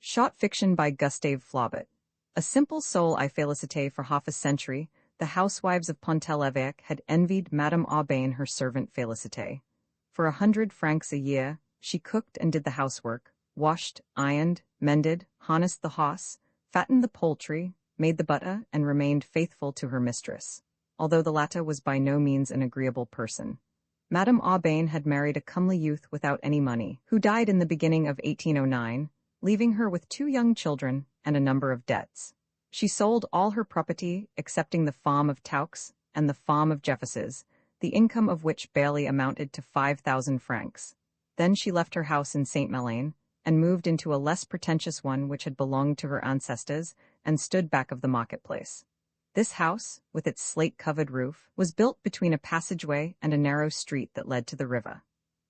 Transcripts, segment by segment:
Short fiction by Gustave Flaubert. A simple soul I félicité. For half a century, the housewives of Pont-l'Évêque had envied Madame Aubain her servant Félicité. For 100 francs a year, she cooked and did the housework, washed, ironed, mended, harnessed the horse, fattened the poultry, made the butter, and remained faithful to her mistress, although the latter was by no means an agreeable person. Madame Aubain had married a comely youth without any money, who died in the beginning of 1809, leaving her with 2 young children and a number of debts. She sold all her property excepting the farm of Taux and the farm of Jeffesses, the income of which barely amounted to 5,000 francs. Then she left her house in Saint-Melaine and moved into a less pretentious one which had belonged to her ancestors and stood back of the marketplace. This house, with its slate-covered roof, was built between a passageway and a narrow street that led to the river.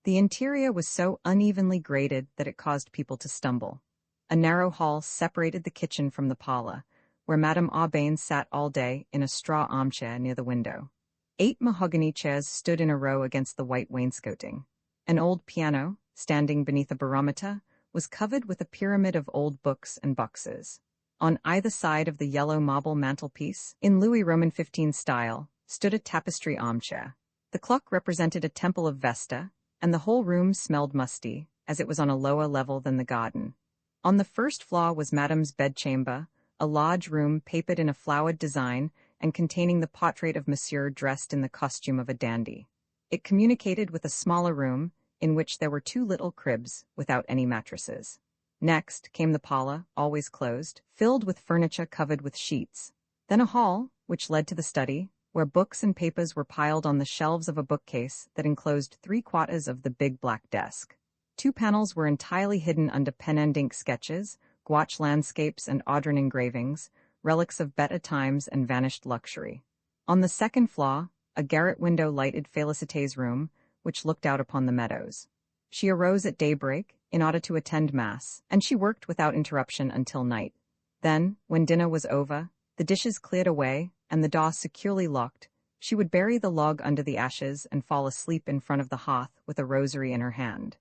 The interior was so unevenly graded that it caused people to stumble. A narrow hall separated the kitchen from the parlor, where Madame Aubain sat all day in a straw armchair near the window. 8 mahogany chairs stood in a row against the white wainscoting. An old piano, standing beneath a barometer, was covered with a pyramid of old books and boxes. On either side of the yellow marble mantelpiece, in Louis Roman XV style, stood a tapestry armchair. The clock represented a temple of Vesta, and the whole room smelled musty, as it was on a lower level than the garden. On the first floor was Madame's bedchamber, a large room papered in a flowered design and containing the portrait of Monsieur dressed in the costume of a dandy. It communicated with a smaller room, in which there were 2 little cribs, without any mattresses. Next came the parlor, always closed, filled with furniture covered with sheets. Then a hall, which led to the study, where books and papers were piled on the shelves of a bookcase that enclosed 3/4 of the big black desk. 2 panels were entirely hidden under pen and ink sketches, gouache landscapes and Audran engravings, relics of better times and vanished luxury. On the second floor, a garret window lighted Félicité's room, which looked out upon the meadows. She arose at daybreak, in order to attend Mass, and she worked without interruption until night. Then, when dinner was over, the dishes cleared away, and the door securely locked, she would bury the log under the ashes and fall asleep in front of the hearth with a rosary in her hand.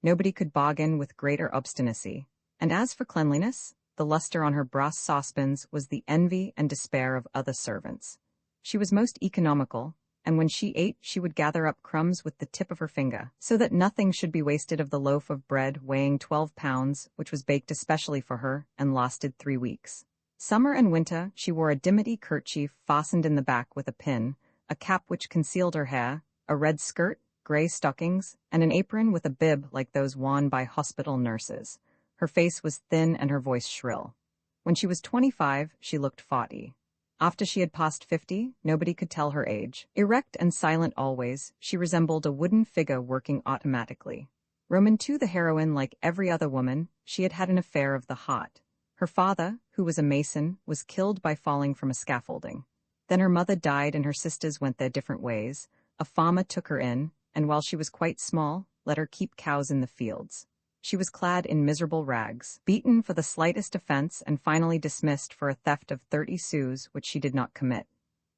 Nobody could bargain with greater obstinacy. And as for cleanliness, the luster on her brass saucepans was the envy and despair of other servants. She was most economical, and when she ate she would gather up crumbs with the tip of her finger, so that nothing should be wasted of the loaf of bread weighing 12 pounds, which was baked especially for her and lasted 3 weeks. Summer and winter she wore a dimity kerchief fastened in the back with a pin, a cap which concealed her hair, a red skirt, gray stockings, and an apron with a bib like those worn by hospital nurses. Her face was thin and her voice shrill. When she was 25, she looked 40. After she had passed 50, nobody could tell her age. Erect and silent always, she resembled a wooden figure working automatically. Roman II, the heroine, like every other woman, she had had an affair of the heart. Her father, who was a mason, was killed by falling from a scaffolding. Then her mother died and her sisters went their different ways. A farmer took her in, and while she was quite small, let her keep cows in the fields. She was clad in miserable rags, beaten for the slightest offense and finally dismissed for a theft of 30 sous which she did not commit.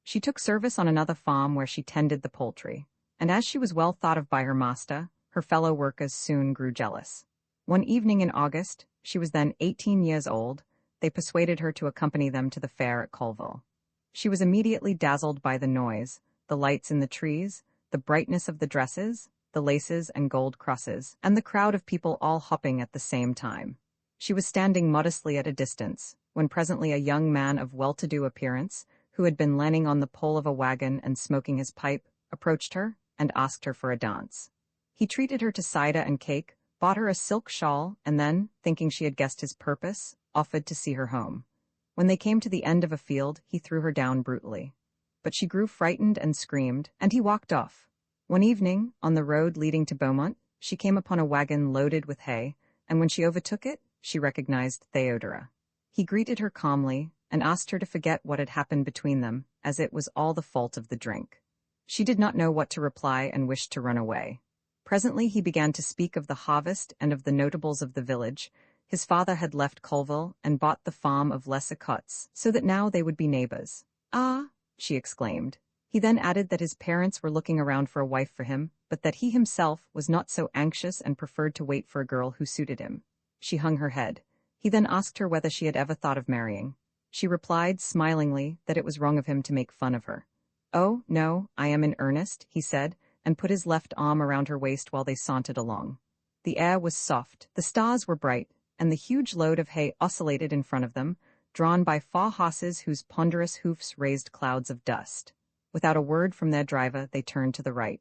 She took service on another farm where she tended the poultry, and as she was well thought of by her master, her fellow workers soon grew jealous. One evening in August, she was then 18 years old, they persuaded her to accompany them to the fair at Colville. She was immediately dazzled by the noise, the lights in the trees, the brightness of the dresses, the laces and gold crosses, and the crowd of people all hopping at the same time. She was standing modestly at a distance, when presently a young man of well-to-do appearance, who had been leaning on the pole of a wagon and smoking his pipe, approached her and asked her for a dance. He treated her to cider and cake, bought her a silk shawl, and then, thinking she had guessed his purpose, offered to see her home. When they came to the end of a field, he threw her down brutally. But she grew frightened and screamed, and he walked off. One evening, on the road leading to Beaumont, she came upon a wagon loaded with hay, and when she overtook it, she recognized Theodora. He greeted her calmly and asked her to forget what had happened between them, as it was all the fault of the drink. She did not know what to reply and wished to run away. Presently he began to speak of the harvest and of the notables of the village. His father had left Colville and bought the farm of Les Ecottes, so that now they would be neighbors. "Ah!" she exclaimed. He then added that his parents were looking around for a wife for him, but that he himself was not so anxious and preferred to wait for a girl who suited him. She hung her head. He then asked her whether she had ever thought of marrying. She replied smilingly that it was wrong of him to make fun of her. "Oh, no, I am in earnest," he said, and put his left arm around her waist while they sauntered along. The air was soft, the stars were bright, and the huge load of hay oscillated in front of them, drawn by 4 horses whose ponderous hoofs raised clouds of dust. Without a word from their driver, they turned to the right.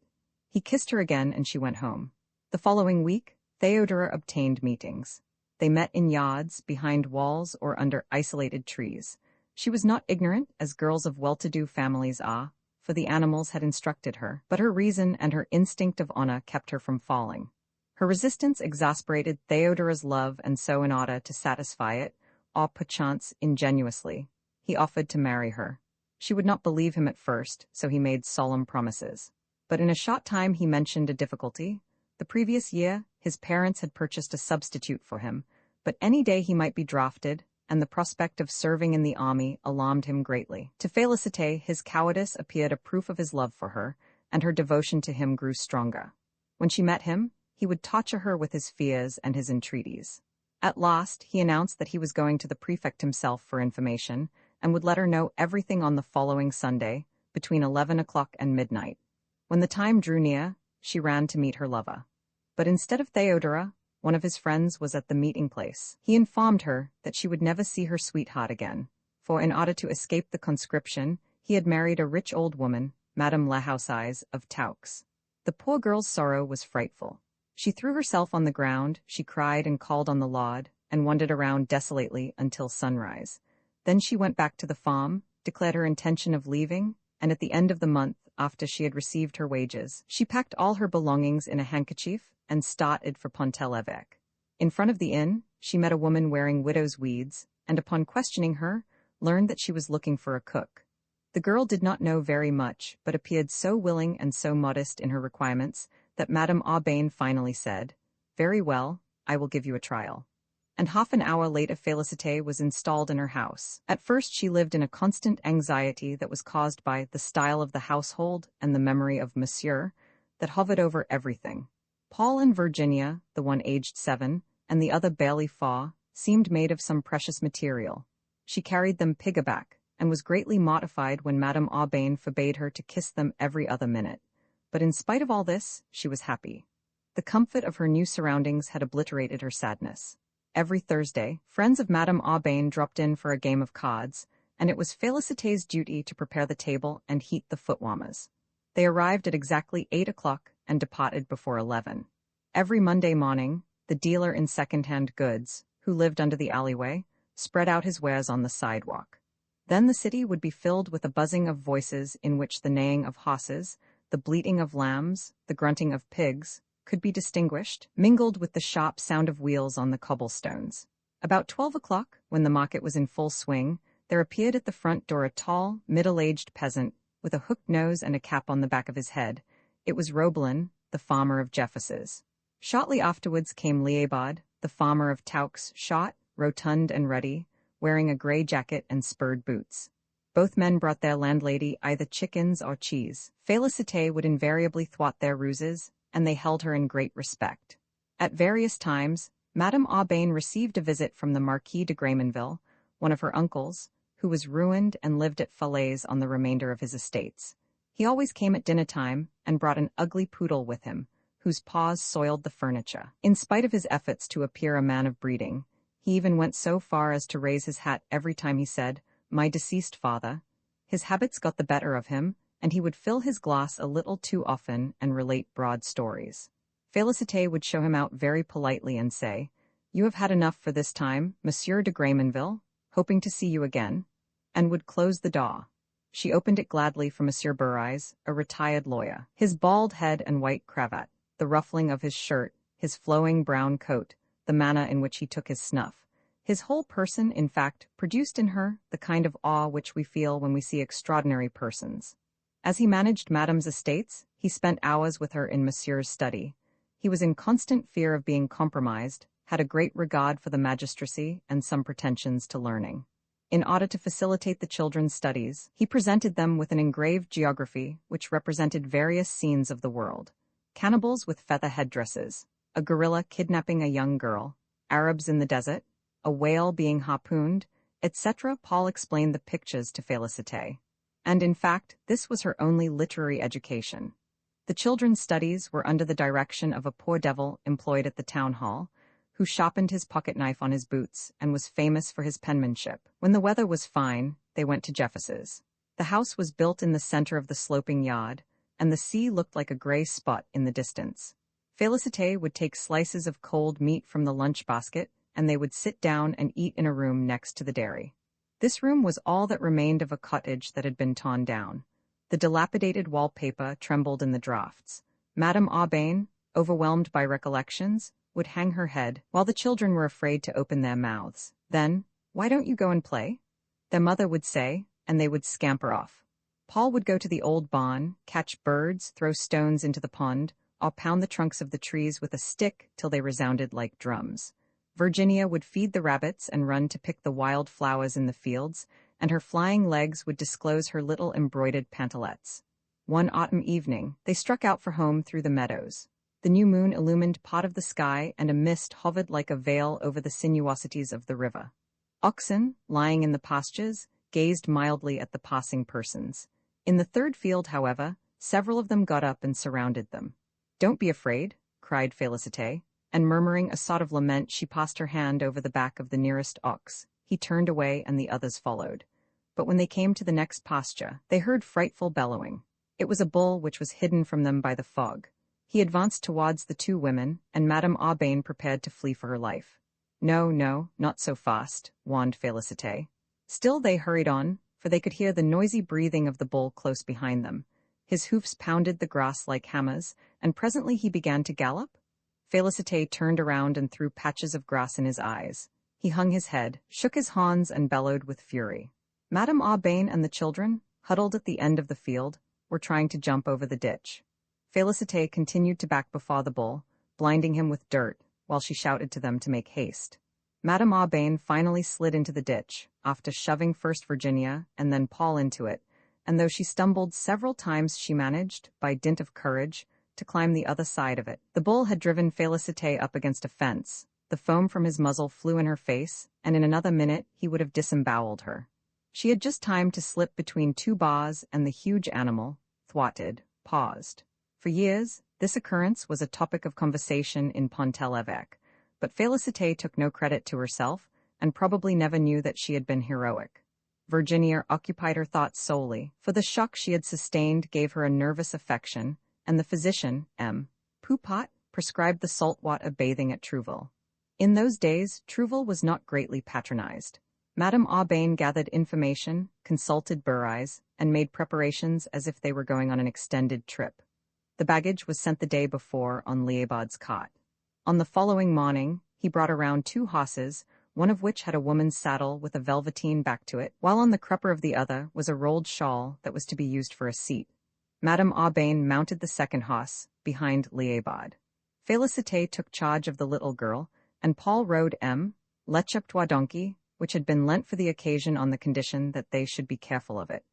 He kissed her again and she went home. The following week, Theodora obtained meetings. They met in yards, behind walls, or under isolated trees. She was not ignorant, as girls of well-to-do families are, for the animals had instructed her, but her reason and her instinct of honor kept her from falling. Her resistance exasperated Theodora's love, and so in order to satisfy it, or perchance ingenuously, he offered to marry her. She would not believe him at first, so he made solemn promises. But in a short time he mentioned a difficulty. The previous year, his parents had purchased a substitute for him, but any day he might be drafted, and the prospect of serving in the army alarmed him greatly. To Félicité, his cowardice appeared a proof of his love for her, and her devotion to him grew stronger. When she met him, he would torture her with his fears and his entreaties. At last, he announced that he was going to the prefect himself for information, and would let her know everything on the following Sunday, between 11 o'clock and midnight. When the time drew near, she ran to meet her lover. But instead of Theodora, one of his friends was at the meeting place. He informed her that she would never see her sweetheart again, for in order to escape the conscription, he had married a rich old woman, Madame Lahousize of Taux. The poor girl's sorrow was frightful. She threw herself on the ground, she cried and called on the Lord, and wandered around desolately until sunrise. Then she went back to the farm, declared her intention of leaving, and at the end of the month, after she had received her wages, she packed all her belongings in a handkerchief and started for Pont-l'Évêque. In front of the inn, she met a woman wearing widow's weeds, and upon questioning her, learned that she was looking for a cook. The girl did not know very much, but appeared so willing and so modest in her requirements that Madame Aubain finally said, "Very well, I will give you a trial." And half an hour later Félicité was installed in her house. At first she lived in a constant anxiety that was caused by the style of the household and the memory of Monsieur that hovered over everything. Paul and Virginia, the one aged 7, and the other barely 4, seemed made of some precious material. She carried them piggyback, and was greatly mortified when Madame Aubain forbade her to kiss them every other minute. But in spite of all this, she was happy. The comfort of her new surroundings had obliterated her sadness. Every Thursday, friends of Madame Aubain dropped in for a game of cards, and it was Félicité's duty to prepare the table and heat the foot-warmers. They arrived at exactly 8 o'clock and departed before 11. Every Monday morning, the dealer in second-hand goods, who lived under the alleyway, spread out his wares on the sidewalk. Then the city would be filled with a buzzing of voices in which the neighing of horses, the bleating of lambs, the grunting of pigs, could be distinguished, mingled with the sharp sound of wheels on the cobblestones. About 12 o'clock, when the market was in full swing, there appeared at the front door a tall, middle-aged peasant, with a hooked nose and a cap on the back of his head. It was Robelin, the farmer of Jeffesses. Shortly afterwards came Liébard, the farmer of Taux, short, rotund and ruddy, wearing a grey jacket and spurred boots. Both men brought their landlady either chickens or cheese. Félicité would invariably thwart their ruses, and they held her in great respect. At various times, Madame Aubain received a visit from the Marquis de Graymanville, one of her uncles, who was ruined and lived at Falaise on the remainder of his estates. He always came at dinner-time and brought an ugly poodle with him, whose paws soiled the furniture. In spite of his efforts to appear a man of breeding, he even went so far as to raise his hat every time he said, "My deceased father." His habits got the better of him, and he would fill his glass a little too often and relate broad stories. Félicité would show him out very politely and say, "You have had enough for this time, Monsieur de Graymanville, hoping to see you again," and would close the door. She opened it gladly for Monsieur Burise, a retired lawyer. His bald head and white cravat, the ruffling of his shirt, his flowing brown coat, the manner in which he took his snuff, his whole person, in fact, produced in her the kind of awe which we feel when we see extraordinary persons. As he managed Madame's estates, he spent hours with her in Monsieur's study. He was in constant fear of being compromised, had a great regard for the magistracy and some pretensions to learning. In order to facilitate the children's studies, he presented them with an engraved geography which represented various scenes of the world: cannibals with feather headdresses, a gorilla kidnapping a young girl, Arabs in the desert, a whale being harpooned, etc. Paul explained the pictures to Félicité. And in fact, this was her only literary education. The children's studies were under the direction of a poor devil employed at the town hall, who sharpened his pocket-knife on his boots and was famous for his penmanship. When the weather was fine, they went to Jeffus's. The house was built in the center of the sloping yard, and the sea looked like a gray spot in the distance. Félicité would take slices of cold meat from the lunch basket, and they would sit down and eat in a room next to the dairy. This room was all that remained of a cottage that had been torn down. The dilapidated wallpaper trembled in the draughts. Madame Aubain, overwhelmed by recollections, would hang her head, while the children were afraid to open their mouths. Then, "Why don't you go and play?" their mother would say, and they would scamper off. Paul would go to the old barn, catch birds, throw stones into the pond, or pound the trunks of the trees with a stick till they resounded like drums. Virginia would feed the rabbits and run to pick the wild flowers in the fields, and her flying legs would disclose her little embroidered pantalettes. One autumn evening, they struck out for home through the meadows. The new moon illumined part of the sky, and a mist hovered like a veil over the sinuosities of the river. Oxen, lying in the pastures, gazed mildly at the passing persons. In the third field, however, several of them got up and surrounded them. "Don't be afraid," cried Félicité, and murmuring a sort of lament, she passed her hand over the back of the nearest ox. He turned away, and the others followed. But when they came to the next pasture, they heard frightful bellowing. It was a bull which was hidden from them by the fog. He advanced towards the two women, and Madame Aubain prepared to flee for her life. "No, no, not so fast," warned Félicité. Still they hurried on, for they could hear the noisy breathing of the bull close behind them. His hoofs pounded the grass like hammers, and presently he began to gallop. Félicité turned around and threw patches of grass in his eyes. He hung his head, shook his horns, and bellowed with fury. Madame Aubain and the children, huddled at the end of the field, were trying to jump over the ditch. Félicité continued to back before the bull, blinding him with dirt, while she shouted to them to make haste. Madame Aubain finally slid into the ditch, after shoving first Virginia and then Paul into it, and though she stumbled several times she managed, by dint of courage, to climb the other side of it. The bull had driven Félicité up against a fence. The foam from his muzzle flew in her face, and in another minute he would have disemboweled her. She had just time to slip between two bars, and the huge animal, thwarted, paused. For years, this occurrence was a topic of conversation in Pont-l'Évêque, but Félicité took no credit to herself, and probably never knew that she had been heroic. Virginia occupied her thoughts solely, for the shock she had sustained gave her a nervous affection, and the physician, M. Poupot, prescribed the salt water bathing at Trouville. In those days, Trouville was not greatly patronized. Madame Aubain gathered information, consulted Burais, and made preparations as if they were going on an extended trip. The baggage was sent the day before on Liébard's cot. On the following morning, he brought around 2 horses, one of which had a woman's saddle with a velveteen back to it, while on the crupper of the other was a rolled shawl that was to be used for a seat. Madame Aubain mounted the second horse, behind Liébard. Félicité took charge of the little girl, and Paul rode M. L'Échappetois donkey, which had been lent for the occasion on the condition that they should be careful of it.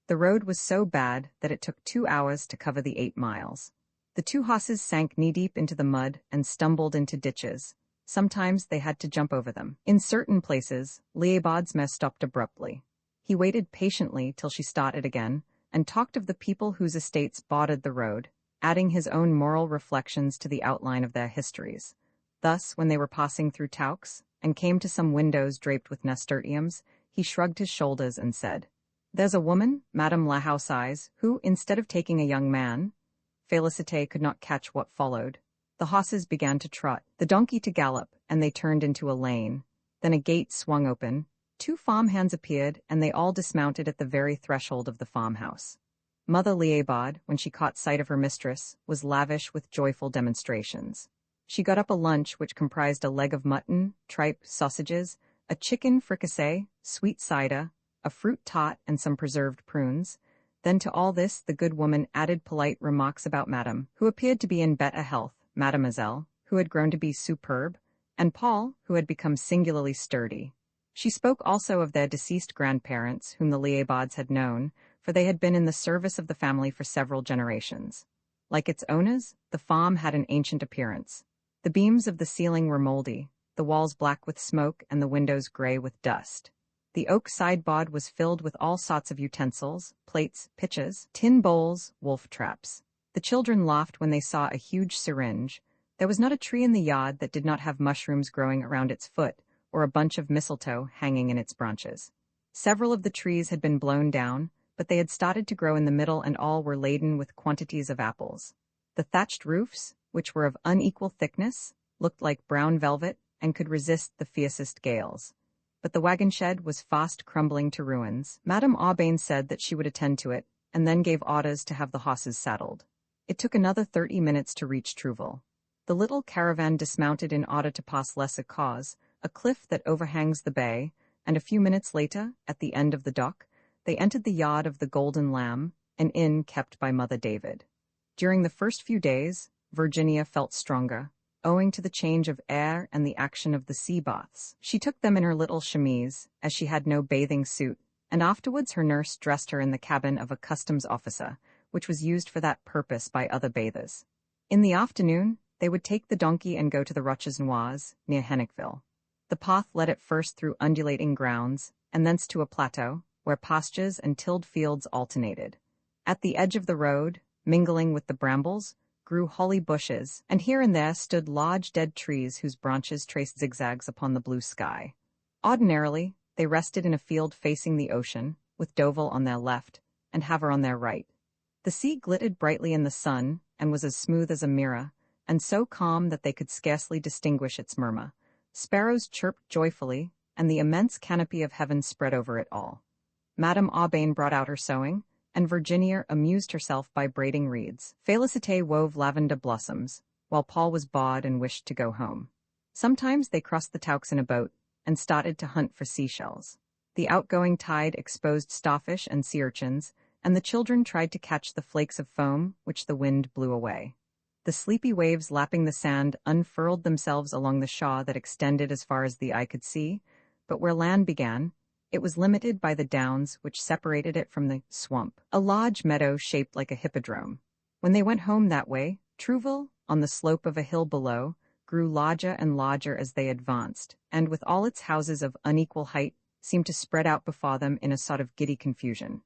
The road was so bad that it took 2 hours to cover the 8 miles. The 2 horses sank knee-deep into the mud and stumbled into ditches. Sometimes they had to jump over them. In certain places, Liébard's mare stopped abruptly. He waited patiently till she started again, and talked of the people whose estates bordered the road, adding his own moral reflections to the outline of their histories. Thus, when they were passing through Taux, and came to some windows draped with nasturtiums, he shrugged his shoulders and said, "There's a woman, Madame Lahausse's, who, instead of taking a young man—" Félicité could not catch what followed. The horses began to trot, the donkey to gallop, and they turned into a lane. Then a gate swung open, 2 farmhands appeared, and they all dismounted at the very threshold of the farmhouse. Mother Liébard, when she caught sight of her mistress, was lavish with joyful demonstrations. She got up a lunch which comprised a leg of mutton, tripe, sausages, a chicken fricassee, sweet cider, a fruit tart, and some preserved prunes. Then to all this the good woman added polite remarks about Madame, who appeared to be in better health, Mademoiselle, who had grown to be superb, and Paul, who had become singularly sturdy. She spoke also of their deceased grandparents, whom the Liébards had known, for they had been in the service of the family for several generations. Like its owners, the farm had an ancient appearance. The beams of the ceiling were moldy, the walls black with smoke and the windows gray with dust. The oak sideboard was filled with all sorts of utensils, plates, pitchers, tin bowls, wolf traps. The children laughed when they saw a huge syringe. There was not a tree in the yard that did not have mushrooms growing around its foot, or a bunch of mistletoe hanging in its branches. Several of the trees had been blown down, but they had started to grow in the middle and all were laden with quantities of apples. The thatched roofs, which were of unequal thickness, looked like brown velvet and could resist the fiercest gales. But the wagon shed was fast crumbling to ruins. Madame Aubain said that she would attend to it, and then gave orders to have the horses saddled. It took another 30 minutes to reach Trouville. The little caravan dismounted in order to pass Les Causes, a cliff that overhangs the bay, and a few minutes later, at the end of the dock, they entered the yard of the Golden Lamb, an inn kept by Mother David. During the first few days, Virginia felt stronger, owing to the change of air and the action of the sea baths. She took them in her little chemise, as she had no bathing suit, and afterwards her nurse dressed her in the cabin of a customs officer, which was used for that purpose by other bathers. In the afternoon, they would take the donkey and go to the Roches Noirs, near Hennickville. The path led at first through undulating grounds, and thence to a plateau, where pastures and tilled fields alternated. At the edge of the road, mingling with the brambles, grew holly bushes, and here and there stood large dead trees whose branches traced zigzags upon the blue sky. Ordinarily, they rested in a field facing the ocean, with Deauville on their left, and Havre on their right. The sea glittered brightly in the sun, and was as smooth as a mirror, and so calm that they could scarcely distinguish its murmur. Sparrows chirped joyfully, and the immense canopy of heaven spread over it all. Madame Aubain brought out her sewing, and Virginia amused herself by braiding reeds. Félicité wove lavender blossoms, while Paul was bored and wished to go home. Sometimes they crossed the Taux in a boat, and started to hunt for seashells. The outgoing tide exposed starfish and sea urchins, and the children tried to catch the flakes of foam which the wind blew away. The sleepy waves lapping the sand unfurled themselves along the shore that extended as far as the eye could see, but where land began, it was limited by the downs which separated it from the swamp, a large meadow shaped like a hippodrome. When they went home that way, Trouville, on the slope of a hill below, grew larger and larger as they advanced, and with all its houses of unequal height, seemed to spread out before them in a sort of giddy confusion.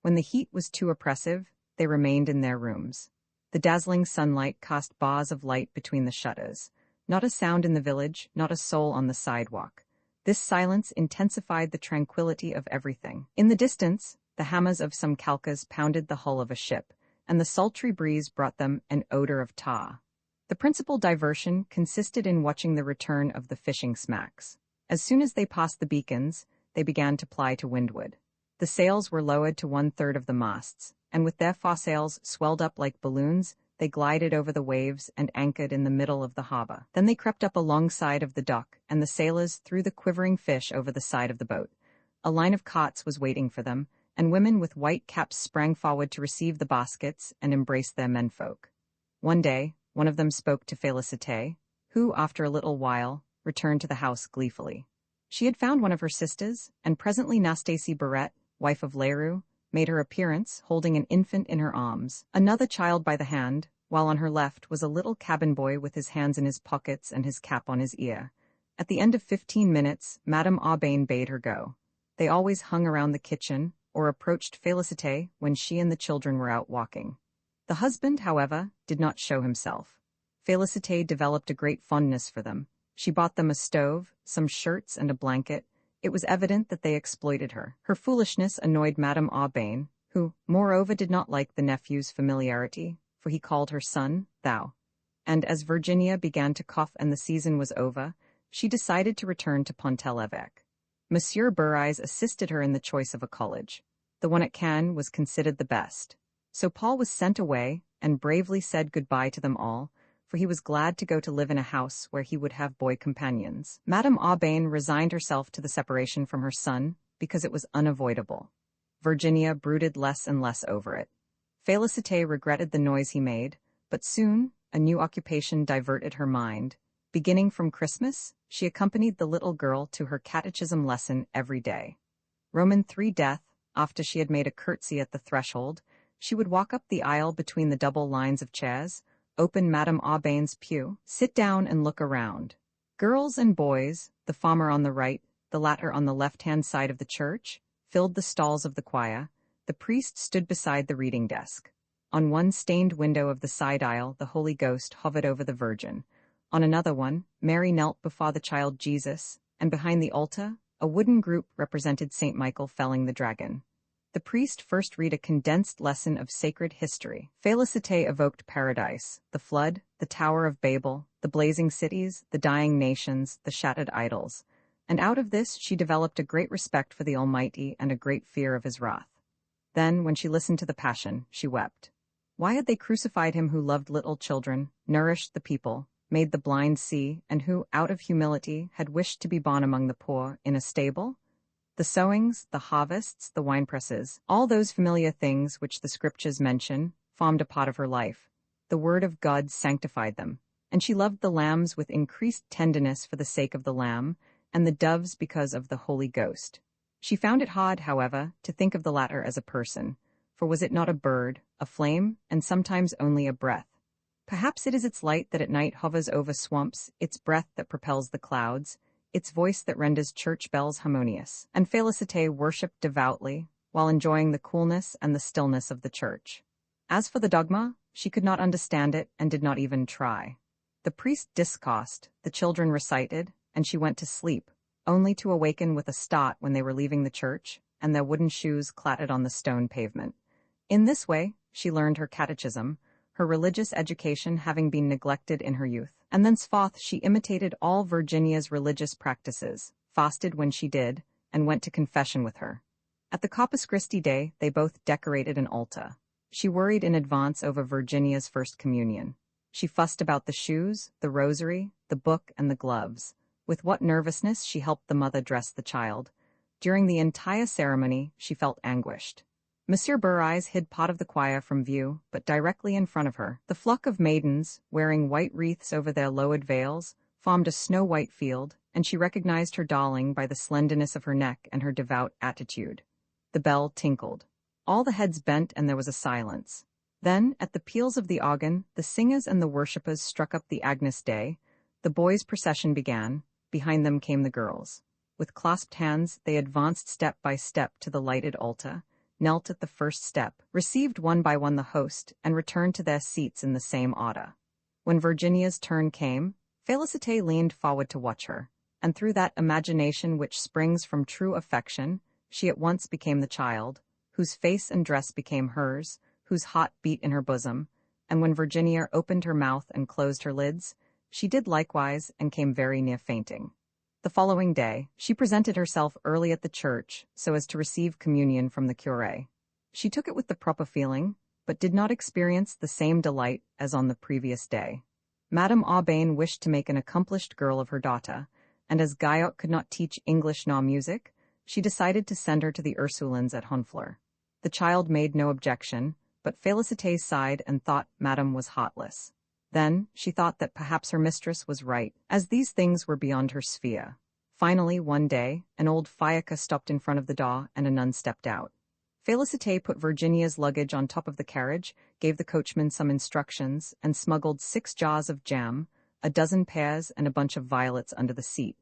When the heat was too oppressive, they remained in their rooms. The dazzling sunlight cast bars of light between the shutters. Not a sound in the village, not a soul on the sidewalk. This silence intensified the tranquility of everything. In the distance, the hammers of some calkas pounded the hull of a ship, and the sultry breeze brought them an odor of tar. The principal diversion consisted in watching the return of the fishing smacks. As soon as they passed the beacons, they began to ply to windward. The sails were lowered to 1/3 of the masts, and with their foresails swelled up like balloons, they glided over the waves and anchored in the middle of the harbor. Then they crept up alongside of the dock, and the sailors threw the quivering fish over the side of the boat. A line of carts was waiting for them, and women with white caps sprang forward to receive the baskets and embrace their menfolk. One day, one of them spoke to Félicité, who, after a little while, returned to the house gleefully. She had found one of her sisters, and presently Nastasie Barrette, wife of Leroux, made her appearance, holding an infant in her arms, another child by the hand, while on her left was a little cabin boy with his hands in his pockets and his cap on his ear. At the end of 15 minutes, Madame Aubain bade her go. They always hung around the kitchen, or approached Félicité when she and the children were out walking. The husband, however, did not show himself. Félicité developed a great fondness for them. She bought them a stove, some shirts, and a blanket. It was evident that they exploited her. Her foolishness annoyed Madame Aubain, who, moreover, did not like the nephew's familiarity, for he called her son, thou. And as Virginia began to cough and the season was over, she decided to return to Pontel-l'Evêque. Monsieur Burais assisted her in the choice of a college. The one at Cannes was considered the best. So Paul was sent away, and bravely said goodbye to them all, for he was glad to go to live in a house where he would have boy companions. Madame Aubain resigned herself to the separation from her son, because it was unavoidable. Virginia brooded less and less over it. Félicité regretted the noise he made, but soon a new occupation diverted her mind. Beginning from Christmas, she accompanied the little girl to her catechism lesson every day. Roman 3 death, after she had made a curtsy at the threshold, she would walk up the aisle between the double lines of chairs, open Madame Aubain's pew, sit down and look around. Girls and boys, the former on the right, the latter on the left-hand side of the church, filled the stalls of the choir. The priest stood beside the reading desk. On one stained window of the side aisle, the Holy Ghost hovered over the Virgin. On another one, Mary knelt before the child Jesus, and behind the altar, a wooden group represented Saint Michael felling the dragon. The priest first read a condensed lesson of sacred history. Félicité evoked paradise, the flood, the Tower of Babel, the blazing cities, the dying nations, the shattered idols. And out of this she developed a great respect for the Almighty and a great fear of his wrath. Then, when she listened to the Passion, she wept. Why had they crucified him who loved little children, nourished the people, made the blind see, and who, out of humility, had wished to be born among the poor, in a stable? The sowings, the harvests, the winepresses, all those familiar things which the scriptures mention, formed a part of her life. The word of God sanctified them, and she loved the lambs with increased tenderness for the sake of the Lamb, and the doves because of the Holy Ghost. She found it hard, however, to think of the latter as a person, for was it not a bird, a flame, and sometimes only a breath? Perhaps it is its light that at night hovers over swamps, its breath that propels the clouds, its voice that renders church bells harmonious. And Félicité worshipped devoutly, while enjoying the coolness and the stillness of the church. As for the dogma, she could not understand it and did not even try. The priest discoursed, the children recited, and she went to sleep, only to awaken with a start when they were leaving the church, and their wooden shoes clattered on the stone pavement. In this way, she learned her catechism, her religious education having been neglected in her youth, and thenceforth she imitated all Virginia's religious practices, fasted when she did, and went to confession with her. At the Corpus Christi day, they both decorated an altar. She worried in advance over Virginia's first communion. She fussed about the shoes, the rosary, the book, and the gloves. With what nervousness she helped the mother dress the child. During the entire ceremony, she felt anguished. Monsieur Bureyes hid part of the choir from view, but directly in front of her, the flock of maidens, wearing white wreaths over their lowered veils, formed a snow-white field, and she recognized her darling by the slenderness of her neck and her devout attitude. The bell tinkled. All the heads bent and there was a silence. Then, at the peals of the organ, the singers and the worshippers struck up the Agnus Dei. The boys' procession began. Behind them came the girls. With clasped hands, they advanced step by step to the lighted altar, knelt at the first step, received one by one the host, and returned to their seats in the same order. When Virginia's turn came, Félicité leaned forward to watch her, and through that imagination which springs from true affection, she at once became the child, whose face and dress became hers, whose heart beat in her bosom, and when Virginia opened her mouth and closed her lids, she did likewise and came very near fainting. The following day, she presented herself early at the church so as to receive communion from the curé. She took it with the proper feeling, but did not experience the same delight as on the previous day. Madame Aubain wished to make an accomplished girl of her daughter, and as Guyot could not teach English nor music, she decided to send her to the Ursulines at Honfleur. The child made no objection, but Félicité sighed and thought Madame was heartless. Then, she thought that perhaps her mistress was right, as these things were beyond her sphere. Finally, one day, an old fiacre stopped in front of the door, and a nun stepped out. Félicité put Virginia's luggage on top of the carriage, gave the coachman some instructions, and smuggled 6 jars of jam, a dozen pears, and a bunch of violets under the seat.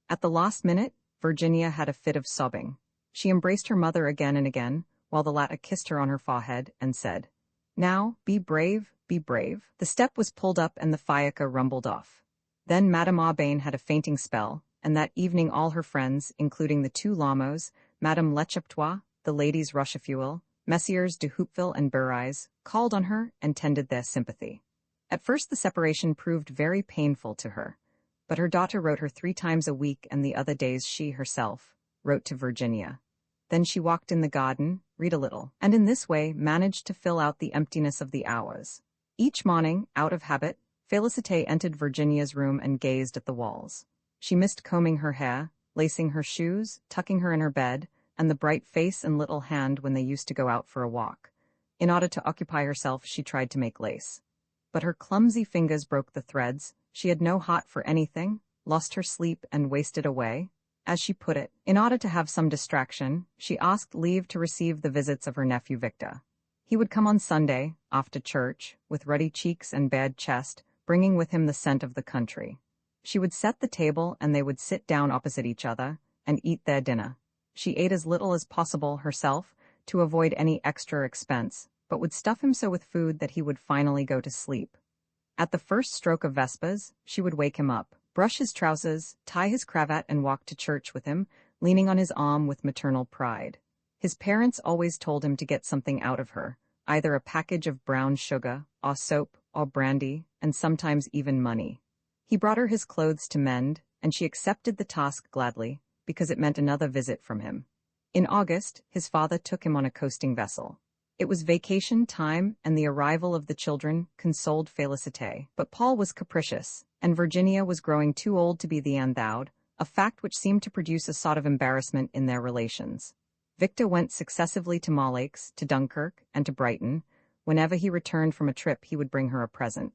At the last minute, Virginia had a fit of sobbing. She embraced her mother again and again, while the latter kissed her on her forehead, and said, "Now, be brave, be brave." The step was pulled up and the fiacre rumbled off. Then Madame Aubain had a fainting spell, and that evening all her friends, including the 2 Lamos, Madame Lechaptois, the ladies Rochefeuille, Messieurs de Houpville and Bureyes, called on her and tended their sympathy. At first the separation proved very painful to her, but her daughter wrote her 3 times a week, and the other days she herself wrote to Virginia. Then she walked in the garden, read a little, and in this way managed to fill out the emptiness of the hours. Each morning, out of habit, Félicité entered Virginia's room and gazed at the walls. She missed combing her hair, lacing her shoes, tucking her in her bed, and the bright face and little hand when they used to go out for a walk. In order to occupy herself, she tried to make lace. But her clumsy fingers broke the threads. She had no heart for anything, lost her sleep and wasted away. As she put it, in order to have some distraction, she asked leave to receive the visits of her nephew Victor. He would come on Sunday, after church, with ruddy cheeks and bared chest, bringing with him the scent of the country. She would set the table and they would sit down opposite each other and eat their dinner. She ate as little as possible herself to avoid any extra expense, but would stuff him so with food that he would finally go to sleep. At the first stroke of vespers, she would wake him up, brush his trousers, tie his cravat and walk to church with him, leaning on his arm with maternal pride. His parents always told him to get something out of her, either a package of brown sugar, or soap, or brandy, and sometimes even money. He brought her his clothes to mend, and she accepted the task gladly, because it meant another visit from him. In August, his father took him on a coasting vessel. It was vacation time, and the arrival of the children consoled Félicité, but Paul was capricious, and Virginia was growing too old to be the endowed, a fact which seemed to produce a sort of embarrassment in their relations. Victor went successively to Morlaix, to Dunkirk, and to Brighton. Whenever he returned from a trip, he would bring her a present.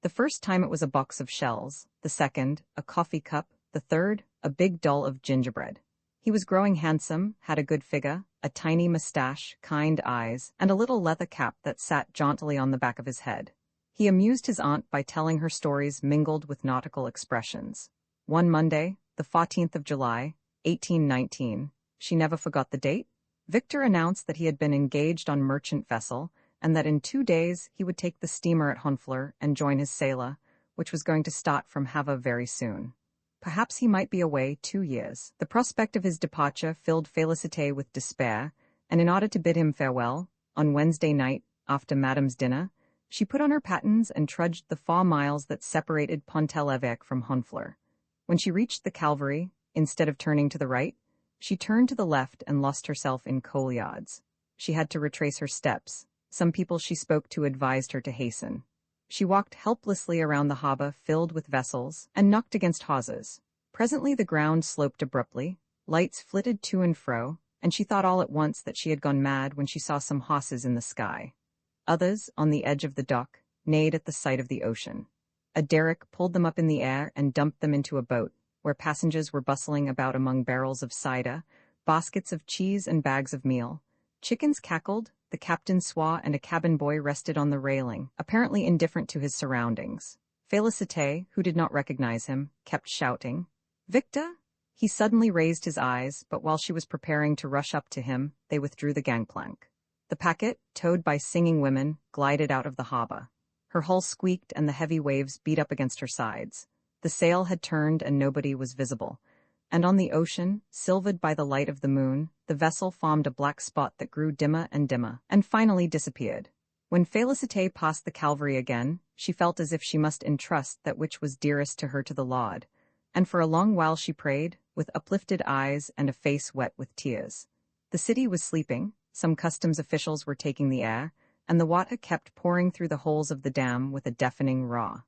The first time it was a box of shells, the second, a coffee cup, the third, a big doll of gingerbread. He was growing handsome, had a good figure, a tiny mustache, kind eyes, and a little leather cap that sat jauntily on the back of his head. He amused his aunt by telling her stories mingled with nautical expressions. One Monday, the 14th of July, 1819, she never forgot the date, Victor announced that he had been engaged on merchant vessel, and that in 2 days he would take the steamer at Honfleur and join his sailor, which was going to start from Havre very soon. Perhaps he might be away 2 years. The prospect of his departure filled Félicité with despair, and in order to bid him farewell, on Wednesday night, after Madame's dinner, she put on her pattens and trudged the 4 miles that separated Pontel-l'Évêque from Honfleur. When she reached the Calvary, instead of turning to the right, she turned to the left and lost herself in coal yards. She had to retrace her steps. Some people she spoke to advised her to hasten. She walked helplessly around the harbor filled with vessels and knocked against hawsers. Presently the ground sloped abruptly, lights flitted to and fro, and she thought all at once that she had gone mad when she saw some hawsers in the sky. Others, on the edge of the dock, neighed at the sight of the ocean. A derrick pulled them up in the air and dumped them into a boat, where passengers were bustling about among barrels of cider, baskets of cheese and bags of meal. Chickens cackled, the captain swore, and a cabin boy rested on the railing, apparently indifferent to his surroundings. Félicité, who did not recognize him, kept shouting, "Victor!" He suddenly raised his eyes, but while she was preparing to rush up to him, they withdrew the gangplank. The packet, towed by singing women, glided out of the harbor. Her hull squeaked and the heavy waves beat up against her sides. The sail had turned and nobody was visible. And on the ocean, silvered by the light of the moon, the vessel formed a black spot that grew dimmer, and finally disappeared. When Félicité passed the Calvary again, she felt as if she must entrust that which was dearest to her to the Lord, and for a long while she prayed, with uplifted eyes and a face wet with tears. The city was sleeping, some customs officials were taking the air, and the water kept pouring through the holes of the dam with a deafening roar.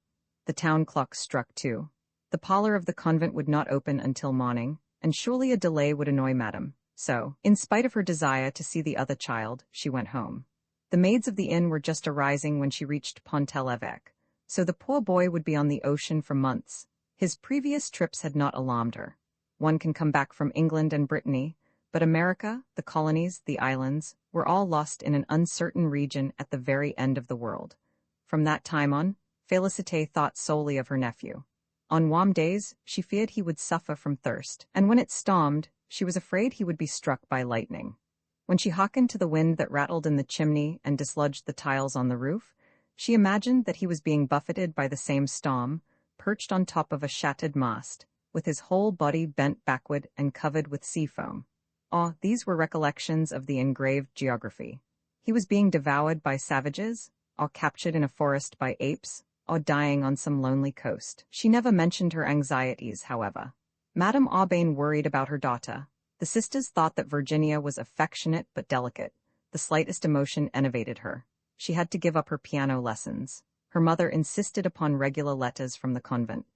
The town clock struck 2. The parlor of the convent would not open until morning, and surely a delay would annoy Madame. So, in spite of her desire to see the other child, she went home. The maids of the inn were just arising when she reached Pontel-l'Évêque, so the poor boy would be on the ocean for months. His previous trips had not alarmed her. One can come back from England and Brittany, but America, the colonies, the islands, were all lost in an uncertain region at the very end of the world. From that time on, Félicité thought solely of her nephew. On warm days, she feared he would suffer from thirst, and when it stormed, she was afraid he would be struck by lightning. When she hearkened to the wind that rattled in the chimney and dislodged the tiles on the roof, she imagined that he was being buffeted by the same storm, perched on top of a shattered mast, with his whole body bent backward and covered with sea foam. These were recollections of the engraved geography. He was being devoured by savages, or captured in a forest by apes, or dying on some lonely coast. She never mentioned her anxieties, however. Madame Aubain worried about her daughter. The sisters thought that Virginia was affectionate but delicate. The slightest emotion enervated her. She had to give up her piano lessons. Her mother insisted upon regular letters from the convent.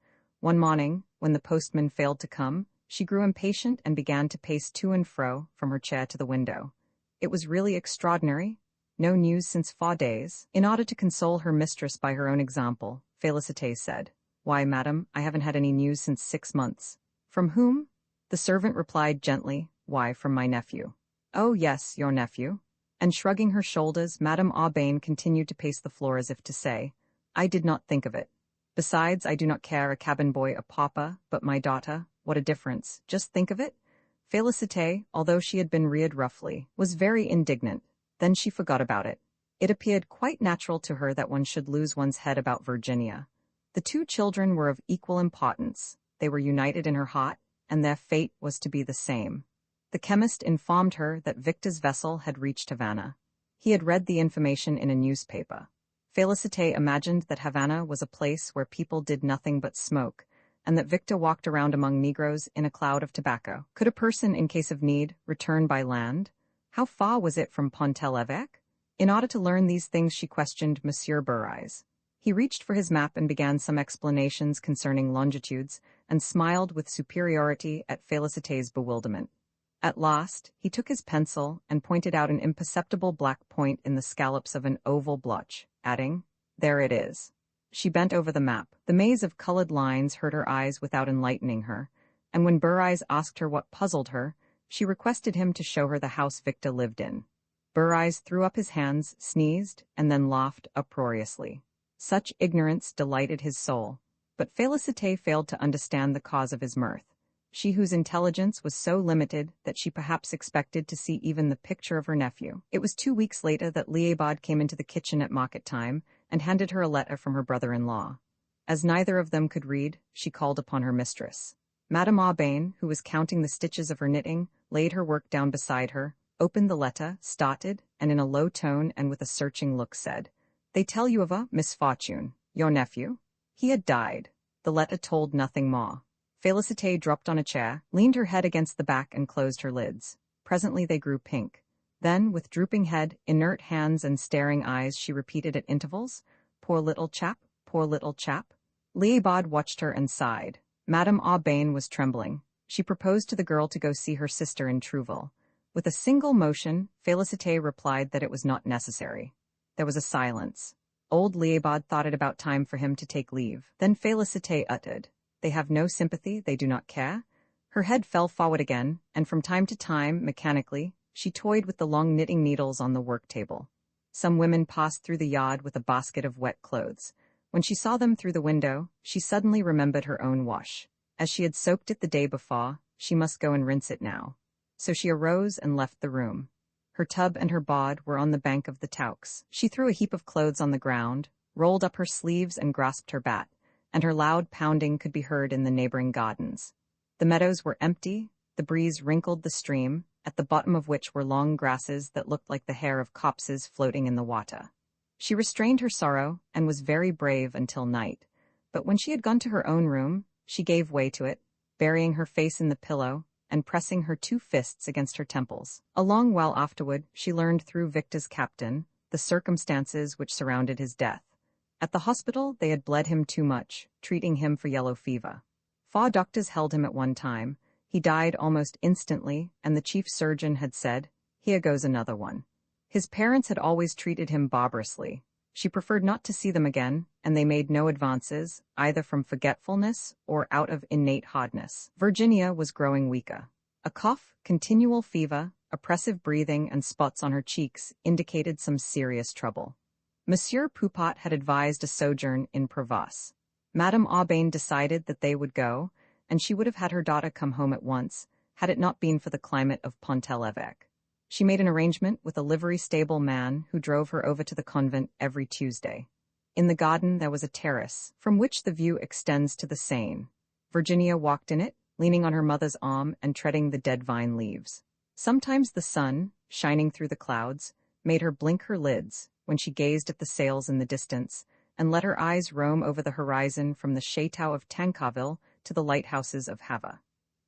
One morning, when the postman failed to come, she grew impatient and began to pace to and fro from her chair to the window. It was really extraordinary. No news since 4 days. In order to console her mistress by her own example, Félicité said, "Why, madam, I haven't had any news since 6 months." "From whom?" The servant replied gently, "Why, from my nephew." "Oh, yes, your nephew." And shrugging her shoulders, Madame Aubain continued to pace the floor as if to say, "I did not think of it." Besides, I do not care a cabin boy a papa, but my daughter, what a difference, just think of it. Félicité, although she had been reared roughly, was very indignant. Then she forgot about it. It appeared quite natural to her that one should lose one's head about Virginia. The two children were of equal importance. They were united in her heart, and their fate was to be the same. The chemist informed her that Victor's vessel had reached Havana. He had read the information in a newspaper. Félicité imagined that Havana was a place where people did nothing but smoke, and that Victor walked around among Negroes in a cloud of tobacco. Could a person, in case of need, return by land? How far was it from Pont-l'Évêque? In order to learn these things she questioned Monsieur Burais. He reached for his map and began some explanations concerning longitudes, and smiled with superiority at Félicité's bewilderment. At last, he took his pencil and pointed out an imperceptible black point in the scallops of an oval blotch, adding, "There it is." She bent over the map. The maze of colored lines hurt her eyes without enlightening her, and when Burais asked her what puzzled her, she requested him to show her the house Victor lived in. Burais threw up his hands, sneezed, and then laughed uproariously. Such ignorance delighted his soul, but Félicité failed to understand the cause of his mirth. She whose intelligence was so limited that she perhaps expected to see even the picture of her nephew. It was 2 weeks later that Liébard came into the kitchen at market time and handed her a letter from her brother-in-law. As neither of them could read, she called upon her mistress. Madame Aubain, who was counting the stitches of her knitting, laid her work down beside her, opened the letter, started, and in a low tone and with a searching look said, "They tell you of a misfortune. Your nephew? He had died." The letter told nothing more. Félicité dropped on a chair, leaned her head against the back and closed her lids. Presently they grew pink. Then, with drooping head, inert hands and staring eyes, she repeated at intervals, "Poor little chap, poor little chap." Liébard watched her and sighed. Madame Aubain was trembling. She proposed to the girl to go see her sister in Trouville. With a single motion, Félicité replied that it was not necessary. There was a silence. Old Liébard thought it about time for him to take leave. Then Félicité uttered, "They have no sympathy, they do not care." Her head fell forward again, and from time to time, mechanically, she toyed with the long knitting needles on the work table. Some women passed through the yard with a basket of wet clothes. When she saw them through the window, she suddenly remembered her own wash. As she had soaked it the day before, she must go and rinse it now. So she arose and left the room. Her tub and her bod were on the bank of the Taux. She threw a heap of clothes on the ground, rolled up her sleeves and grasped her bat, and her loud pounding could be heard in the neighboring gardens. The meadows were empty, the breeze wrinkled the stream, at the bottom of which were long grasses that looked like the hair of copses floating in the water. She restrained her sorrow and was very brave until night, but when she had gone to her own room, she gave way to it, burying her face in the pillow and pressing her 2 fists against her temples. A long while afterward, she learned through Victor's captain the circumstances which surrounded his death. At the hospital, they had bled him too much, treating him for yellow fever. 4 doctors held him at one time. He died almost instantly, and the chief surgeon had said, "Here goes another one." His parents had always treated him barbarously. She preferred not to see them again, and they made no advances, either from forgetfulness or out of innate hardness. Virginia was growing weaker. A cough, continual fever, oppressive breathing, and spots on her cheeks indicated some serious trouble. Monsieur Poupot had advised a sojourn in Provence. Madame Aubain decided that they would go, and she would have had her daughter come home at once, had it not been for the climate of Pont-l'Évêque. She made an arrangement with a livery stable man who drove her over to the convent every Tuesday. In the garden there was a terrace, from which the view extends to the Seine. Virginia walked in it, leaning on her mother's arm and treading the dead vine leaves. Sometimes the sun, shining through the clouds, made her blink her lids when she gazed at the sails in the distance, and let her eyes roam over the horizon from the chateau of Tancarville to the lighthouses of Havre.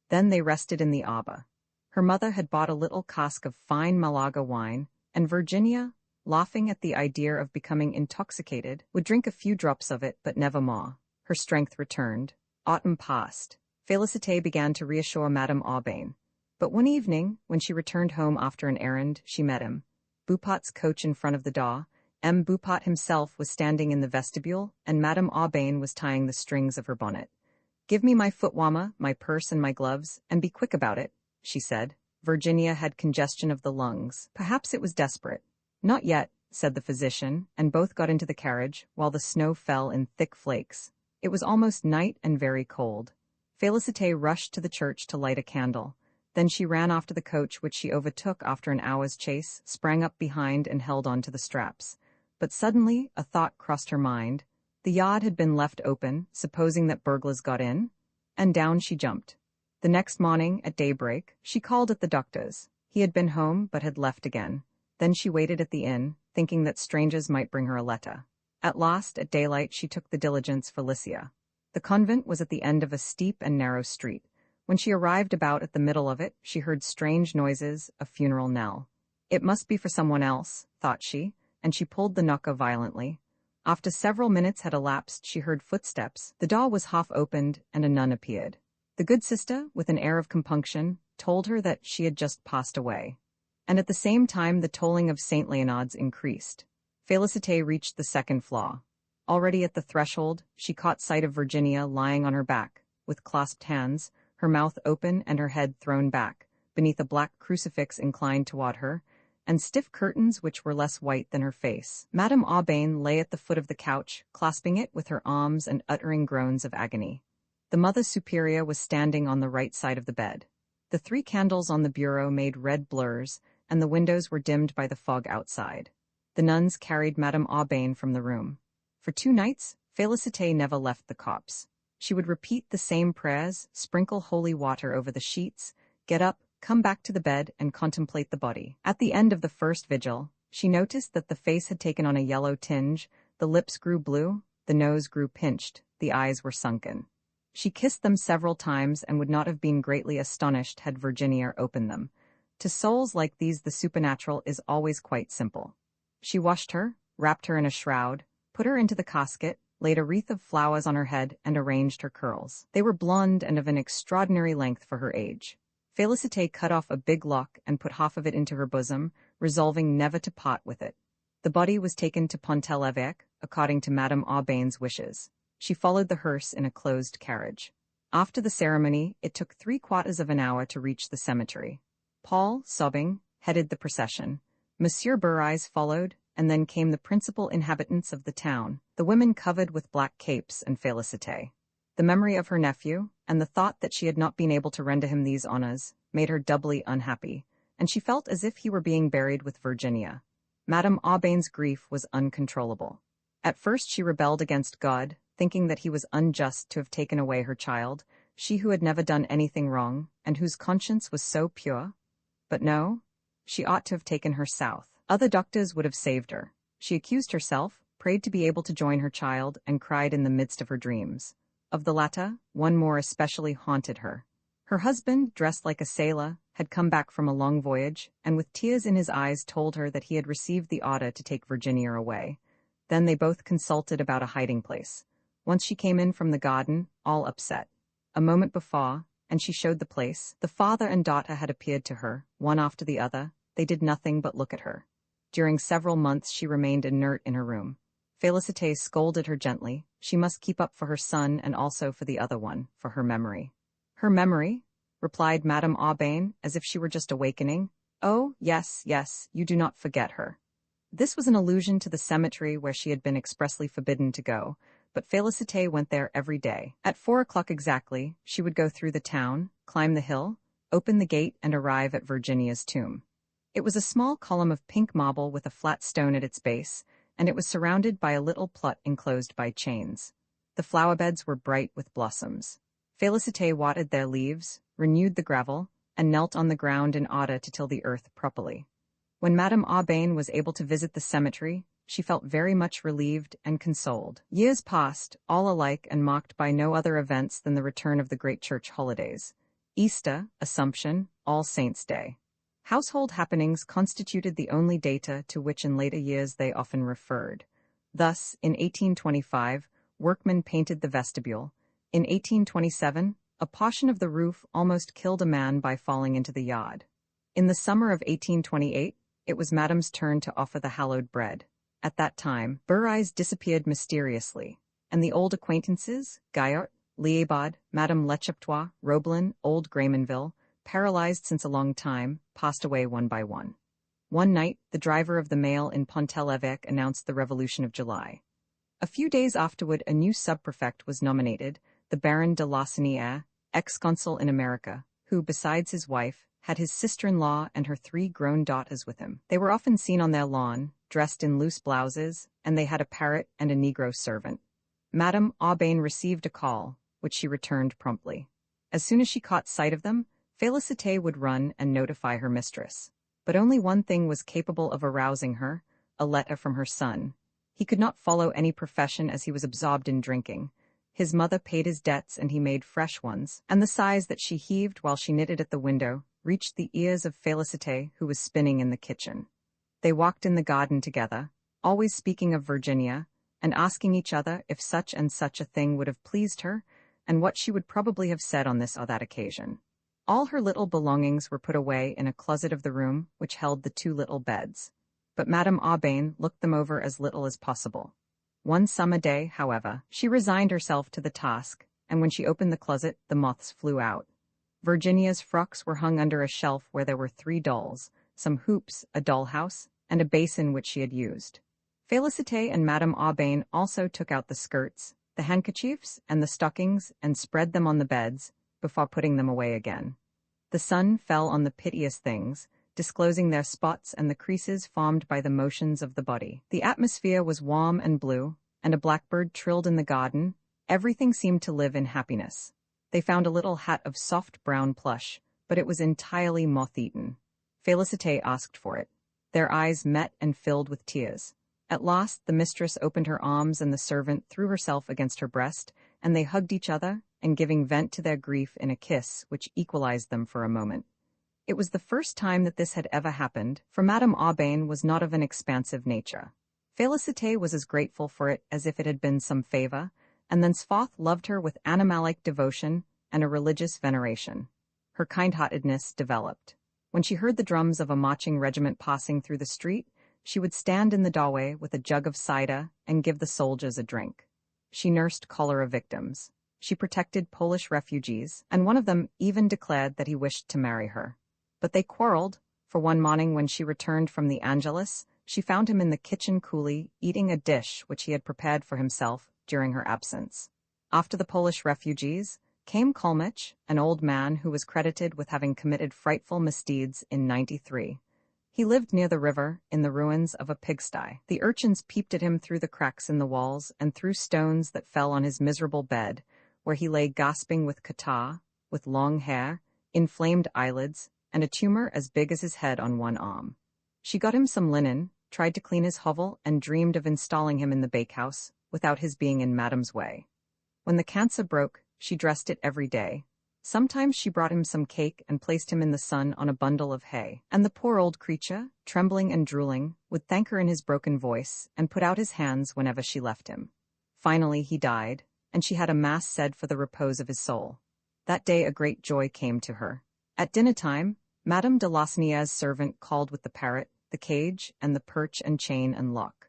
Then they rested in the arbor. Her mother had bought a little cask of fine Malaga wine, and Virginia, laughing at the idea of becoming intoxicated, would drink a few drops of it, but never more. Her strength returned. Autumn passed. Félicité began to reassure Madame Aubain. But one evening, when she returned home after an errand, she met him. Boupot's coach in front of the door. M. Boupot himself was standing in the vestibule, and Madame Aubain was tying the strings of her bonnet. "Give me my foot warmer, my purse and my gloves, and be quick about it," she said. Virginia had congestion of the lungs. Perhaps it was desperate. "Not yet," said the physician, and both got into the carriage, while the snow fell in thick flakes. It was almost night and very cold. Félicité rushed to the church to light a candle. Then she ran off to the coach, which she overtook after an hour's chase, sprang up behind and held on to the straps. But suddenly a thought crossed her mind. The yard had been left open, supposing that burglars got in? And down she jumped. The next morning, at daybreak, she called at the doctor's. He had been home, but had left again. Then she waited at the inn, thinking that strangers might bring her a letter. At last, at daylight, she took the diligence for Lycia. The convent was at the end of a steep and narrow street. When she arrived about at the middle of it, she heard strange noises, a funeral knell. It must be for someone else, thought she, and she pulled the knocker violently. After several minutes had elapsed, she heard footsteps, the door was half opened, and a nun appeared. The good sister, with an air of compunction, told her that she had just passed away. And at the same time the tolling of St. Leonard's increased. Félicité reached the second floor. Already at the threshold, she caught sight of Virginia lying on her back, with clasped hands, her mouth open and her head thrown back, beneath a black crucifix inclined toward her, and stiff curtains which were less white than her face. Madame Aubain lay at the foot of the couch, clasping it with her arms and uttering groans of agony. The Mother Superior was standing on the right side of the bed. The 3 candles on the bureau made red blurs, and the windows were dimmed by the fog outside. The nuns carried Madame Aubain from the room. For 2 nights, Félicité never left the copse. She would repeat the same prayers, sprinkle holy water over the sheets, get up, come back to the bed, and contemplate the body. At the end of the first vigil, she noticed that the face had taken on a yellow tinge, the lips grew blue, the nose grew pinched, the eyes were sunken. She kissed them several times and would not have been greatly astonished had Virginia opened them. To souls like these the supernatural is always quite simple. She washed her, wrapped her in a shroud, put her into the casket, laid a wreath of flowers on her head, and arranged her curls. They were blonde and of an extraordinary length for her age. Félicité cut off a big lock and put half of it into her bosom, resolving never to part with it. The body was taken to Pont-l'Évêque, according to Madame Aubain's wishes. She followed the hearse in a closed carriage. After the ceremony, it took 3/4 of an hour to reach the cemetery. Paul, sobbing, headed the procession. Monsieur Burais followed, and then came the principal inhabitants of the town, the women covered with black capes, and Félicité. The memory of her nephew, and the thought that she had not been able to render him these honors, made her doubly unhappy, and she felt as if he were being buried with Virginia. Madame Aubain's grief was uncontrollable. At first she rebelled against God, thinking that he was unjust to have taken away her child, she who had never done anything wrong, and whose conscience was so pure. But no, she ought to have taken her south. Other doctors would have saved her. She accused herself, prayed to be able to join her child, and cried in the midst of her dreams. Of the latter, one more especially haunted her. Her husband, dressed like a sailor, had come back from a long voyage, and with tears in his eyes told her that he had received the order to take Virginia away. Then they both consulted about a hiding place. Once she came in from the garden, all upset. A moment before, and she showed the place, the father and daughter had appeared to her, one after the other. They did nothing but look at her. During several months she remained inert in her room. Félicité scolded her gently. She must keep up for her son and also for the other one, for her memory. Her memory? Replied Madame Aubain, as if she were just awakening. Oh, yes, yes, you do not forget her. This was an allusion to the cemetery where she had been expressly forbidden to go, but Félicité went there every day. At 4 o'clock exactly, she would go through the town, climb the hill, open the gate, and arrive at Virginia's tomb. It was a small column of pink marble with a flat stone at its base, and it was surrounded by a little plot enclosed by chains. The flower beds were bright with blossoms. Félicité watered their leaves, renewed the gravel, and knelt on the ground in order to till the earth properly. When Madame Aubain was able to visit the cemetery, she felt very much relieved and consoled. Years passed, all alike and marked by no other events than the return of the great church holidays: Easter, Assumption, All Saints' Day. Household happenings constituted the only data to which in later years they often referred. Thus, in 1825, workmen painted the vestibule. In 1827, a portion of the roof almost killed a man by falling into the yard. In the summer of 1828, it was Madame's turn to offer the hallowed bread. At that time, Burais disappeared mysteriously, and the old acquaintances, Gaillard, Liébard, Madame Lechaptois, Roblin, old Graymanville, paralyzed since a long time, passed away one by one. One night, the driver of the mail in Pont-l'Évêque announced the Revolution of July. A few days afterward, a new sub-prefect was nominated, the Baron de Lassanière, ex-consul in America, who, besides his wife, had his sister-in-law and her 3 grown daughters with him. They were often seen on their lawn, dressed in loose blouses, and they had a parrot and a Negro servant. Madame Aubain received a call, which she returned promptly. As soon as she caught sight of them, Félicité would run and notify her mistress. But only one thing was capable of arousing her, a letter from her son. He could not follow any profession as he was absorbed in drinking. His mother paid his debts and he made fresh ones, and the sighs that she heaved while she knitted at the window reached the ears of Félicité, who was spinning in the kitchen. They walked in the garden together, always speaking of Virginia, and asking each other if such and such a thing would have pleased her, and what she would probably have said on this or that occasion. All her little belongings were put away in a closet of the room which held the 2 little beds. But Madame Aubain looked them over as little as possible. One summer day, however, she resigned herself to the task, and when she opened the closet, the moths flew out. Virginia's frocks were hung under a shelf where there were 3 dolls, some hoops, a dollhouse, and a basin which she had used. Félicité and Madame Aubain also took out the skirts, the handkerchiefs, and the stockings and spread them on the beds, before putting them away again. The sun fell on the piteous things, disclosing their spots and the creases formed by the motions of the body. The atmosphere was warm and blue, and a blackbird trilled in the garden. Everything seemed to live in happiness. They found a little hat of soft brown plush, but it was entirely moth-eaten. Félicité asked for it. Their eyes met and filled with tears. At last the mistress opened her arms and the servant threw herself against her breast, and they hugged each other, and giving vent to their grief in a kiss which equalized them for a moment. It was the first time that this had ever happened, for Madame Aubain was not of an expansive nature. Félicité was as grateful for it as if it had been some favor, and thenceforth loved her with animal-like devotion and a religious veneration. Her kind-heartedness developed. When she heard the drums of a marching regiment passing through the street, she would stand in the doorway with a jug of cider and give the soldiers a drink. She nursed cholera victims. She protected Polish refugees, and one of them even declared that he wished to marry her. But they quarreled, for one morning when she returned from the Angelus, she found him in the kitchen coolly eating a dish which he had prepared for himself during her absence. After the Polish refugees came Kolmich, an old man who was credited with having committed frightful misdeeds in '93. He lived near the river, in the ruins of a pigsty. The urchins peeped at him through the cracks in the walls and threw stones that fell on his miserable bed, where he lay gasping with catarrh, with long hair, inflamed eyelids, and a tumor as big as his head on one arm. She got him some linen, tried to clean his hovel, and dreamed of installing him in the bakehouse, without his being in Madame's way. When the cancer broke, she dressed it every day. Sometimes she brought him some cake and placed him in the sun on a bundle of hay, and the poor old creature, trembling and drooling, would thank her in his broken voice and put out his hands whenever she left him. Finally he died, and she had a mass said for the repose of his soul. That day a great joy came to her. At dinner-time, Madame de Lassanière's servant called with the parrot, the cage, and the perch and chain and lock.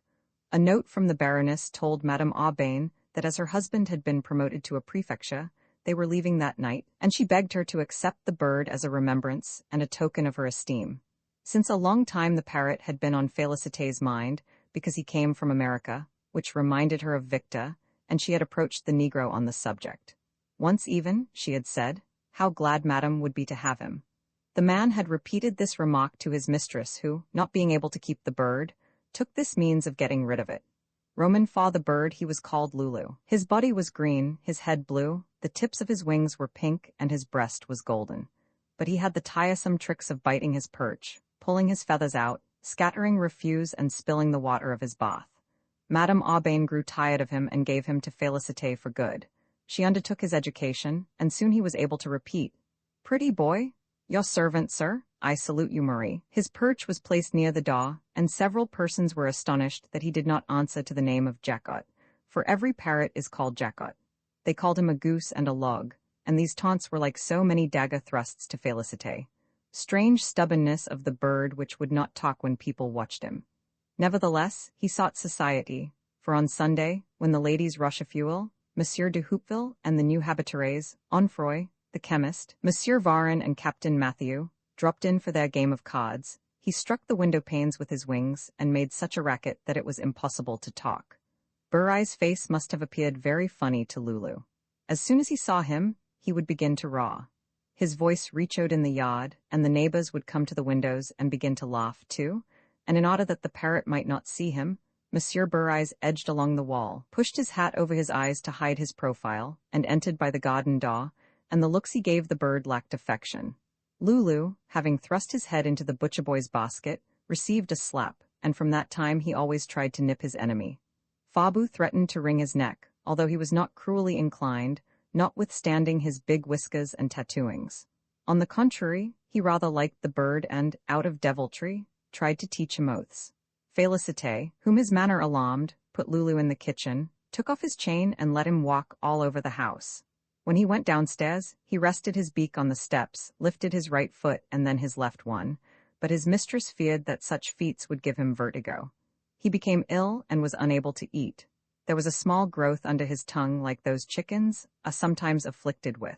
A note from the Baroness told Madame Aubain that as her husband had been promoted to a prefecture, they were leaving that night, and she begged her to accept the bird as a remembrance and a token of her esteem. Since a long time the parrot had been on Félicité's mind, because he came from America, which reminded her of Victor, and she had approached the Negro on the subject. Once even, she had said, how glad Madame would be to have him. The man had repeated this remark to his mistress, who, not being able to keep the bird, took this means of getting rid of it. Roman for the bird he was called Lulu. His body was green, his head blue, the tips of his wings were pink, and his breast was golden. But he had the tiresome tricks of biting his perch, pulling his feathers out, scattering refuse and spilling the water of his bath. Madame Aubain grew tired of him and gave him to Félicité for good. She undertook his education, and soon he was able to repeat, "Pretty boy, your servant, sir, I salute you, Marie." His perch was placed near the door, and several persons were astonished that he did not answer to the name of Jacot, for every parrot is called Jacot. They called him a goose and a log, and these taunts were like so many dagger thrusts to Félicité. Strange stubbornness of the bird which would not talk when people watched him. Nevertheless, he sought society, for on Sunday, when the ladies Rochefoucauld, Monsieur de Houpville, and the new habitués, Onfroy, the chemist, Monsieur Varin and Captain Matthew, dropped in for their game of cards, he struck the window panes with his wings and made such a racket that it was impossible to talk. Burai's face must have appeared very funny to Lulu. As soon as he saw him, he would begin to roar. His voice reechoed in the yard, and the neighbors would come to the windows and begin to laugh too, and in order that the parrot might not see him, Monsieur Burai's edged along the wall, pushed his hat over his eyes to hide his profile, and entered by the garden door, and the looks he gave the bird lacked affection. Lulu, having thrust his head into the butcher boy's basket, received a slap, and from that time he always tried to nip his enemy. Fabu threatened to wring his neck, although he was not cruelly inclined, notwithstanding his big whiskers and tattooings. On the contrary, he rather liked the bird and, out of deviltry, tried to teach him oaths. Félicité, whom his manner alarmed, put Lulu in the kitchen, took off his chain and let him walk all over the house. When he went downstairs, he rested his beak on the steps, lifted his right foot and then his left one, but his mistress feared that such feats would give him vertigo. He became ill and was unable to eat. There was a small growth under his tongue like those chickens are sometimes afflicted with.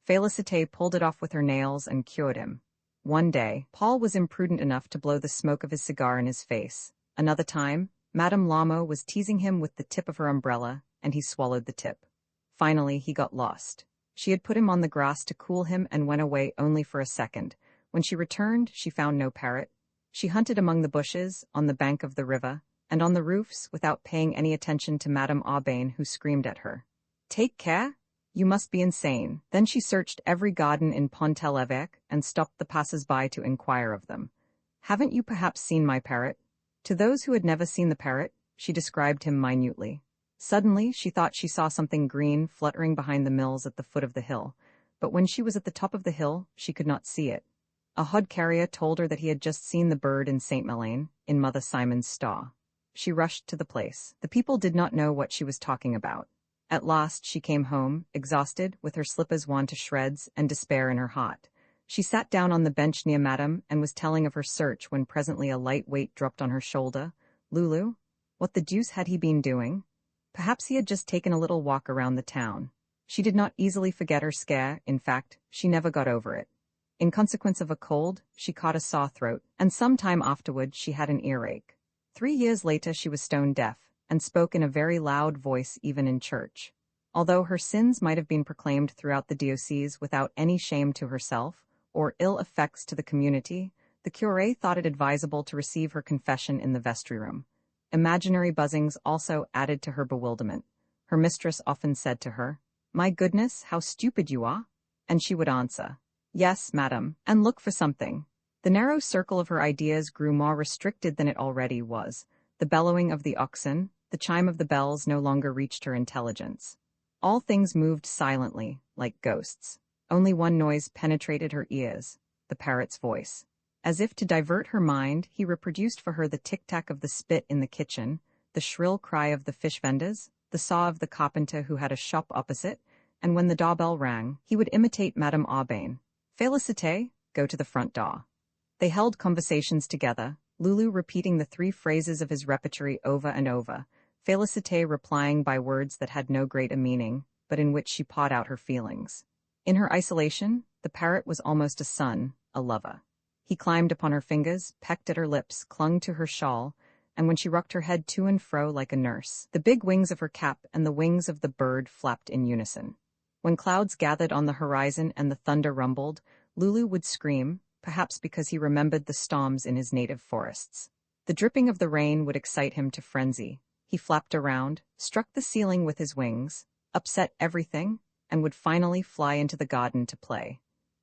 Félicité pulled it off with her nails and cured him. One day, Paul was imprudent enough to blow the smoke of his cigar in his face. Another time, Madame Lamo was teasing him with the tip of her umbrella, and he swallowed the tip. Finally, he got lost. She had put him on the grass to cool him and went away only for a second. When she returned, she found no parrot. She hunted among the bushes, on the bank of the river, and on the roofs without paying any attention to Madame Aubain, who screamed at her. "Take care! You must be insane." Then she searched every garden in Pont-l'Évêque and stopped the passers-by to inquire of them. "Haven't you perhaps seen my parrot?" To those who had never seen the parrot, she described him minutely. Suddenly, she thought she saw something green fluttering behind the mills at the foot of the hill, but when she was at the top of the hill, she could not see it. A hod carrier told her that he had just seen the bird in Saint-Melaine, in Mother Simon's stall. She rushed to the place. The people did not know what she was talking about. At last she came home, exhausted, with her slippers worn to shreds, and despair in her heart. She sat down on the bench near Madame and was telling of her search when presently a light weight dropped on her shoulder. Lulu? What the deuce had he been doing? Perhaps he had just taken a little walk around the town. She did not easily forget her scare. In fact, she never got over it. In consequence of a cold, she caught a sore throat, and some time afterward she had an earache. 3 years later she was stone deaf, and spoke in a very loud voice even in church. Although her sins might have been proclaimed throughout the diocese without any shame to herself, or ill effects to the community, the curé thought it advisable to receive her confession in the vestry room. Imaginary buzzings also added to her bewilderment. Her mistress often said to her, "My goodness, how stupid you are!" And she would answer, "Yes, madam," and look for something. The narrow circle of her ideas grew more restricted than it already was. The bellowing of the oxen, the chime of the bells no longer reached her intelligence. All things moved silently, like ghosts. Only one noise penetrated her ears, the parrot's voice. As if to divert her mind, he reproduced for her the tic-tac of the spit in the kitchen, the shrill cry of the fish vendors, the saw of the carpenter who had a shop opposite, and when the doorbell rang, he would imitate Madame Aubain. "Félicité, go to the front door." They held conversations together, Lulu repeating the 3 phrases of his repertory over and over, Félicité replying by words that had no great meaning, but in which she pawed out her feelings. In her isolation, the parrot was almost a son, a lover. He climbed upon her fingers, pecked at her lips, clung to her shawl, and when she rocked her head to and fro like a nurse, the big wings of her cap and the wings of the bird flapped in unison. When clouds gathered on the horizon and the thunder rumbled, Lulu would scream, perhaps because he remembered the storms in his native forests. The dripping of the rain would excite him to frenzy. He flapped around, struck the ceiling with his wings, upset everything, and would finally fly into the garden to play.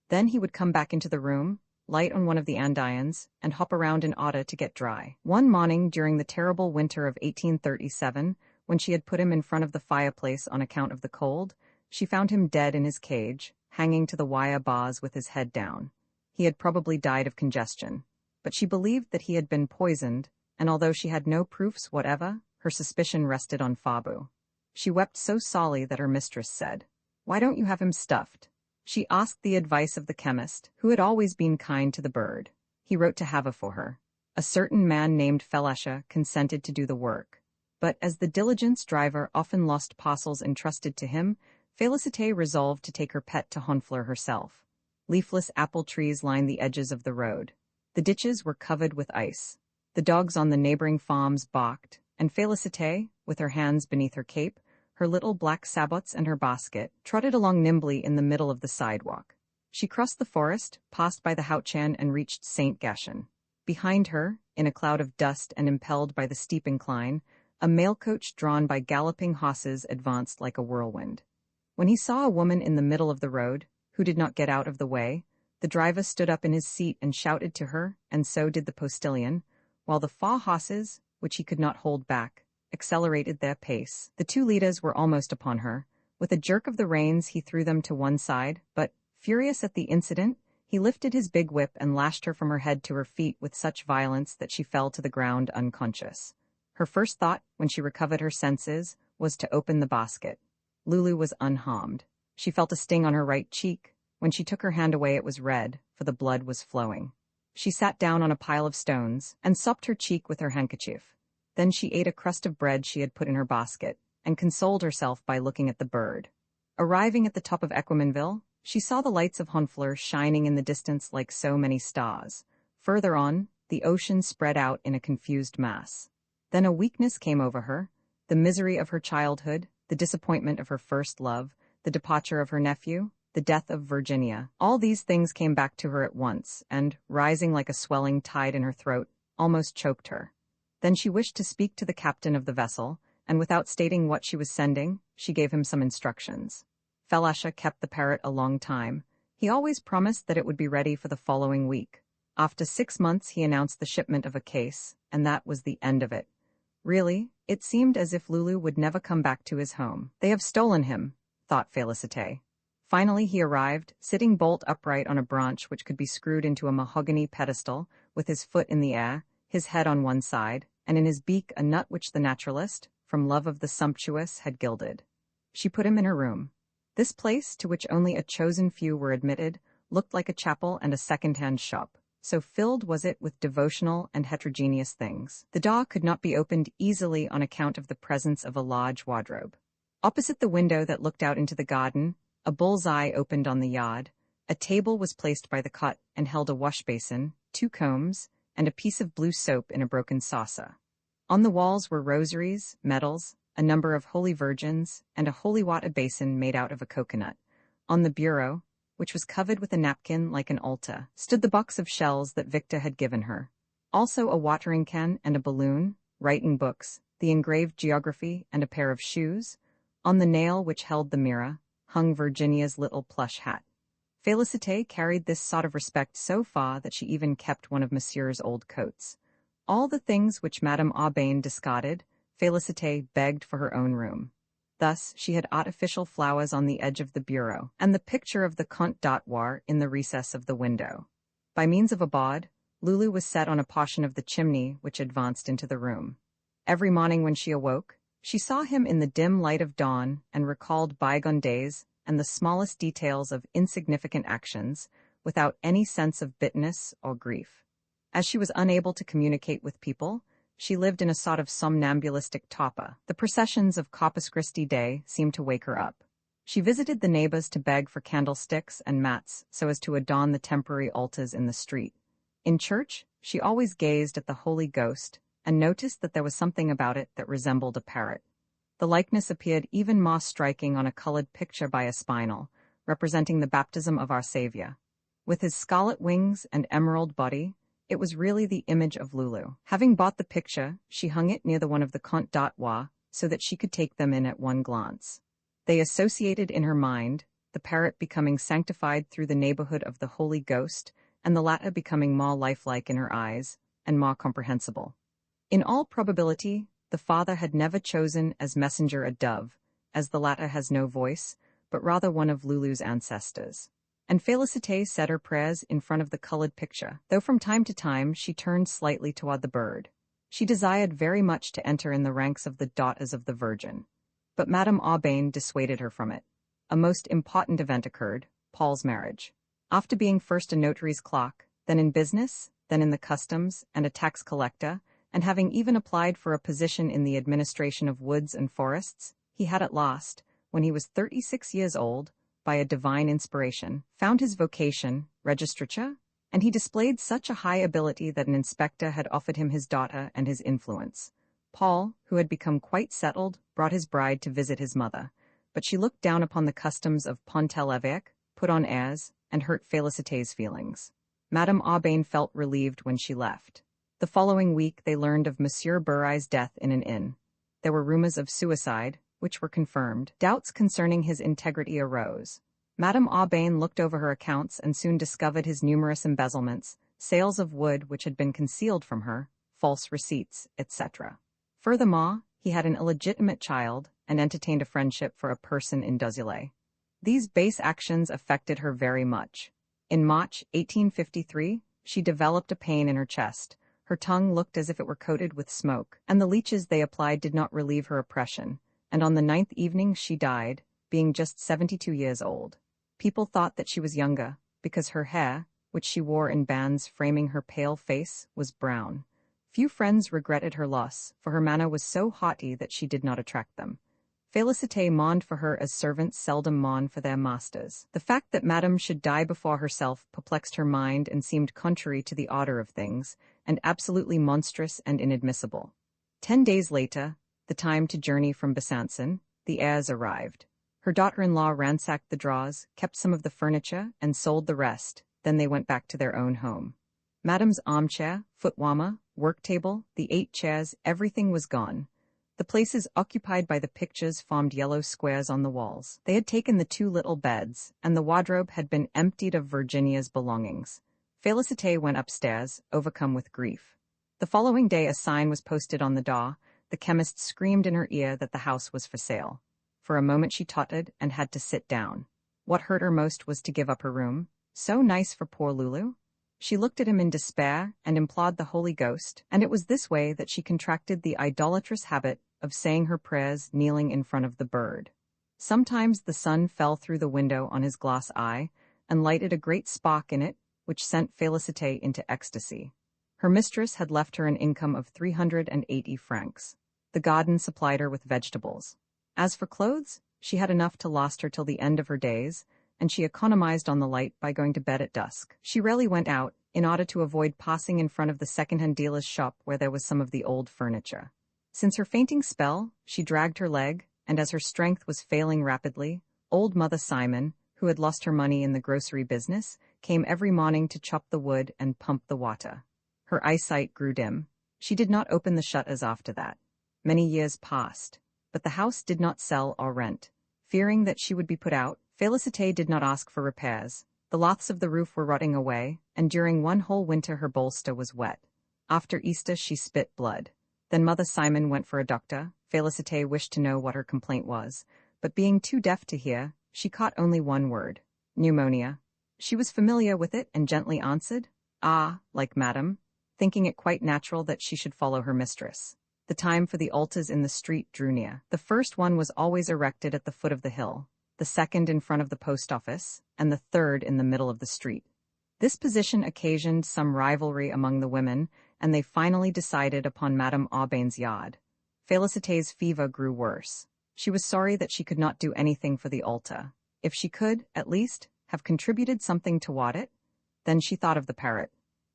Then he would come back into the room, light on one of the andirons, and hop around in order to get dry. One morning during the terrible winter of 1837, when she had put him in front of the fireplace on account of the cold, she found him dead in his cage, hanging to the wire bars with his head down. He had probably died of congestion, but she believed that he had been poisoned, and although she had no proofs whatever, her suspicion rested on Fabu. She wept so sorely that her mistress said, "Why don't you have him stuffed?" She asked the advice of the chemist, who had always been kind to the bird. He wrote to have it for her. A certain man named Felasha consented to do the work. But as the diligence driver often lost parcels entrusted to him, Félicité resolved to take her pet to Honfleur herself. Leafless apple trees lined the edges of the road. The ditches were covered with ice. The dogs on the neighboring farms barked, and Félicité, with her hands beneath her cape, her little black sabots and her basket, trotted along nimbly in the middle of the sidewalk. She crossed the forest, passed by the Houtchan and reached Saint Gatien. Behind her, in a cloud of dust and impelled by the steep incline, a mail coach drawn by galloping horses advanced like a whirlwind. When he saw a woman in the middle of the road, who did not get out of the way, the driver stood up in his seat and shouted to her, and so did the postilion, while the 4 horses, which he could not hold back, accelerated their pace. The 2 leaders were almost upon her. With a jerk of the reins he threw them to one side, but, furious at the incident, he lifted his big whip and lashed her from her head to her feet with such violence that she fell to the ground unconscious. Her first thought, when she recovered her senses, was to open the basket. Lulu was unharmed. She felt a sting on her right cheek. When she took her hand away it was red, for the blood was flowing. She sat down on a pile of stones and sopped her cheek with her handkerchief. Then she ate a crust of bread she had put in her basket, and consoled herself by looking at the bird. Arriving at the top of Equimanville, she saw the lights of Honfleur shining in the distance like so many stars. Further on, the ocean spread out in a confused mass. Then a weakness came over her, the misery of her childhood, the disappointment of her first love, the departure of her nephew, the death of Virginia. All these things came back to her at once, and, rising like a swelling tide in her throat, almost choked her. Then she wished to speak to the captain of the vessel, and without stating what she was sending, she gave him some instructions. Felasha kept the parrot a long time. He always promised that it would be ready for the following week. After 6 months he announced the shipment of a case, and that was the end of it. Really, it seemed as if Lulu would never come back to his home. They have stolen him, thought Félicité. Finally he arrived, sitting bolt upright on a branch which could be screwed into a mahogany pedestal, with his foot in the air, his head on one side, and in his beak a nut which the naturalist, from love of the sumptuous, had gilded. She put him in her room. This place, to which only a chosen few were admitted, looked like a chapel and a second-hand shop. So filled was it with devotional and heterogeneous things. The door could not be opened easily on account of the presence of a large wardrobe. Opposite the window that looked out into the garden, a bull's eye opened on the yard. A table was placed by the cot and held a wash basin, 2 combs, and a piece of blue soap in a broken saucer. On the walls were rosaries, medals, a number of holy virgins, and a holy water basin made out of a coconut. On the bureau, which was covered with a napkin like an altar, stood the box of shells that Victor had given her. Also a watering can and a balloon, writing books, the engraved geography, and a pair of shoes. On the nail which held the mirror, hung Virginia's little plush hat. Félicité carried this sort of respect so far that she even kept one of Monsieur's old coats. All the things which Madame Aubain discarded, Félicité begged for her own room. Thus, she had artificial flowers on the edge of the bureau, and the picture of the Comte d'Artois in the recess of the window. By means of a baud, Lulu was set on a portion of the chimney which advanced into the room. Every morning when she awoke, she saw him in the dim light of dawn and recalled bygone days and the smallest details of insignificant actions, without any sense of bitterness or grief. As she was unable to communicate with people, she lived in a sort of somnambulistic torpor. The processions of Corpus Christi Day seemed to wake her up. She visited the neighbors to beg for candlesticks and mats so as to adorn the temporary altars in the street. In church, she always gazed at the Holy Ghost and noticed that there was something about it that resembled a parrot. The likeness appeared even more striking on a colored picture by a spinel, representing the baptism of our Savior. With his scarlet wings and emerald body, it was really the image of Lulu. Having bought the picture, she hung it near the one of the Comte d'Artois so that she could take them in at one glance. They associated in her mind, the parrot becoming sanctified through the neighborhood of the Holy Ghost, and the latter becoming more lifelike in her eyes, and more comprehensible. In all probability, the Father had never chosen as messenger a dove, as the latter has no voice, but rather one of Lulu's ancestors. And Félicité said her prayers in front of the colored picture, though from time to time she turned slightly toward the bird. She desired very much to enter in the ranks of the daughters of the Virgin. But Madame Aubain dissuaded her from it. A most important event occurred, Paul's marriage. After being first a notary's clerk, then in business, then in the customs, and a tax collector, and having even applied for a position in the administration of woods and forests, he had at last, when he was 36 years old, by a divine inspiration, found his vocation, registrature, and he displayed such a high ability that an inspector had offered him his daughter and his influence. Paul, who had become quite settled, brought his bride to visit his mother, but she looked down upon the customs of Pont-l'Evêque, put on airs, and hurt Félicité's feelings. Madame Aubain felt relieved when she left. The following week they learned of Monsieur Burai's death in an inn. There were rumors of suicide, which were confirmed. Doubts concerning his integrity arose. Madame Aubain looked over her accounts and soon discovered his numerous embezzlements, sales of wood which had been concealed from her, false receipts, etc. Furthermore, he had an illegitimate child and entertained a friendship for a person in Dozilé. These base actions affected her very much. In March 1853, she developed a pain in her chest. Her tongue looked as if it were coated with smoke, and the leeches they applied did not relieve her oppression, and on the 9th evening she died, being just 72 years old. People thought that she was younger, because her hair, which she wore in bands framing her pale face, was brown. Few friends regretted her loss, for her manner was so haughty that she did not attract them. Félicité mourned for her as servants seldom mourn for their masters. The fact that Madame should die before herself perplexed her mind and seemed contrary to the order of things, and absolutely monstrous and inadmissible. 10 days later, the time to journey from Besançon, the heirs arrived. Her daughter-in-law ransacked the drawers, kept some of the furniture, and sold the rest. Then they went back to their own home. Madame's armchair, foot-warmer, work-table, the 8 chairs, everything was gone. The places occupied by the pictures formed yellow squares on the walls. They had taken the 2 little beds, and the wardrobe had been emptied of Virginia's belongings. Félicité went upstairs, overcome with grief. The following day a sign was posted on the door. The chemist screamed in her ear that the house was for sale. For a moment she tottered and had to sit down. What hurt her most was to give up her room. So nice for poor Lulu. She looked at him in despair and implored the Holy Ghost, and it was this way that she contracted the idolatrous habit of saying her prayers kneeling in front of the bird. Sometimes the sun fell through the window on his glass eye and lighted a great spark in it, which sent Félicité into ecstasy. Her mistress had left her an income of 380 francs. The garden supplied her with vegetables. As for clothes, she had enough to last her till the end of her days, and she economized on the light by going to bed at dusk. She rarely went out, in order to avoid passing in front of the second-hand dealer's shop where there was some of the old furniture. Since her fainting spell, she dragged her leg, and as her strength was failing rapidly, old Mother Simon, who had lost her money in the grocery business, came every morning to chop the wood and pump the water. Her eyesight grew dim. She did not open the shutters after that. Many years passed, but the house did not sell or rent. Fearing that she would be put out, Félicité did not ask for repairs. The laths of the roof were rotting away, and during one whole winter her bolster was wet. After Easter she spit blood. Then Mother Simon went for a doctor. Félicité wished to know what her complaint was, but being too deaf to hear, she caught only one word: pneumonia. She was familiar with it and gently answered, "Ah, like Madame," thinking it quite natural that she should follow her mistress. The time for the altars in the street drew near. The first one was always erected at the foot of the hill, the second in front of the post office, and the third in the middle of the street. This position occasioned some rivalry among the women, and they finally decided upon Madame Aubain's yard. Félicité's fever grew worse. She was sorry that she could not do anything for the altar. If she could, at least, have contributed something toward it, then she thought of the parrot.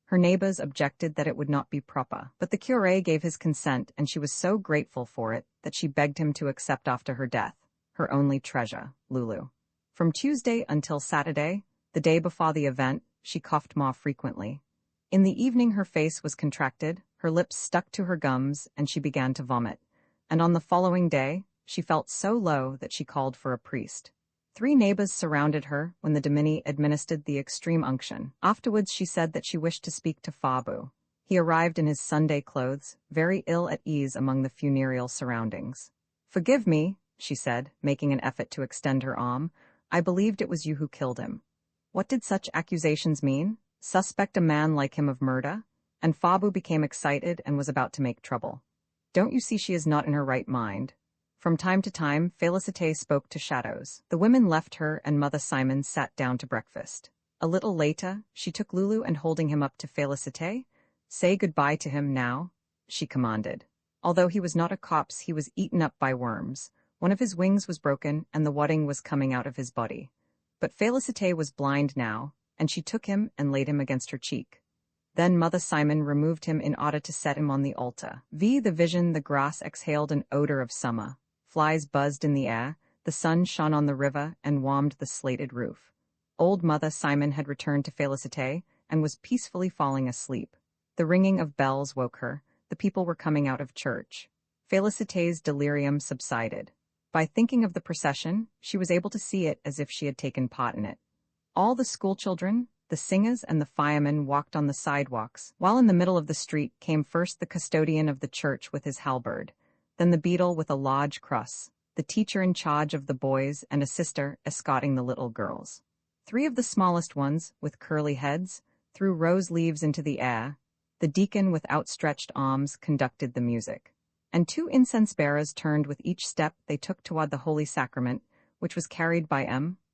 Her neighbors objected that it would not be proper, but the curé gave his consent, and she was so grateful for it that she begged him to accept after her death her only treasure, Lulu. From Tuesday until Saturday, the day before the event, she coughed more frequently. In the evening her face was contracted, her lips stuck to her gums, and she began to vomit. And on the following day, she felt so low that she called for a priest. 3 neighbors surrounded her when the Domini administered the extreme unction. Afterwards she said that she wished to speak to Flaubert. He arrived in his Sunday clothes, very ill at ease among the funereal surroundings. "Forgive me," she said, making an effort to extend her arm. "I believed it was you who killed him." What did such accusations mean? Suspect a man like him of murder? And Flaubert became excited and was about to make trouble. "Don't you see she is not in her right mind?" From time to time, Félicité spoke to shadows. The women left her, and Mother Simon sat down to breakfast. A little later, she took Lulu and holding him up to Félicité, "Say goodbye to him now," she commanded. Although he was not a corpse, he was eaten up by worms. One of his wings was broken, and the wadding was coming out of his body. But Félicité was blind now, and she took him and laid him against her cheek. Then Mother Simon removed him in order to set him on the altar. The vision, the grass exhaled an odor of summer. Flies buzzed in the air, the sun shone on the river and warmed the slated roof. Old Mother Simon had returned to Félicité and was peacefully falling asleep. The ringing of bells woke her. The people were coming out of church. Félicité's delirium subsided. By thinking of the procession, she was able to see it as if she had taken part in it. All the schoolchildren, the singers and the firemen walked on the sidewalks, while in the middle of the street came first the custodian of the church with his halberd, then the beadle with a large cross, the teacher in charge of the boys and a sister escorting the little girls. 3 of the smallest ones, with curly heads, threw rose leaves into the air. The deacon with outstretched arms conducted the music. And 2 incense-bearers turned with each step they took toward the Holy Sacrament, which was carried by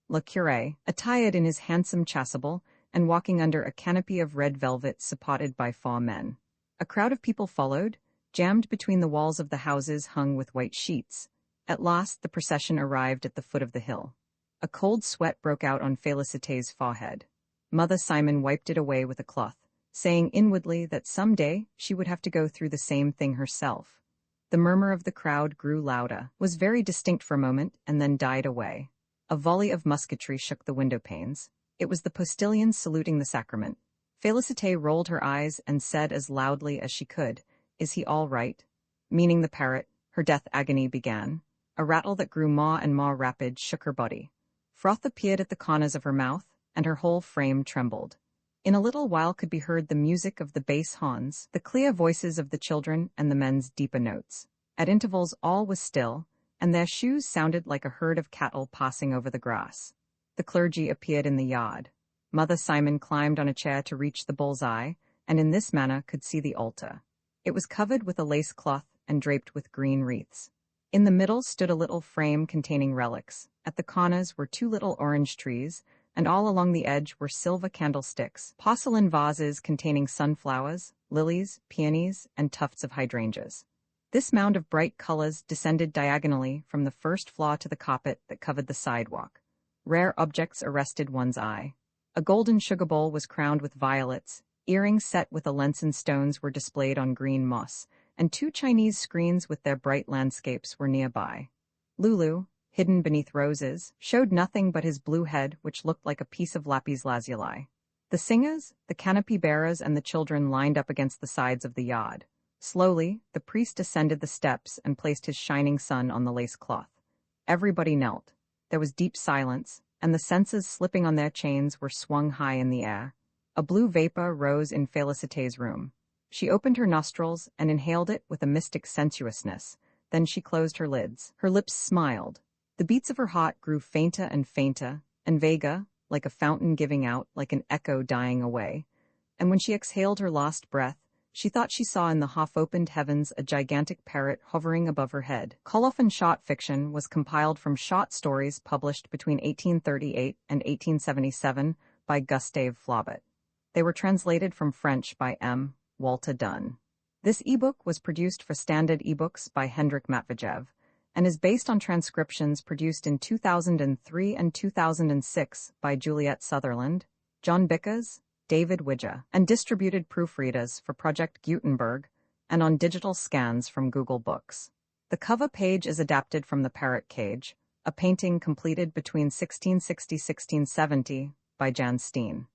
le curé, attired in his handsome chasuble, and walking under a canopy of red velvet supported by 4 men. A crowd of people followed, jammed between the walls of the houses hung with white sheets. At last the procession arrived at the foot of the hill. A cold sweat broke out on Félicité's forehead. Mother Simon wiped it away with a cloth, saying inwardly that some day she would have to go through the same thing herself. The murmur of the crowd grew louder, was very distinct for a moment, and then died away. A volley of musketry shook the window panes. It was the postilions saluting the sacrament. Félicité rolled her eyes and said as loudly as she could, "Is he all right?" Meaning the parrot, her death agony began. A rattle that grew more and more rapid shook her body. Froth appeared at the corners of her mouth, and her whole frame trembled. In a little while could be heard the music of the bass horns, the clear voices of the children, and the men's deeper notes. At intervals all was still, and their shoes sounded like a herd of cattle passing over the grass. The clergy appeared in the yard. Mother Simon climbed on a chair to reach the bull's-eye, and in this manner could see the altar. It was covered with a lace cloth and draped with green wreaths. In the middle stood a little frame containing relics. At the corners were 2 little orange trees, and all along the edge were silver candlesticks, porcelain vases containing sunflowers, lilies, peonies, and tufts of hydrangeas. This mound of bright colors descended diagonally from the first floor to the carpet that covered the sidewalk. Rare objects arrested one's eye. A golden sugar bowl was crowned with violets, earrings set with Alençon stones were displayed on green moss, and 2 Chinese screens with their bright landscapes were nearby. Lulu, hidden beneath roses, showed nothing but his blue head, which looked like a piece of lapis lazuli. The singers, the canopy bearers, and the children lined up against the sides of the yard. Slowly, the priest ascended the steps and placed his shining sun on the lace cloth. Everybody knelt. There was deep silence, and the censers slipping on their chains were swung high in the air. A blue vapor rose in Félicité's room. She opened her nostrils and inhaled it with a mystic sensuousness. Then she closed her lids. Her lips smiled. The beats of her heart grew fainter and fainter, and vaguer, like a fountain giving out, like an echo dying away. And when she exhaled her lost breath, she thought she saw in the half-opened heavens a gigantic parrot hovering above her head. Colophon short fiction was compiled from short stories published between 1838 and 1877 by Gustave Flaubert. They were translated from French by M. Walter Dunn. This ebook was produced for Standard eBooks by Hendrik Matvejev and is based on transcriptions produced in 2003 and 2006 by Juliet Sutherland, John Bickers, David Widger, and distributed proofreaders for Project Gutenberg and on digital scans from Google Books. The cover page is adapted from The Parrot Cage, a painting completed between 1660–1670 by Jan Steen.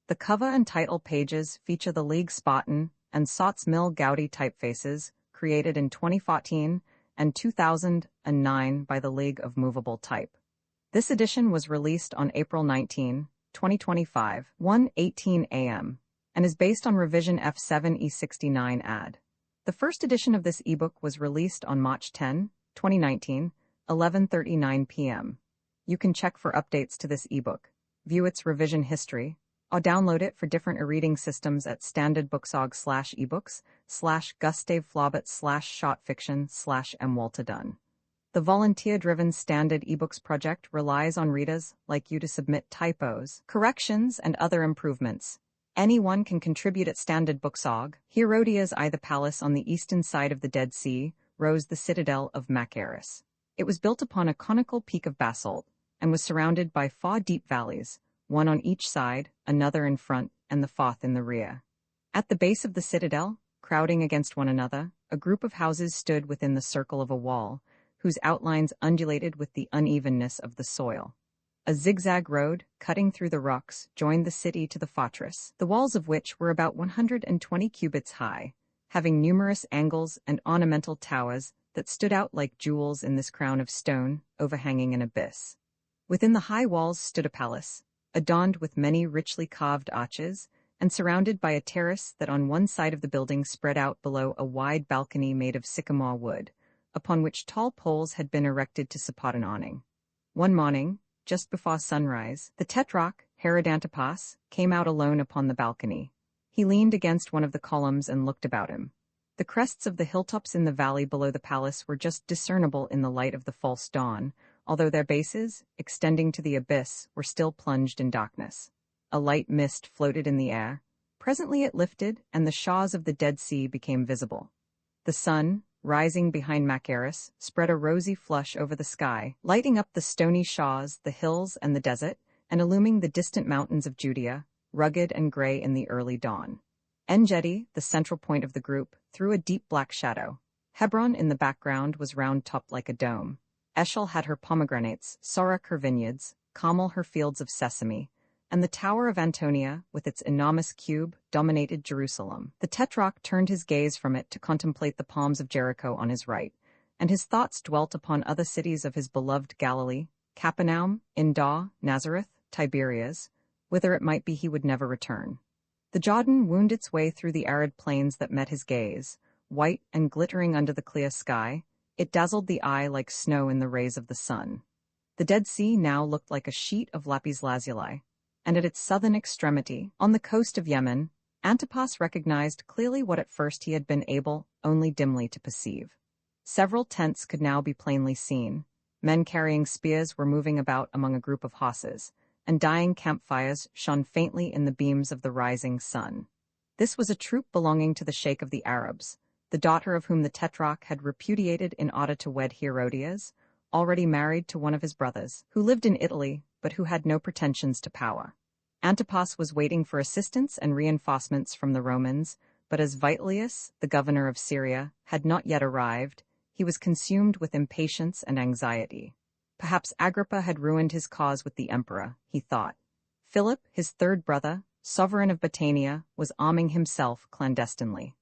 The cover and title pages feature the League Spartan and Sots Mill Gaudi typefaces created in 2014 and 2009 by the League of Movable Type. This edition was released on April 19, 2025, 1:18 a.m., and is based on revision F7E69 ad. The first edition of this ebook was released on March 10, 2019, 11:39 p.m. You can check for updates to this ebook, view its revision history, or download it for different e-reading systems at standardbooksorg/ebooks/Gustave Flaubert/shortfiction/mwalterdunn. The volunteer-driven Standard eBooks project relies on readers like you to submit typos, corrections, and other improvements. Anyone can contribute at Standard Booksorg. Herodia's Eye, the palace on the eastern side of the Dead Sea, rose the citadel of Machaerus. It was built upon a conical peak of basalt, and was surrounded by 4 deep valleys, one on each side, another in front, and the 4th in the rear. At the base of the citadel, crowding against one another, a group of houses stood within the circle of a wall, whose outlines undulated with the unevenness of the soil. A zigzag road, cutting through the rocks, joined the city to the fortress, the walls of which were about 120 cubits high, having numerous angles and ornamental towers that stood out like jewels in this crown of stone, overhanging an abyss. Within the high walls stood a palace, adorned with many richly carved arches, and surrounded by a terrace that on one side of the building spread out below a wide balcony made of sycamore wood, upon which tall poles had been erected to support an awning. One morning, just before sunrise, the tetrarch, Herod Antipas, came out alone upon the balcony. He leaned against one of the columns and looked about him. The crests of the hilltops in the valley below the palace were just discernible in the light of the false dawn, although their bases, extending to the abyss, were still plunged in darkness. A light mist floated in the air. Presently it lifted, and the shores of the Dead Sea became visible. The sun, rising behind Machaerus, spread a rosy flush over the sky, lighting up the stony shores, the hills, and the desert, and illumining the distant mountains of Judea, rugged and gray in the early dawn. En-Gedi, the central point of the group, threw a deep black shadow. Hebron in the background was round-topped like a dome. Eshel had her pomegranates, Sorek her vineyards, Carmel her fields of sesame, and the Tower of Antonia, with its enormous cube, dominated Jerusalem. The tetrarch turned his gaze from it to contemplate the palms of Jericho on his right, and his thoughts dwelt upon other cities of his beloved Galilee, Capernaum, Endor, Nazareth, Tiberias, whither it might be he would never return. The Jordan wound its way through the arid plains that met his gaze, white and glittering under the clear sky. It dazzled the eye like snow in the rays of the sun. The Dead Sea now looked like a sheet of lapis lazuli, and at its southern extremity, on the coast of Yemen, Antipas recognized clearly what at first he had been able only dimly to perceive. Several tents could now be plainly seen. Men carrying spears were moving about among a group of horses, and dying campfires shone faintly in the beams of the rising sun. This was a troop belonging to the Sheikh of the Arabs, the daughter of whom the tetrarch had repudiated in order to wed Herodias, already married to one of his brothers, who lived in Italy, but who had no pretensions to power. Antipas was waiting for assistance and reinforcements from the Romans, but as Vitellius, the governor of Syria, had not yet arrived, he was consumed with impatience and anxiety. Perhaps Agrippa had ruined his cause with the emperor, he thought. Philip, his third brother, sovereign of Batanea, was arming himself clandestinely.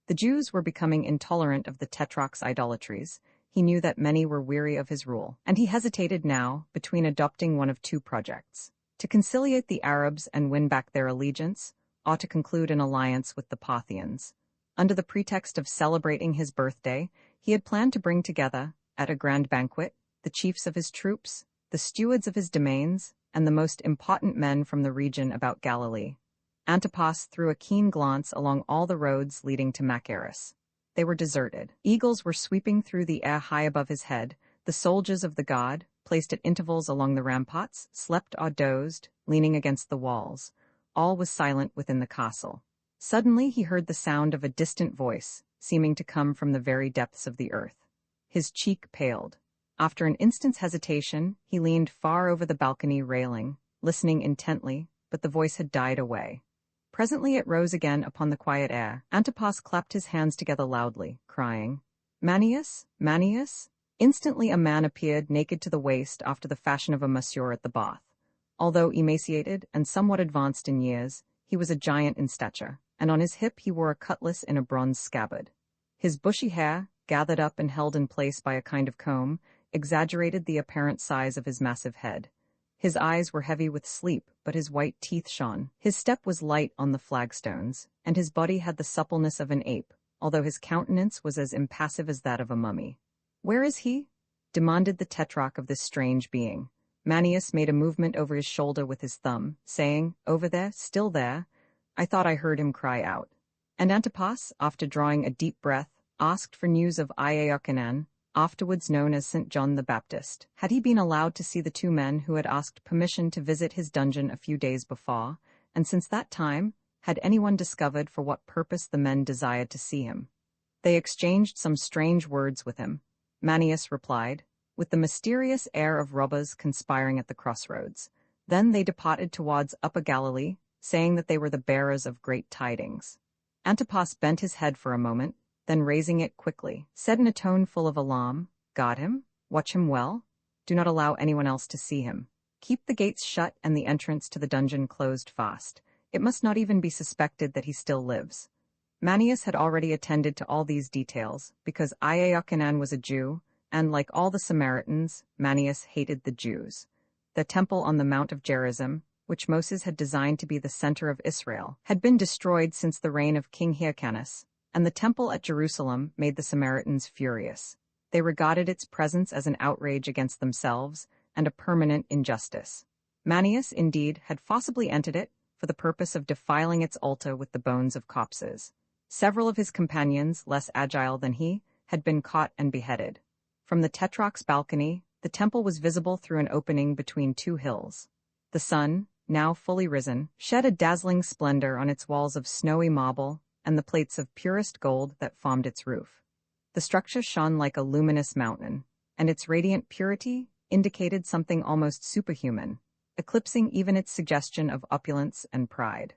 The Jews were becoming intolerant of the tetrarch's idolatries. He knew that many were weary of his rule, and he hesitated now between adopting one of two projects: to conciliate the Arabs and win back their allegiance, or to conclude an alliance with the Parthians. Under the pretext of celebrating his birthday, he had planned to bring together, at a grand banquet, the chiefs of his troops, the stewards of his domains, and the most important men from the region about Galilee. Antipas threw a keen glance along all the roads leading to Machaerus. They were deserted. Eagles were sweeping through the air high above his head. The soldiers of the god, placed at intervals along the ramparts, slept or dozed, leaning against the walls. All was silent within the castle. Suddenly he heard the sound of a distant voice, seeming to come from the very depths of the earth. His cheek paled. After an instant's hesitation, he leaned far over the balcony railing, listening intently, but the voice had died away. Presently it rose again upon the quiet air. Antipas clapped his hands together loudly, crying, "Manius, Manius!" Instantly a man appeared, naked to the waist after the fashion of a masseur at the bath. Although emaciated and somewhat advanced in years, he was a giant in stature, and on his hip he wore a cutlass in a bronze scabbard. His bushy hair, gathered up and held in place by a kind of comb, exaggerated the apparent size of his massive head. His eyes were heavy with sleep, but his white teeth shone. His step was light on the flagstones, and his body had the suppleness of an ape, although his countenance was as impassive as that of a mummy. "Where is he?" demanded the tetrarch of this strange being. Manius made a movement over his shoulder with his thumb, saying, "Over there, still there." I thought I heard him cry out. And Antipas, after drawing a deep breath, asked for news of Iochanan, afterwards known as St. John the Baptist. Had he been allowed to see the two men who had asked permission to visit his dungeon a few days before, and since that time, had anyone discovered for what purpose the men desired to see him? They exchanged some strange words with him. Manius replied, with the mysterious air of robbers conspiring at the crossroads. Then they departed towards Upper Galilee, saying that they were the bearers of great tidings. Antipas bent his head for a moment, then raising it quickly, said in a tone full of alarm, "Guard him, watch him well, do not allow anyone else to see him. Keep the gates shut and the entrance to the dungeon closed fast. It must not even be suspected that he still lives." Manius had already attended to all these details, because Iaiochanan was a Jew, and like all the Samaritans, Manius hated the Jews. The temple on the Mount of Gerizim, which Moses had designed to be the center of Israel, had been destroyed since the reign of King Hyrcanus, and the temple at Jerusalem made the Samaritans furious. They regarded its presence as an outrage against themselves and a permanent injustice. Manius, indeed, had forcibly entered it for the purpose of defiling its altar with the bones of corpses. Several of his companions, less agile than he, had been caught and beheaded. From the Tetrarch's balcony, the temple was visible through an opening between two hills. The sun, now fully risen, shed a dazzling splendor on its walls of snowy marble and the plates of purest gold that formed its roof. The structure shone like a luminous mountain, and its radiant purity indicated something almost superhuman, eclipsing even its suggestion of opulence and pride.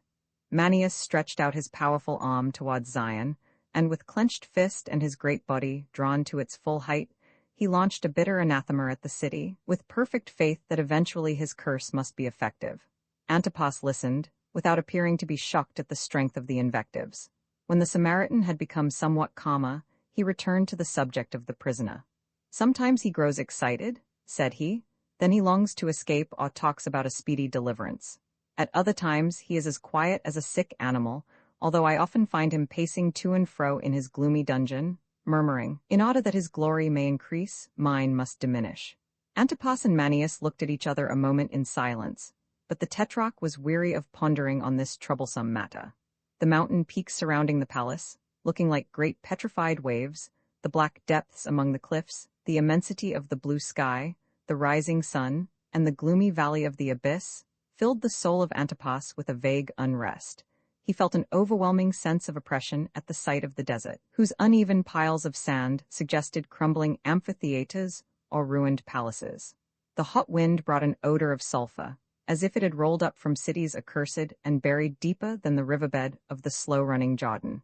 Manius stretched out his powerful arm towards Zion, and with clenched fist and his great body drawn to its full height, he launched a bitter anathema at the city, with perfect faith that eventually his curse must be effective. Antipas listened, without appearing to be shocked at the strength of the invectives. When the Samaritan had become somewhat calmer, he returned to the subject of the prisoner. "Sometimes he grows excited," said he, "then he longs to escape or talks about a speedy deliverance. At other times he is as quiet as a sick animal, although I often find him pacing to and fro in his gloomy dungeon, murmuring, 'In order that his glory may increase, mine must diminish.'" Antipas and Manius looked at each other a moment in silence, but the Tetrarch was weary of pondering on this troublesome matter. The mountain peaks surrounding the palace, looking like great petrified waves, the black depths among the cliffs, the immensity of the blue sky, the rising sun, and the gloomy valley of the abyss, filled the soul of Antipas with a vague unrest. He felt an overwhelming sense of oppression at the sight of the desert, whose uneven piles of sand suggested crumbling amphitheaters or ruined palaces. The hot wind brought an odor of sulfur, as if it had rolled up from cities accursed and buried deeper than the riverbed of the slow-running Jordan.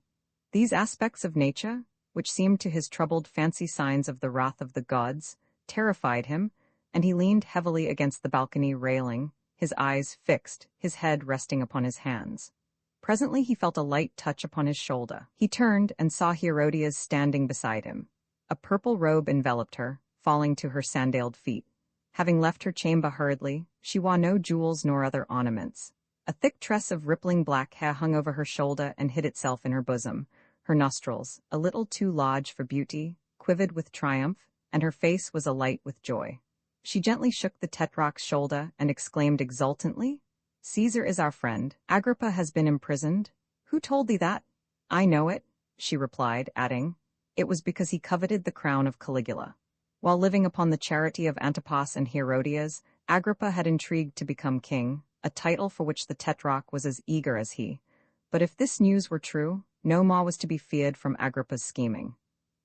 These aspects of nature, which seemed to his troubled fancy signs of the wrath of the gods, terrified him, and he leaned heavily against the balcony railing, his eyes fixed, his head resting upon his hands. Presently he felt a light touch upon his shoulder. He turned and saw Herodias standing beside him. A purple robe enveloped her, falling to her sandaled feet. Having left her chamber hurriedly, she wore no jewels nor other ornaments. A thick tress of rippling black hair hung over her shoulder and hid itself in her bosom. Her nostrils, a little too large for beauty, quivered with triumph, and her face was alight with joy. She gently shook the Tetrarch's shoulder and exclaimed exultantly, "Caesar is our friend. Agrippa has been imprisoned. Who told thee that?" "I know it," she replied, adding, "It was because he coveted the crown of Caligula." While living upon the charity of Antipas and Herodias, Agrippa had intrigued to become king, a title for which the Tetrarch was as eager as he. But if this news were true, no more was to be feared from Agrippa's scheming.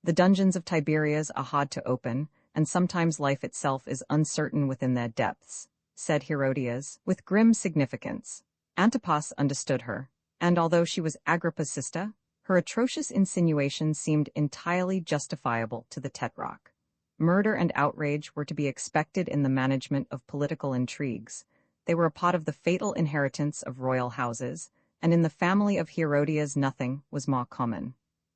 The dungeons of Tiberias are hard to open, and sometimes life itself is uncertain within their depths, said Herodias, with grim significance. Antipas understood her, and although she was Agrippa's sister, her atrocious insinuations seemed entirely justifiable to the Tetrarch. Murder and outrage were to be expected in the management of political intrigues. They were a part of the fatal inheritance of royal houses, and in the family of Herodias nothing was more common.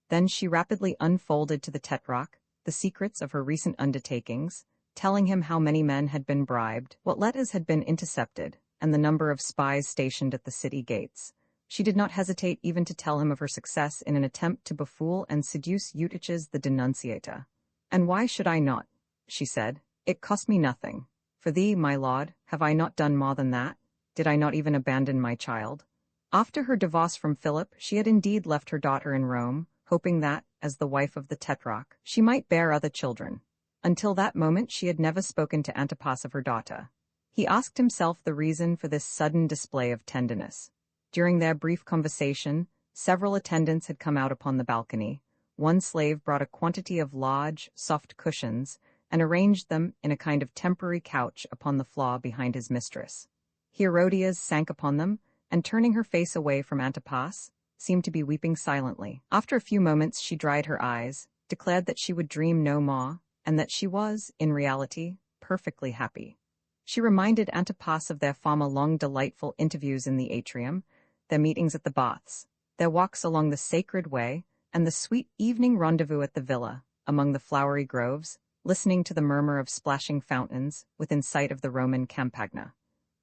Then she rapidly unfolded to the Tetrarch the secrets of her recent undertakings, telling him how many men had been bribed, what letters had been intercepted, and the number of spies stationed at the city gates. She did not hesitate even to tell him of her success in an attempt to befool and seduce Eutyches the denunciator. "And why should I not?" she said. "It cost me nothing. For thee, my lord, have I not done more than that? Did I not even abandon my child?" After her divorce from Philip, she had indeed left her daughter in Rome, hoping that, as the wife of the Tetrarch, she might bear other children. Until that moment she had never spoken to Antipas of her daughter. He asked himself the reason for this sudden display of tenderness. During their brief conversation, several attendants had come out upon the balcony. One slave brought a quantity of large, soft cushions and arranged them in a kind of temporary couch upon the floor behind his mistress. Herodias sank upon them, and turning her face away from Antipas, seemed to be weeping silently. After a few moments she dried her eyes, declared that she would dream no more, and that she was, in reality, perfectly happy. She reminded Antipas of their former long delightful interviews in the atrium, their meetings at the baths, their walks along the sacred way, and the sweet evening rendezvous at the villa, among the flowery groves, listening to the murmur of splashing fountains, within sight of the Roman Campagna.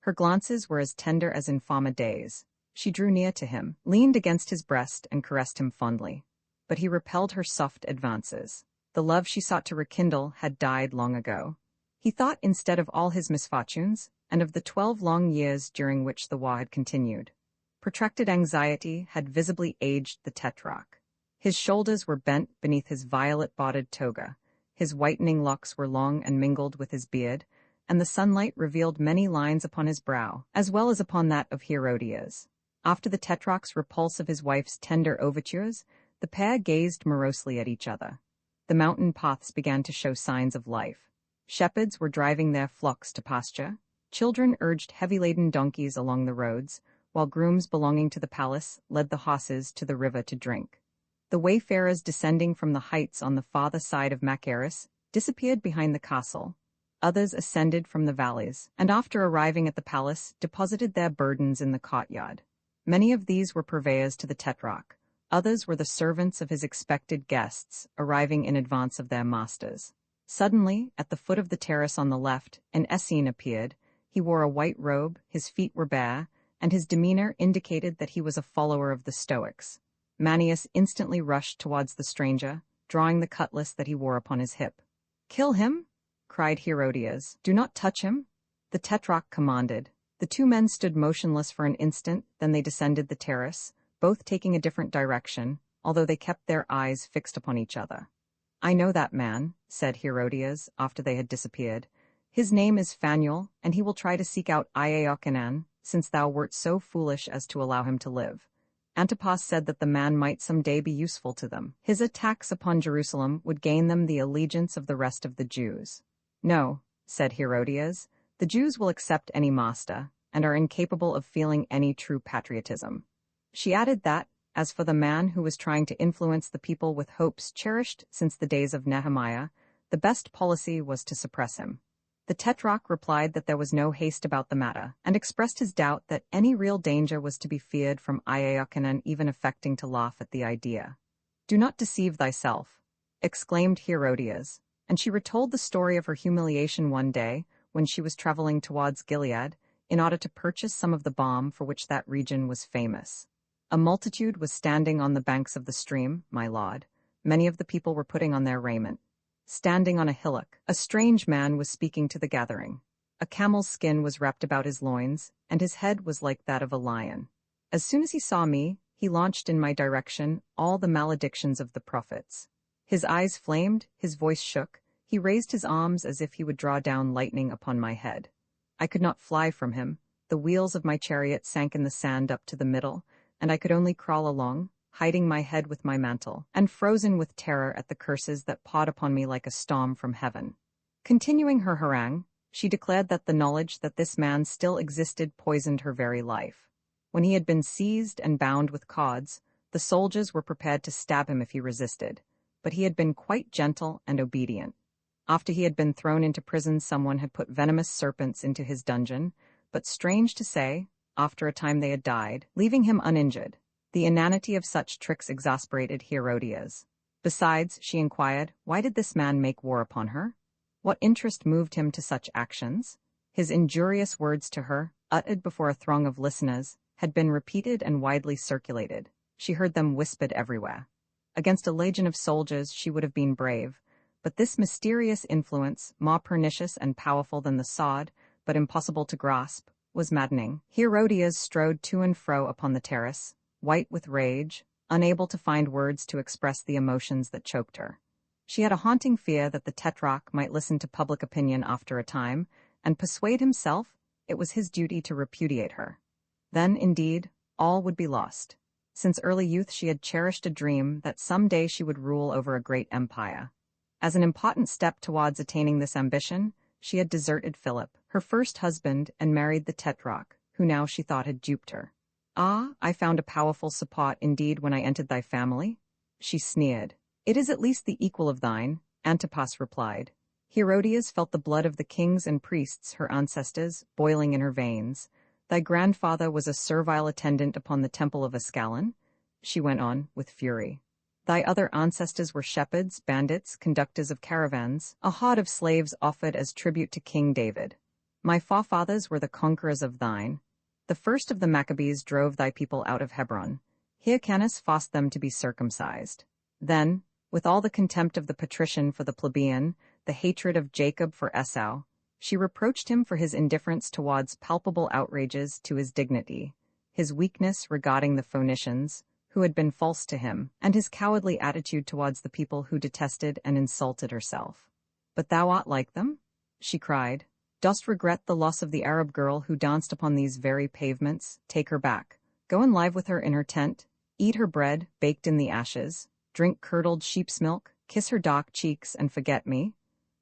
Her glances were as tender as in former days. She drew near to him, leaned against his breast and caressed him fondly. But he repelled her soft advances. The love she sought to rekindle had died long ago. He thought instead of all his misfortunes, and of the 12 long years during which the war had continued. Protracted anxiety had visibly aged the tetrarch. His shoulders were bent beneath his violet-bordered toga, his whitening locks were long and mingled with his beard, and the sunlight revealed many lines upon his brow, as well as upon that of Herodias. After the tetrarch's repulse of his wife's tender overtures, the pair gazed morosely at each other. The mountain paths began to show signs of life. Shepherds were driving their flocks to pasture, children urged heavy-laden donkeys along the roads, while grooms belonging to the palace led the horses to the river to drink. The wayfarers descending from the heights on the farther side of Machaerus disappeared behind the castle. Others ascended from the valleys, and after arriving at the palace, deposited their burdens in the courtyard. Many of these were purveyors to the tetrarch. Others were the servants of his expected guests, arriving in advance of their masters. Suddenly, at the foot of the terrace on the left, an Essene appeared. He wore a white robe, his feet were bare, and his demeanor indicated that he was a follower of the Stoics. Manius instantly rushed towards the stranger, drawing the cutlass that he wore upon his hip. "Kill him?" cried Herodias. "Do not touch him," the tetrarch commanded. The two men stood motionless for an instant, then they descended the terrace, both taking a different direction, although they kept their eyes fixed upon each other. "I know that man," said Herodias, after they had disappeared. "His name is Phanuel, and he will try to seek out Iaiochanan, since thou wert so foolish as to allow him to live." Antipas said that the man might some day be useful to them. His attacks upon Jerusalem would gain them the allegiance of the rest of the Jews. "No," said Herodias, "the Jews will accept any master, and are incapable of feeling any true patriotism." She added that, as for the man who was trying to influence the people with hopes cherished since the days of Nehemiah, the best policy was to suppress him. The tetrarch replied that there was no haste about the matter, and expressed his doubt that any real danger was to be feared from Iaiochanan even affecting to laugh at the idea. "Do not deceive thyself," exclaimed Herodias, and she retold the story of her humiliation one day, when she was traveling towards Gilead, in order to purchase some of the balm for which that region was famous. A multitude was standing on the banks of the stream, my lord. Many of the people were putting on their raiment. Standing on a hillock, a strange man was speaking to the gathering. A camel's skin was wrapped about his loins, and his head was like that of a lion. As soon as he saw me, he launched in my direction all the maledictions of the prophets. His eyes flamed, his voice shook, he raised his arms as if he would draw down lightning upon my head. I could not fly from him. The wheels of my chariot sank in the sand up to the middle, and I could only crawl along, hiding my head with my mantle, and frozen with terror at the curses that poured upon me like a storm from heaven. Continuing her harangue, she declared that the knowledge that this man still existed poisoned her very life. When he had been seized and bound with cords, the soldiers were prepared to stab him if he resisted, but he had been quite gentle and obedient. After he had been thrown into prison, someone had put venomous serpents into his dungeon, but strange to say, after a time they had died, leaving him uninjured. The inanity of such tricks exasperated Herodias. Besides, she inquired, why did this man make war upon her? What interest moved him to such actions? His injurious words to her, uttered before a throng of listeners, had been repeated and widely circulated. She heard them whispered everywhere. Against a legion of soldiers she would have been brave, but this mysterious influence, more pernicious and powerful than the sword, but impossible to grasp, was maddening. Herodias strode to and fro upon the terrace, white with rage, unable to find words to express the emotions that choked her. She had a haunting fear that the tetrarch might listen to public opinion after a time, and persuade himself it was his duty to repudiate her. Then, indeed, all would be lost. Since early youth she had cherished a dream that some day she would rule over a great empire. As an important step towards attaining this ambition, she had deserted Philip, her first husband, and married the tetrarch, who now she thought had duped her. Ah, I found a powerful support indeed when I entered thy family. She sneered. It is at least the equal of thine, Antipas replied. Herodias felt the blood of the kings and priests, her ancestors, boiling in her veins. Thy grandfather was a servile attendant upon the temple of Ascalon, she went on, with fury. Thy other ancestors were shepherds, bandits, conductors of caravans, a horde of slaves offered as tribute to King David. My forefathers were the conquerors of thine. The first of the Maccabees drove thy people out of Hebron. Hyrcanus forced them to be circumcised. Then, with all the contempt of the patrician for the plebeian, the hatred of Jacob for Esau, she reproached him for his indifference towards palpable outrages to his dignity, his weakness regarding the Phoenicians, who had been false to him, and his cowardly attitude towards the people who detested and insulted herself. But thou art like them? She cried. Dost regret the loss of the Arab girl who danced upon these very pavements? Take her back. Go and live with her in her tent, eat her bread baked in the ashes, drink curdled sheep's milk, kiss her dark cheeks, and forget me.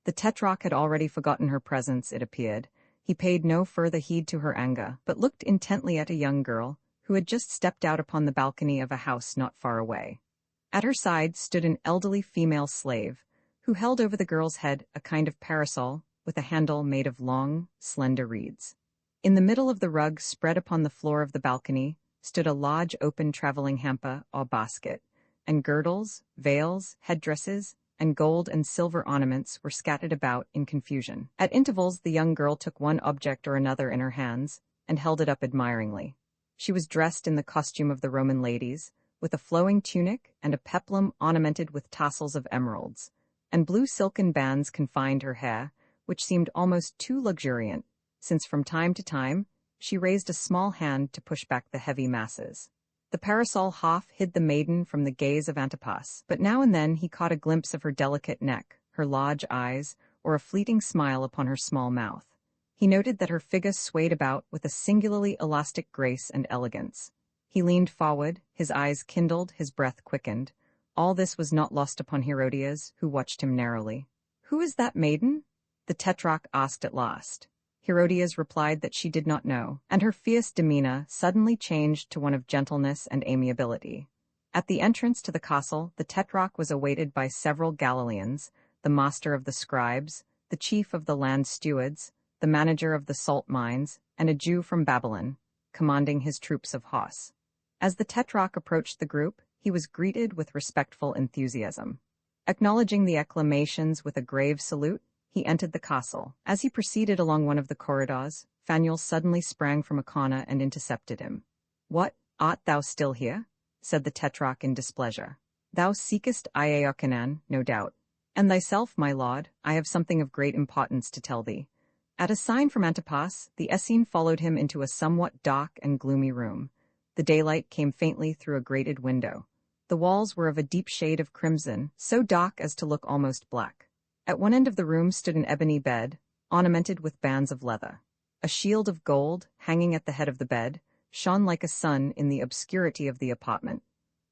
The Tetrarch had already forgotten her presence, it appeared. He paid no further heed to her anger, but looked intently at a young girl, who had just stepped out upon the balcony of a house not far away. At her side stood an elderly female slave, who held over the girl's head a kind of parasol with a handle made of long, slender reeds. In the middle of the rug spread upon the floor of the balcony stood a large open traveling hamper or basket, and girdles, veils, headdresses, and gold and silver ornaments were scattered about in confusion. At intervals the young girl took one object or another in her hands and held it up admiringly. She was dressed in the costume of the Roman ladies, with a flowing tunic and a peplum ornamented with tassels of emeralds, and blue silken bands confined her hair, which seemed almost too luxuriant, since from time to time she raised a small hand to push back the heavy masses. The parasol half hid the maiden from the gaze of Antipas, but now and then he caught a glimpse of her delicate neck, her large eyes, or a fleeting smile upon her small mouth. He noted that her figure swayed about with a singularly elastic grace and elegance. He leaned forward, his eyes kindled, his breath quickened. All this was not lost upon Herodias, who watched him narrowly. "Who is that maiden?" the Tetrarch asked at last. Herodias replied that she did not know, and her fierce demeanor suddenly changed to one of gentleness and amiability. At the entrance to the castle, the Tetrarch was awaited by several Galileans, the master of the scribes, the chief of the land stewards, the manager of the salt mines, and a Jew from Babylon, commanding his troops of horse. As the Tetrarch approached the group, he was greeted with respectful enthusiasm. Acknowledging the acclamations with a grave salute, he entered the castle. As he proceeded along one of the corridors, Phanuel suddenly sprang from a corner and intercepted him. "What, art thou still here?" said the Tetrarch in displeasure. "Thou seekest Iaiochanan, no doubt. And thyself, my lord, I have something of great importance to tell thee." At a sign from Antipas, the Essene followed him into a somewhat dark and gloomy room. The daylight came faintly through a grated window. The walls were of a deep shade of crimson, so dark as to look almost black. At one end of the room stood an ebony bed, ornamented with bands of leather. A shield of gold, hanging at the head of the bed, shone like a sun in the obscurity of the apartment.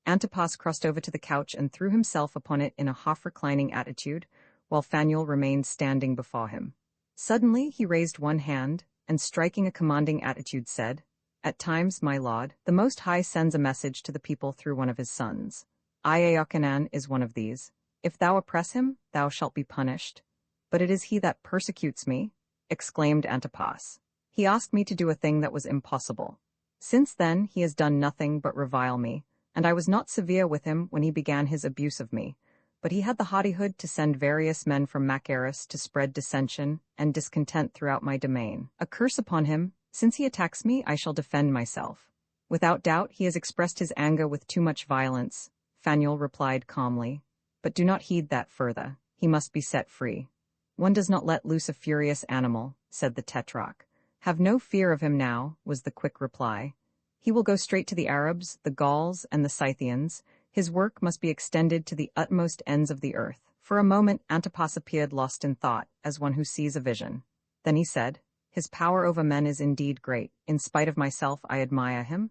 Antipas crossed over to the couch and threw himself upon it in a half-reclining attitude, while Phanuel remained standing before him. Suddenly he raised one hand, and striking a commanding attitude said, "At times, my lord, the Most High sends a message to the people through one of his sons. Iaiochanan is one of these. If thou oppress him, thou shalt be punished. But it is he that persecutes me," exclaimed Antipas. "He asked me to do a thing that was impossible. Since then he has done nothing but revile me, and I was not severe with him when he began his abuse of me. But he had the hardihood to send various men from Machaerus to spread dissension and discontent throughout my domain. A curse upon him! Since he attacks me, I shall defend myself." "Without doubt he has expressed his anger with too much violence," Phanuel replied calmly. "But do not heed that further. He must be set free." "One does not let loose a furious animal," said the Tetrarch. "Have no fear of him now," was the quick reply. "He will go straight to the Arabs, the Gauls, and the Scythians. His work must be extended to the utmost ends of the earth." For a moment Antipas appeared lost in thought, as one who sees a vision. Then he said, "His power over men is indeed great. In spite of myself I admire him.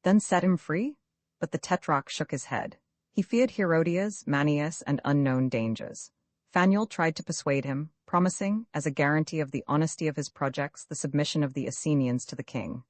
Then set him free?" But the Tetrarch shook his head. He feared Herodias, Manius, and unknown dangers. Phanuel tried to persuade him, promising, as a guarantee of the honesty of his projects, the submission of the Essenians to the king.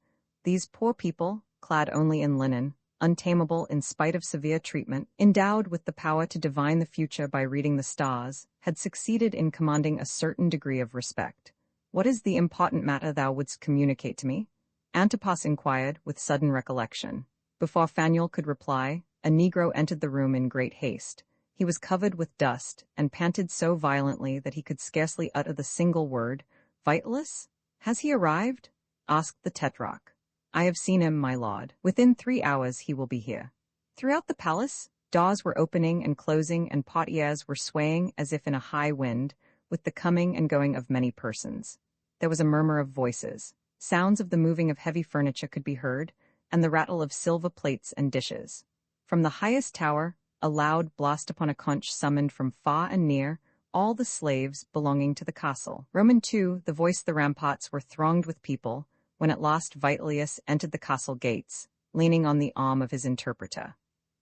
"These poor people," clad only in linen, untamable in spite of severe treatment, endowed with the power to divine the future by reading the stars, had succeeded in commanding a certain degree of respect. "What is the important matter thou wouldst communicate to me?" Antipas inquired with sudden recollection. Before Phanuel could reply, a negro entered the room in great haste. He was covered with dust, and panted so violently that he could scarcely utter the single word. "Vitalis? Has he arrived?" asked the tetrarch. "I have seen him, my lord. Within 3 hours he will be here." Throughout the palace, doors were opening and closing and portières were swaying as if in a high wind, with the coming and going of many persons. There was a murmur of voices. Sounds of the moving of heavy furniture could be heard, and the rattle of silver plates and dishes. From the highest tower, a loud blast upon a conch summoned from far and near all the slaves belonging to the castle. Roman too, the voice the ramparts were thronged with people, when at last Vitellius entered the castle gates, leaning on the arm of his interpreter.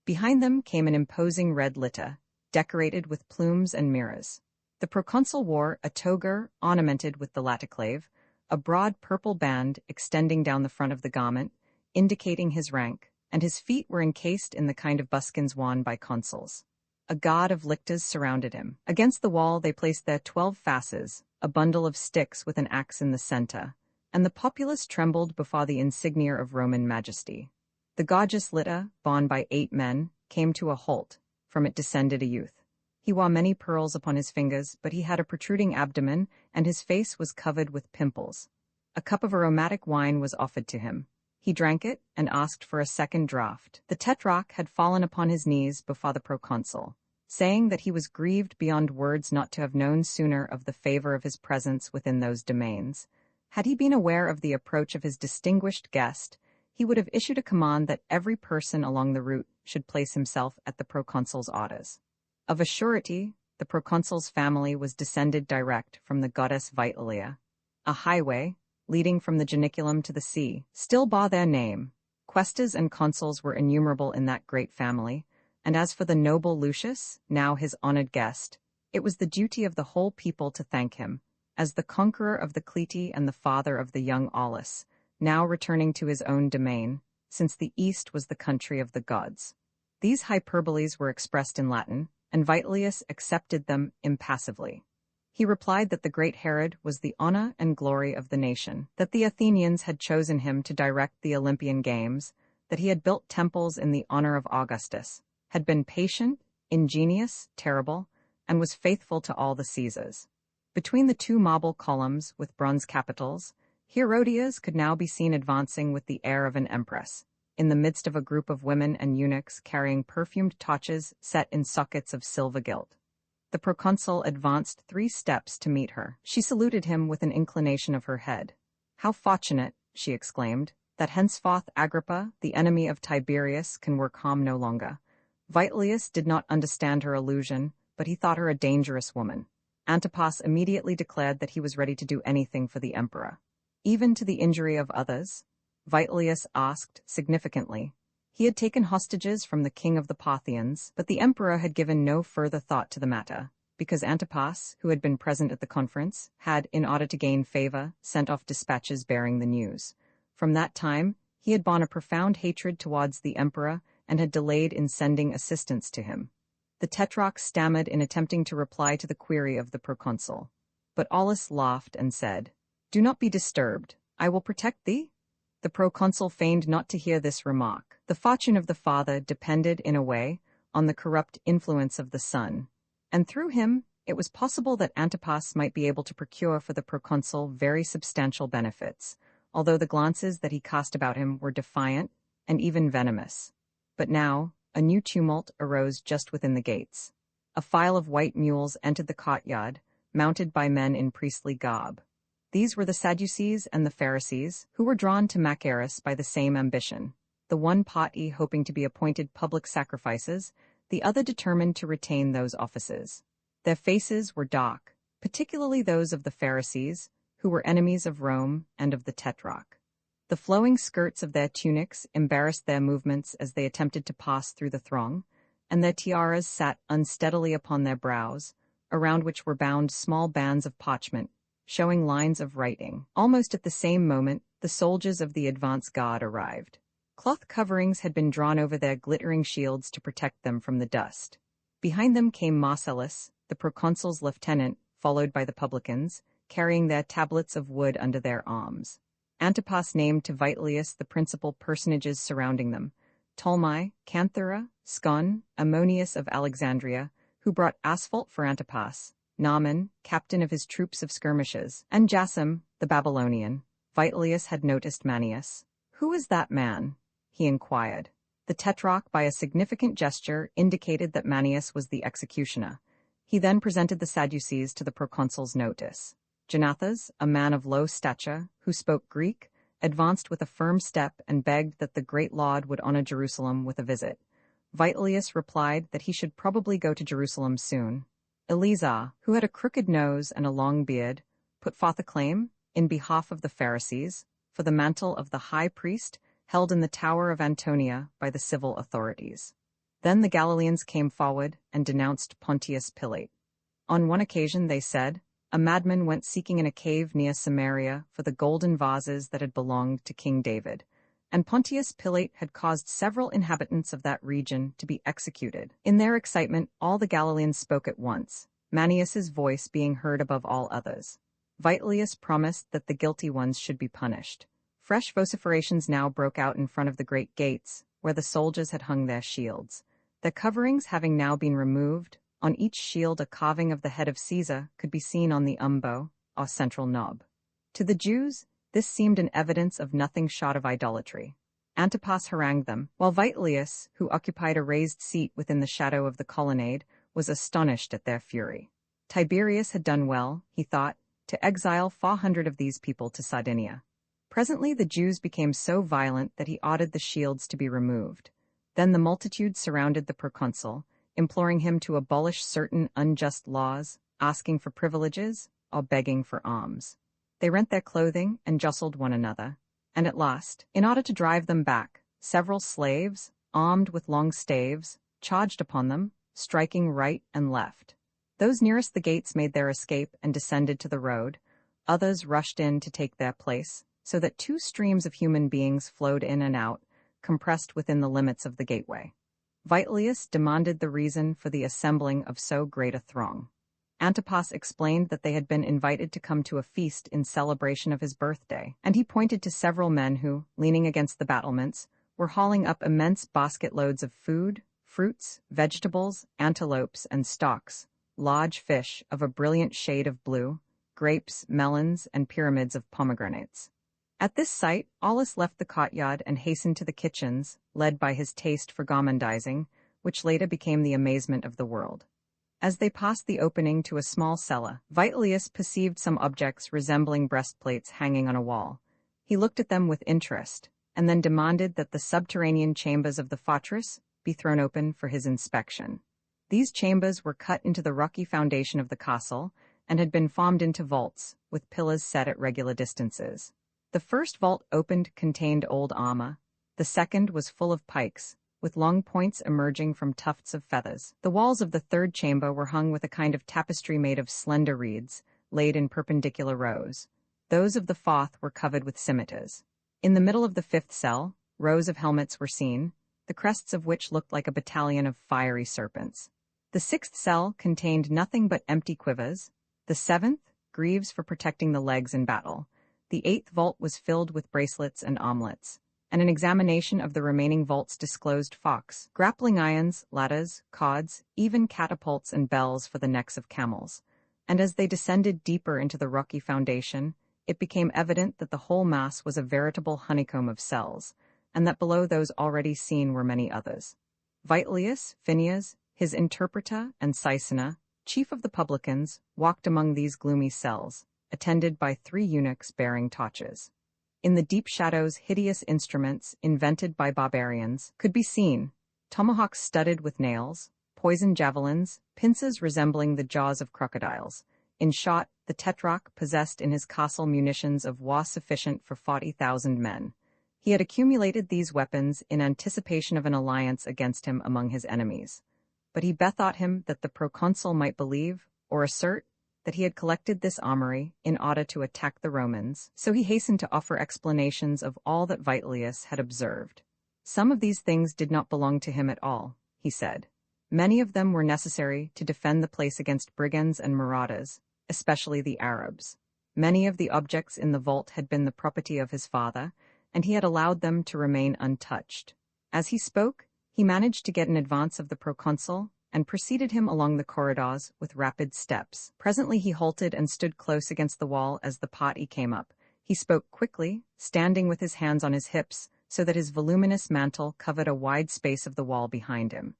Behind them came an imposing red litter, decorated with plumes and mirrors. The proconsul wore a toga ornamented with the laticlave, a broad purple band extending down the front of the garment, indicating his rank, and his feet were encased in the kind of buskins worn by consuls. A guard of lictors surrounded him. Against the wall they placed their 12 fasces, a bundle of sticks with an axe in the center, and the populace trembled before the insignia of Roman majesty. The gorgeous litter, borne by 8 men, came to a halt. From it descended a youth. He wore many pearls upon his fingers, but he had a protruding abdomen, and his face was covered with pimples. A cup of aromatic wine was offered to him. He drank it and asked for a second draught. The tetrarch had fallen upon his knees before the proconsul, saying that he was grieved beyond words not to have known sooner of the favor of his presence within those domains. Had he been aware of the approach of his distinguished guest, he would have issued a command that every person along the route should place himself at the proconsul's orders. Of a surety, the proconsul's family was descended direct from the goddess Vitalia. A highway, leading from the Janiculum to the sea, still bore their name. Questas and consuls were innumerable in that great family, and as for the noble Lucius, now his honored guest, it was the duty of the whole people to thank him, as the conqueror of the Cliti and the father of the young Aulus, now returning to his own domain, since the east was the country of the gods. These hyperboles were expressed in Latin, and Vitellius accepted them impassively. He replied that the great Herod was the honor and glory of the nation, that the Athenians had chosen him to direct the Olympian Games, that he had built temples in the honor of Augustus, had been patient, ingenious, terrible, and was faithful to all the Caesars. Between the 2 marble columns with bronze capitals, Herodias could now be seen advancing with the air of an empress, in the midst of a group of women and eunuchs carrying perfumed torches set in sockets of silver gilt. The proconsul advanced 3 steps to meet her. She saluted him with an inclination of her head. "How fortunate," she exclaimed, "that henceforth Agrippa, the enemy of Tiberius, can work harm no longer." Vitellius did not understand her allusion, but he thought her a dangerous woman. Antipas immediately declared that he was ready to do anything for the emperor, even to the injury of others. Vitellius asked, significantly. He had taken hostages from the king of the Parthians, but the emperor had given no further thought to the matter, because Antipas, who had been present at the conference, had, in order to gain favor, sent off dispatches bearing the news. From that time, he had borne a profound hatred towards the emperor and had delayed in sending assistance to him. The tetrarch stammered in attempting to reply to the query of the proconsul, but Aulus laughed and said, "Do not be disturbed. I will protect thee." The proconsul feigned not to hear this remark. The fortune of the father depended, in a way, on the corrupt influence of the son, and through him it was possible that Antipas might be able to procure for the proconsul very substantial benefits, although the glances that he cast about him were defiant and even venomous. But now a new tumult arose just within the gates. A file of white mules entered the courtyard, mounted by men in priestly garb. These were the Sadducees and the Pharisees, who were drawn to Machaerus by the same ambition, the one party hoping to be appointed public sacrifices, the other determined to retain those offices. Their faces were dark, particularly those of the Pharisees, who were enemies of Rome and of the tetrarch. The flowing skirts of their tunics embarrassed their movements as they attempted to pass through the throng, and their tiaras sat unsteadily upon their brows, around which were bound small bands of parchment, showing lines of writing. Almost at the same moment, the soldiers of the advance guard arrived. Cloth coverings had been drawn over their glittering shields to protect them from the dust. Behind them came Marcellus, the proconsul's lieutenant, followed by the publicans, carrying their tablets of wood under their arms. Antipas named to Vitellius the principal personages surrounding them: Ptolemy, Canthera, Scon, Ammonius of Alexandria, who brought asphalt for Antipas, Naaman, captain of his troops of skirmishers, and Jason, the Babylonian. Vitellius had noticed Manius. "Who is that man?" he inquired. The tetrarch, by a significant gesture, indicated that Manius was the executioner. He then presented the Sadducees to the proconsul's notice. Jonathas, a man of low stature, who spoke Greek, advanced with a firm step and begged that the great Lord would honor Jerusalem with a visit. Vitellius replied that he should probably go to Jerusalem soon. Eleazar, who had a crooked nose and a long beard, put forth a claim, in behalf of the Pharisees, for the mantle of the high priest held in the Tower of Antonia by the civil authorities. Then the Galileans came forward and denounced Pontius Pilate. On one occasion they said, a madman went seeking in a cave near Samaria for the golden vases that had belonged to King David, and Pontius Pilate had caused several inhabitants of that region to be executed. In their excitement, all the Galileans spoke at once, Manius's voice being heard above all others. Vitellius promised that the guilty ones should be punished. Fresh vociferations now broke out in front of the great gates, where the soldiers had hung their shields. Their coverings having now been removed, on each shield a carving of the head of Caesar could be seen on the umbo, or central knob. To the Jews, this seemed an evidence of nothing short of idolatry. Antipas harangued them, while Vitellius, who occupied a raised seat within the shadow of the colonnade, was astonished at their fury. Tiberius had done well, he thought, to exile 400 of these people to Sardinia. Presently the Jews became so violent that he ordered the shields to be removed. Then the multitude surrounded the proconsul, imploring him to abolish certain unjust laws, asking for privileges, or begging for alms. They rent their clothing and jostled one another, and at last, in order to drive them back, several slaves, armed with long staves, charged upon them, striking right and left. Those nearest the gates made their escape and descended to the road. Others rushed in to take their place, so that two streams of human beings flowed in and out, compressed within the limits of the gateway. Vitellius demanded the reason for the assembling of so great a throng. Antipas explained that they had been invited to come to a feast in celebration of his birthday, and he pointed to several men who, leaning against the battlements, were hauling up immense basket-loads of food, fruits, vegetables, antelopes, and stalks, large fish of a brilliant shade of blue, grapes, melons, and pyramids of pomegranates. At this sight, Aulus left the courtyard and hastened to the kitchens, led by his taste for gormandizing, which later became the amazement of the world. As they passed the opening to a small cellar, Vitellius perceived some objects resembling breastplates hanging on a wall. He looked at them with interest, and then demanded that the subterranean chambers of the fortress be thrown open for his inspection. These chambers were cut into the rocky foundation of the castle, and had been formed into vaults, with pillars set at regular distances. The first vault opened contained old armor. The second was full of pikes, with long points emerging from tufts of feathers. The walls of the third chamber were hung with a kind of tapestry made of slender reeds, laid in perpendicular rows. Those of the fourth were covered with scimitars. In the middle of the fifth cell, rows of helmets were seen, the crests of which looked like a battalion of fiery serpents. The sixth cell contained nothing but empty quivers. The seventh, greaves for protecting the legs in battle. The eighth vault was filled with bracelets and armlets, and an examination of the remaining vaults disclosed forks, grappling irons, ladders, cords, even catapults and bells for the necks of camels. And as they descended deeper into the rocky foundation, it became evident that the whole mass was a veritable honeycomb of cells, and that below those already seen were many others. Vitellius, Phineas, his interpreter, and Caecina, chief of the publicans, walked among these gloomy cells, attended by 3 eunuchs bearing torches. In the deep shadows, hideous instruments, invented by barbarians, could be seen: tomahawks studded with nails, poisoned javelins, pincers resembling the jaws of crocodiles. In short, the tetrarch possessed in his castle munitions of war sufficient for 40,000 men. He had accumulated these weapons in anticipation of an alliance against him among his enemies. But he bethought him that the proconsul might believe, or assert, that he had collected this armory in order to attack the Romans, so he hastened to offer explanations of all that Vitellius had observed. Some of these things did not belong to him at all, he said. Many of them were necessary to defend the place against brigands and marauders, especially the Arabs. Many of the objects in the vault had been the property of his father, and he had allowed them to remain untouched. As he spoke, he managed to get in advance of the proconsul and preceded him along the corridors with rapid steps. Presently he halted and stood close against the wall as the party came up. He spoke quickly, standing with his hands on his hips, so that his voluminous mantle covered a wide space of the wall behind him.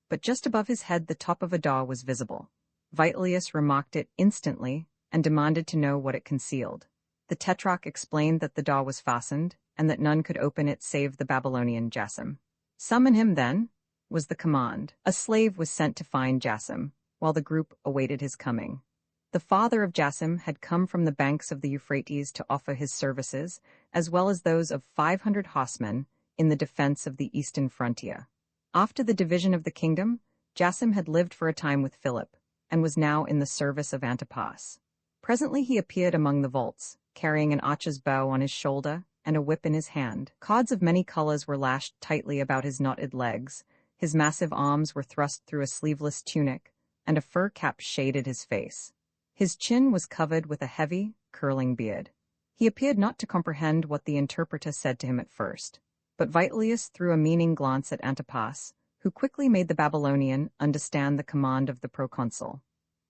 But just above his head the top of a door was visible. Vitellius remarked it instantly and demanded to know what it concealed. The tetrarch explained that the door was fastened, and that none could open it save the Babylonian Jasim. "Summon him, then," was the command. A slave was sent to find Jasim, while the group awaited his coming. The father of Jasim had come from the banks of the Euphrates to offer his services, as well as those of 500 horsemen, in the defense of the eastern frontier. After the division of the kingdom, Jasim had lived for a time with Philip, and was now in the service of Antipas. Presently he appeared among the vaults, carrying an archer's bow on his shoulder and a whip in his hand. Cords of many colors were lashed tightly about his knotted legs, his massive arms were thrust through a sleeveless tunic, and a fur cap shaded his face. His chin was covered with a heavy, curling beard. He appeared not to comprehend what the interpreter said to him at first, but Vitellius threw a meaning glance at Antipas, who quickly made the Babylonian understand the command of the proconsul.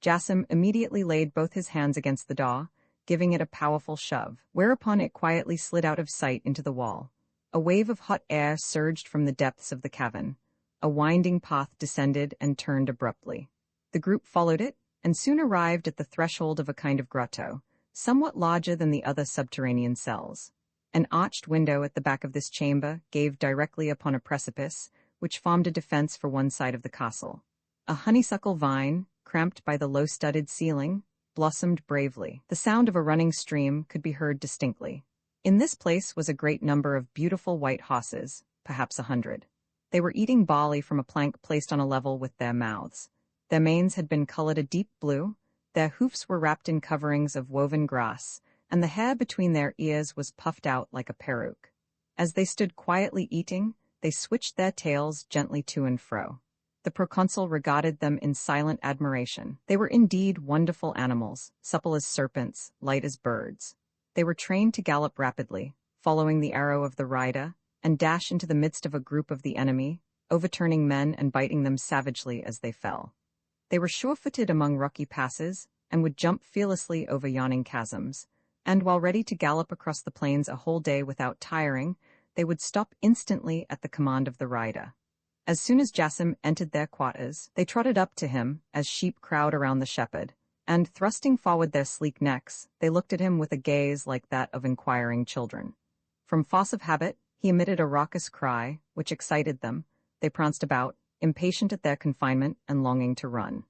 Jasim immediately laid both his hands against the door, giving it a powerful shove, whereupon it quietly slid out of sight into the wall. A wave of hot air surged from the depths of the cavern. A winding path descended and turned abruptly. The group followed it, and soon arrived at the threshold of a kind of grotto, somewhat larger than the other subterranean cells. An arched window at the back of this chamber gave directly upon a precipice, which formed a defense for one side of the castle. A honeysuckle vine, cramped by the low-studded ceiling, blossomed bravely. The sound of a running stream could be heard distinctly. In this place was a great number of beautiful white horses, perhaps 100. They were eating barley from a plank placed on a level with their mouths. Their manes had been colored a deep blue, their hoofs were wrapped in coverings of woven grass, and the hair between their ears was puffed out like a peruke. As they stood quietly eating, they switched their tails gently to and fro. The proconsul regarded them in silent admiration. They were indeed wonderful animals, supple as serpents, light as birds. They were trained to gallop rapidly, following the arrow of the rider, and dash into the midst of a group of the enemy, overturning men and biting them savagely as they fell. They were sure-footed among rocky passes, and would jump fearlessly over yawning chasms, and while ready to gallop across the plains a whole day without tiring, they would stop instantly at the command of the rider. As soon as Jasim entered their quarters, they trotted up to him, as sheep crowd around the shepherd, and, thrusting forward their sleek necks, they looked at him with a gaze like that of inquiring children. From force of habit, he emitted a raucous cry, which excited them. They pranced about, impatient at their confinement and longing to run.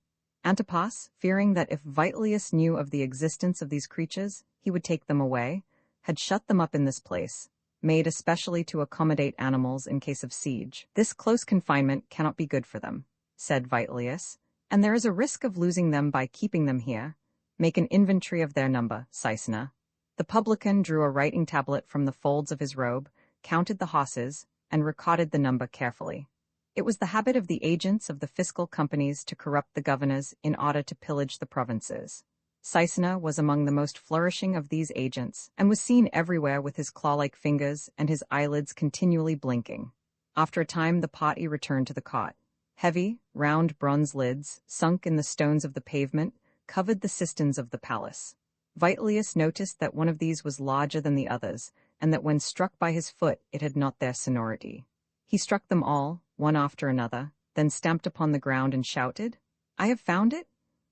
Antipas, fearing that if Vitellius knew of the existence of these creatures, he would take them away, had shut them up in this place, made especially to accommodate animals in case of siege. "This close confinement cannot be good for them," said Vitellius, "and there is a risk of losing them by keeping them here. Make an inventory of their number, Caesna." The publican drew a writing tablet from the folds of his robe, counted the horses, and recorded the number carefully. It was the habit of the agents of the fiscal companies to corrupt the governors in order to pillage the provinces. Caesna was among the most flourishing of these agents, and was seen everywhere with his claw-like fingers and his eyelids continually blinking. After a time the party returned to the cot. Heavy, round bronze lids, sunk in the stones of the pavement, covered the cisterns of the palace. Vitellius noticed that one of these was larger than the others, and that when struck by his foot it had not their sonority. He struck them all, one after another, then stamped upon the ground and shouted, "I have found it!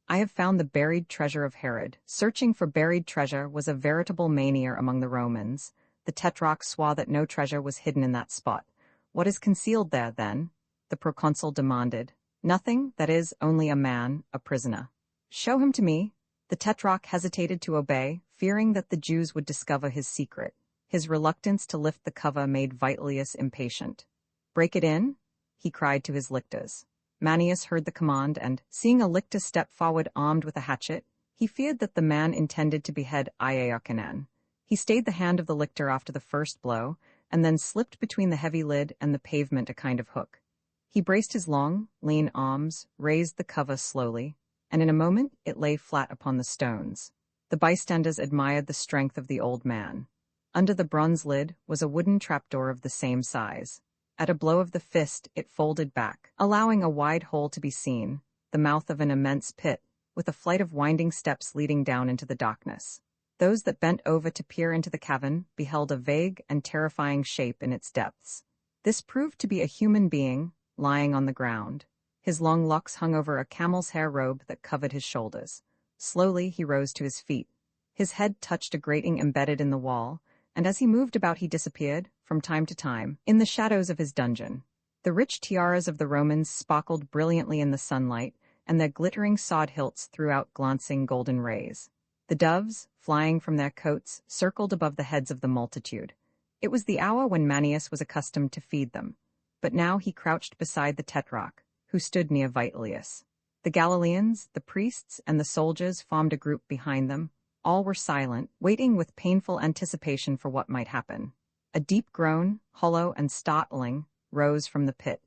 I have found the buried treasure of Herod." Searching for buried treasure was a veritable mania among the Romans. The tetrarch swore that no treasure was hidden in that spot. "What is concealed there, then?" the proconsul demanded. "Nothing, that is, only a man, a prisoner." "Show him to me." The tetrarch hesitated to obey, fearing that the Jews would discover his secret. His reluctance to lift the cover made Vitellius impatient. "Break it in," he cried to his lictors. Manius heard the command, and, seeing a lictor step forward armed with a hatchet, he feared that the man intended to behead Iaiochanan. He stayed the hand of the lictor after the first blow, and then slipped between the heavy lid and the pavement a kind of hook. He braced his long, lean arms, raised the cover slowly, and in a moment it lay flat upon the stones. The bystanders admired the strength of the old man. Under the bronze lid was a wooden trapdoor of the same size. At a blow of the fist it folded back, allowing a wide hole to be seen, the mouth of an immense pit, with a flight of winding steps leading down into the darkness. Those that bent over to peer into the cavern beheld a vague and terrifying shape in its depths. This proved to be a human being, lying on the ground. His long locks hung over a camel's hair robe that covered his shoulders. Slowly he rose to his feet. His head touched a grating embedded in the wall, and as he moved about he disappeared, from time to time, in the shadows of his dungeon. The rich tiaras of the Romans sparkled brilliantly in the sunlight, and their glittering sword hilts threw out glancing golden rays. The doves, flying from their coats, circled above the heads of the multitude. It was the hour when Manius was accustomed to feed them, but now he crouched beside the tetrarch, who stood near Vitellius. The Galileans, the priests, and the soldiers formed a group behind them. All were silent, waiting with painful anticipation for what might happen. A deep groan, hollow and startling, rose from the pit.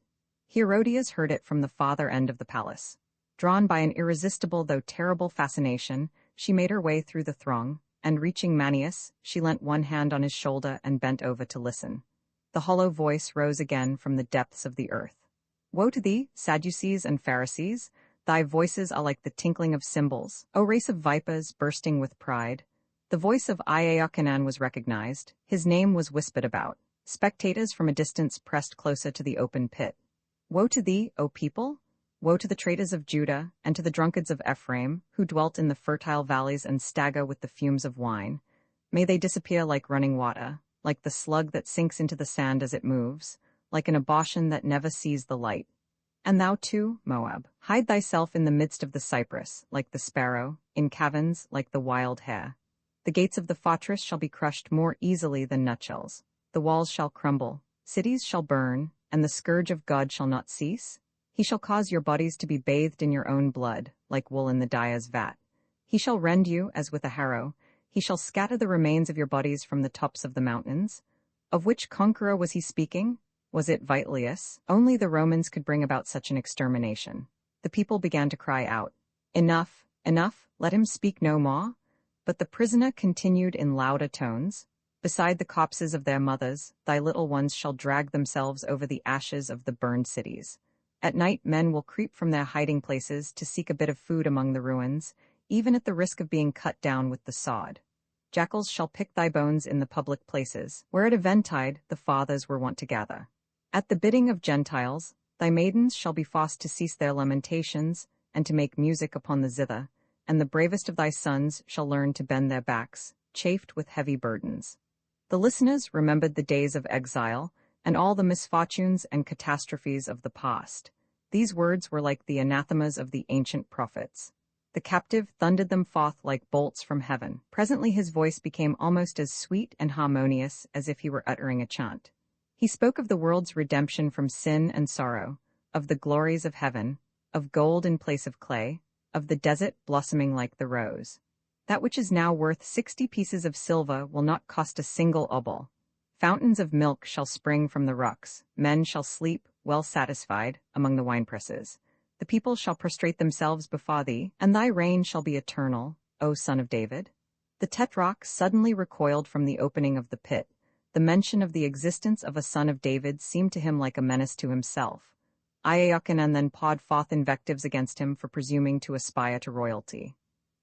Herodias heard it from the farther end of the palace. Drawn by an irresistible though terrible fascination, she made her way through the throng, and reaching Manius, she leant one hand on his shoulder and bent over to listen. The hollow voice rose again from the depths of the earth. "Woe to thee, Sadducees and Pharisees! Thy voices are like the tinkling of cymbals, O race of vipers bursting with pride." The voice of Iaiochanan was recognized. His name was whispered about. Spectators from a distance pressed closer to the open pit. "Woe to thee, O people! Woe to the traitors of Judah, and to the drunkards of Ephraim, who dwelt in the fertile valleys and stagger with the fumes of wine. May they disappear like running water, like the slug that sinks into the sand as it moves, like an abortion that never sees the light. And thou too, Moab, hide thyself in the midst of the cypress, like the sparrow, in caverns, like the wild hare. The gates of the fortress shall be crushed more easily than nutshells. The walls shall crumble, cities shall burn, and the scourge of God shall not cease. He shall cause your bodies to be bathed in your own blood, like wool in the dyer's vat. He shall rend you as with a harrow. He shall scatter the remains of your bodies from the tops of the mountains. Of which conqueror was he speaking? Was it Vitellius? Only the Romans could bring about such an extermination. The people began to cry out, "Enough, enough, let him speak no more." But the prisoner continued in louder tones, "Beside the corpses of their mothers, thy little ones shall drag themselves over the ashes of the burned cities. At night men will creep from their hiding places to seek a bit of food among the ruins, even at the risk of being cut down with the sod. Jackals shall pick thy bones in the public places, where at eventide the fathers were wont to gather. At the bidding of Gentiles, thy maidens shall be forced to cease their lamentations, and to make music upon the zither, and the bravest of thy sons shall learn to bend their backs, chafed with heavy burdens." The listeners remembered the days of exile, and all the misfortunes and catastrophes of the past. These words were like the anathemas of the ancient prophets. The captive thundered them forth like bolts from heaven. Presently his voice became almost as sweet and harmonious as if he were uttering a chant. He spoke of the world's redemption from sin and sorrow, of the glories of heaven, of gold in place of clay, of the desert blossoming like the rose. That which is now worth 60 pieces of silver will not cost a single obol. Fountains of milk shall spring from the rocks. Men shall sleep, well satisfied, among the winepresses. The people shall prostrate themselves before thee, and thy reign shall be eternal, O Son of David. The tetrarch suddenly recoiled from the opening of the pit. The mention of the existence of a son of David seemed to him like a menace to himself. Iaiochanan then poured forth invectives against him for presuming to aspire to royalty.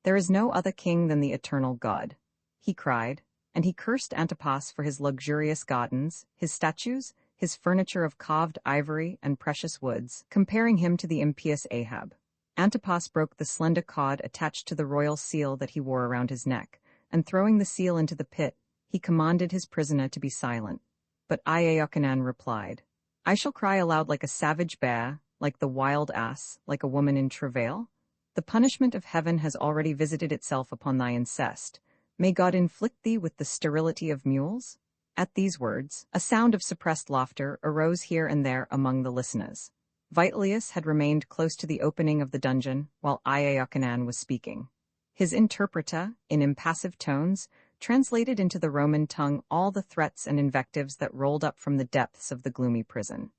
"There is no other king than the eternal God," he cried, and he cursed Antipas for his luxurious gardens, his statues, his furniture of carved ivory and precious woods, comparing him to the impious Ahab. Antipas broke the slender cord attached to the royal seal that he wore around his neck, and throwing the seal into the pit, he commanded his prisoner to be silent. But Iaiochanan replied, "I shall cry aloud like a savage bear, like the wild ass, like a woman in travail. The punishment of heaven has already visited itself upon thy incest. May God inflict thee with the sterility of mules?" At these words, a sound of suppressed laughter arose here and there among the listeners. Vitellius had remained close to the opening of the dungeon while Iaiochanan was speaking. His interpreter, in impassive tones, translated into the Roman tongue all the threats and invectives that rolled up from the depths of the gloomy prison.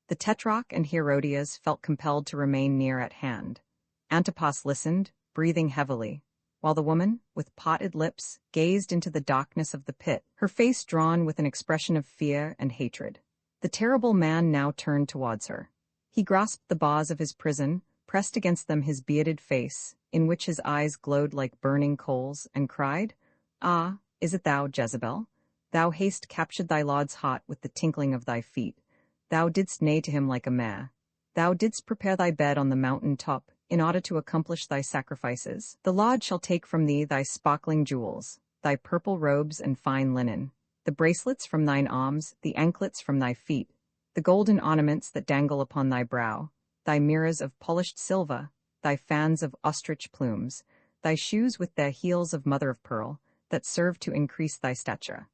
The Tetrarch and Herodias felt compelled to remain near at hand. Antipas listened, breathing heavily, while the woman, with parted lips, gazed into the darkness of the pit, her face drawn with an expression of fear and hatred. The terrible man now turned towards her. He grasped the bars of his prison, pressed against them his bearded face, in which his eyes glowed like burning coals, and cried, "Ah, is it thou, Jezebel? Thou hast captured thy lord's heart with the tinkling of thy feet. Thou didst neigh to him like a mare. Thou didst prepare thy bed on the mountain top, in order to accomplish thy sacrifices. The Lord shall take from thee thy sparkling jewels, thy purple robes and fine linen, the bracelets from thine arms, the anklets from thy feet, the golden ornaments that dangle upon thy brow, thy mirrors of polished silver, thy fans of ostrich plumes, thy shoes with their heels of mother of pearl, that serve to increase thy stature,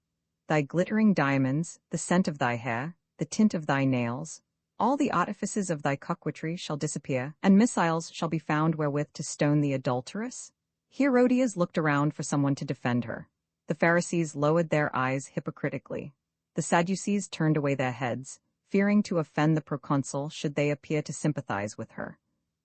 thy glittering diamonds, the scent of thy hair, the tint of thy nails. All the artifices of thy coquetry shall disappear, and missiles shall be found wherewith to stone the adulteress." Herodias looked around for someone to defend her. The Pharisees lowered their eyes hypocritically. The Sadducees turned away their heads, fearing to offend the proconsul should they appear to sympathize with her.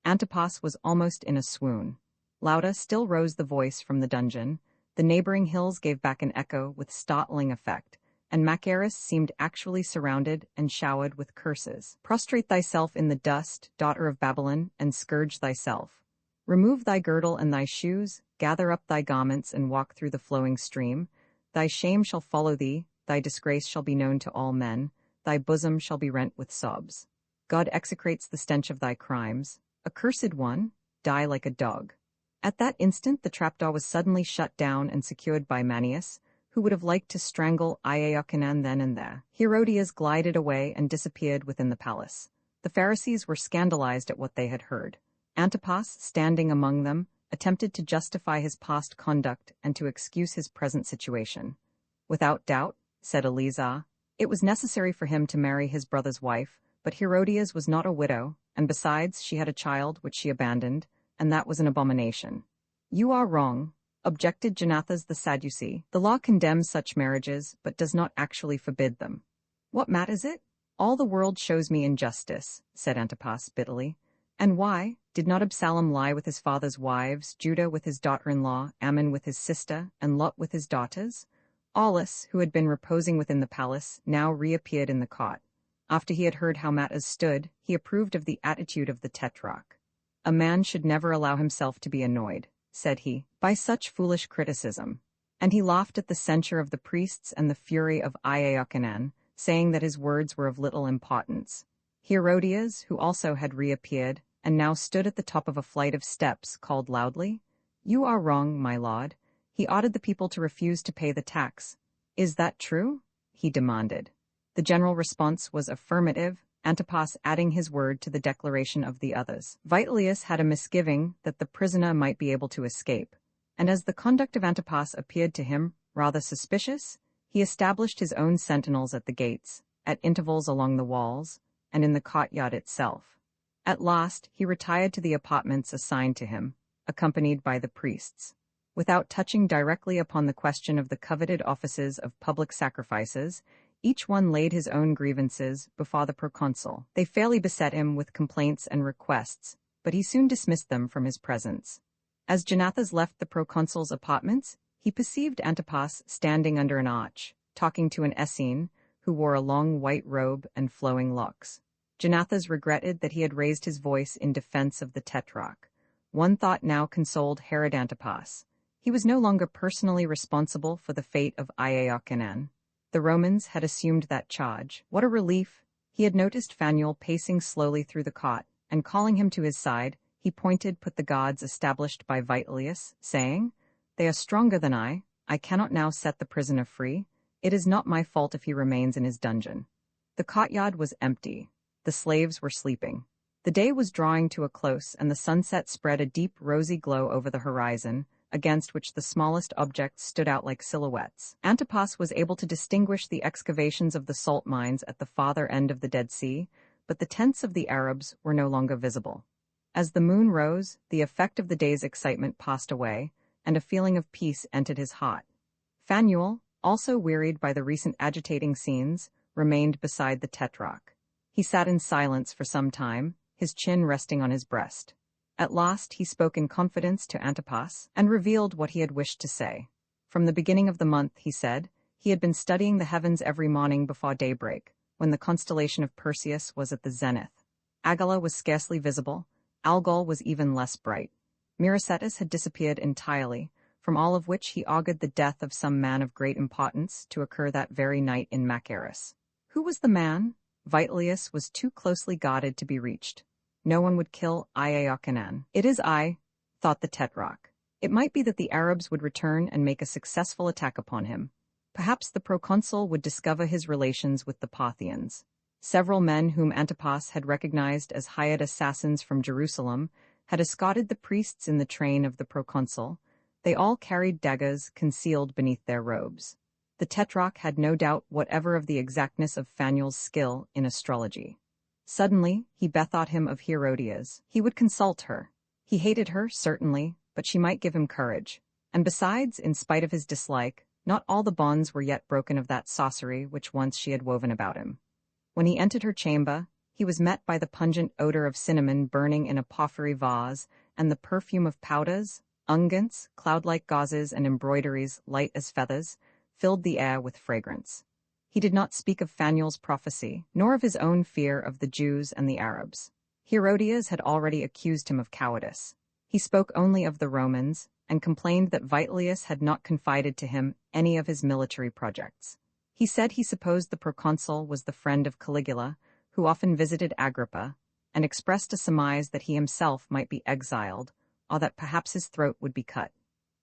Antipas was almost in a swoon. Louder still rose the voice from the dungeon. The neighboring hills gave back an echo with startling effect, and Machaerus seemed actually surrounded and showered with curses. "Prostrate thyself in the dust, daughter of Babylon, and scourge thyself. Remove thy girdle and thy shoes, gather up thy garments and walk through the flowing stream. Thy shame shall follow thee, thy disgrace shall be known to all men, thy bosom shall be rent with sobs. God execrates the stench of thy crimes. Accursed one, die like a dog." At that instant the trapdoor was suddenly shut down and secured by Manius, who would have liked to strangle Iochanan then and there. Herodias glided away and disappeared within the palace. The Pharisees were scandalized at what they had heard. Antipas, standing among them, attempted to justify his past conduct and to excuse his present situation. "Without doubt," said Eleazar, "it was necessary for him to marry his brother's wife, but Herodias was not a widow, and besides she had a child which she abandoned, and that was an abomination." "You are wrong," objected Jonathas the Sadducee. "The law condemns such marriages, but does not actually forbid them." "What matters it? All the world shows me injustice," said Antipas bitterly. "And why? Did not Absalom lie with his father's wives, Judah with his daughter-in-law, Ammon with his sister, and Lot with his daughters?" Aulus, who had been reposing within the palace, now reappeared in the cot. After he had heard how matters stood, he approved of the attitude of the Tetrarch. "A man should never allow himself to be annoyed," said he, "by such foolish criticism." And he laughed at the censure of the priests and the fury of Iochanan, saying that his words were of little importance. Herodias, who also had reappeared, and now stood at the top of a flight of steps, called loudly, "You are wrong, my lord. He ordered the people to refuse to pay the tax. Is that true?" he demanded. The general response was affirmative, Antipas adding his word to the declaration of the others. Vitellius had a misgiving that the prisoner might be able to escape, and as the conduct of Antipas appeared to him rather suspicious, he established his own sentinels at the gates, at intervals along the walls, and in the courtyard itself. At last he retired to the apartments assigned to him, accompanied by the priests. Without touching directly upon the question of the coveted offices of public sacrifices, each one laid his own grievances before the proconsul. They fairly beset him with complaints and requests, but he soon dismissed them from his presence. As Jonathas left the proconsul's apartments, he perceived Antipas standing under an arch, talking to an Essene, who wore a long white robe and flowing locks. Jonathas regretted that he had raised his voice in defense of the Tetrarch. One thought now consoled Herod Antipas. He was no longer personally responsible for the fate of Iochanan. The Romans had assumed that charge. What a relief! He had noticed Phanuel pacing slowly through the cot, and calling him to his side, he pointed put the gods established by Vitellius, saying, "They are stronger than I cannot now set the prisoner free. It is not my fault if he remains in his dungeon." The courtyard was empty. The slaves were sleeping. The day was drawing to a close, and the sunset spread a deep rosy glow over the horizon, against which the smallest objects stood out like silhouettes. Antipas was able to distinguish the excavations of the salt mines at the farther end of the Dead Sea, but the tents of the Arabs were no longer visible. As the moon rose, the effect of the day's excitement passed away, and a feeling of peace entered his heart. Fanuel, also wearied by the recent agitating scenes, remained beside the tetrarch. He sat in silence for some time, his chin resting on his breast. At last he spoke in confidence to Antipas, and revealed what he had wished to say. From the beginning of the month, he said, he had been studying the heavens every morning before daybreak, when the constellation of Perseus was at the zenith. Agala was scarcely visible, Algol was even less bright. Miracetus had disappeared entirely, from all of which he augured the death of some man of great importance to occur that very night in Machaerus. Who was the man? Vitellius was too closely guarded to be reached. No one would kill Iaiochanan. It is I, thought the tetrarch. It might be that the Arabs would return and make a successful attack upon him. Perhaps the proconsul would discover his relations with the Parthians. Several men whom Antipas had recognized as hired assassins from Jerusalem had escorted the priests in the train of the proconsul. They all carried daggers concealed beneath their robes. The tetrarch had no doubt whatever of the exactness of Fanuel's skill in astrology. Suddenly, he bethought him of Herodias. He would consult her. He hated her, certainly, but she might give him courage. And besides, in spite of his dislike, not all the bonds were yet broken of that sorcery which once she had woven about him. When he entered her chamber, he was met by the pungent odor of cinnamon burning in a porphyry vase, and the perfume of powders, unguents, cloud-like gauzes, and embroideries light as feathers, filled the air with fragrance. He did not speak of Fanuel's prophecy, nor of his own fear of the Jews and the Arabs. Herodias had already accused him of cowardice. He spoke only of the Romans, and complained that Vitellius had not confided to him any of his military projects. He said he supposed the proconsul was the friend of Caligula, who often visited Agrippa, and expressed a surmise that he himself might be exiled, or that perhaps his throat would be cut.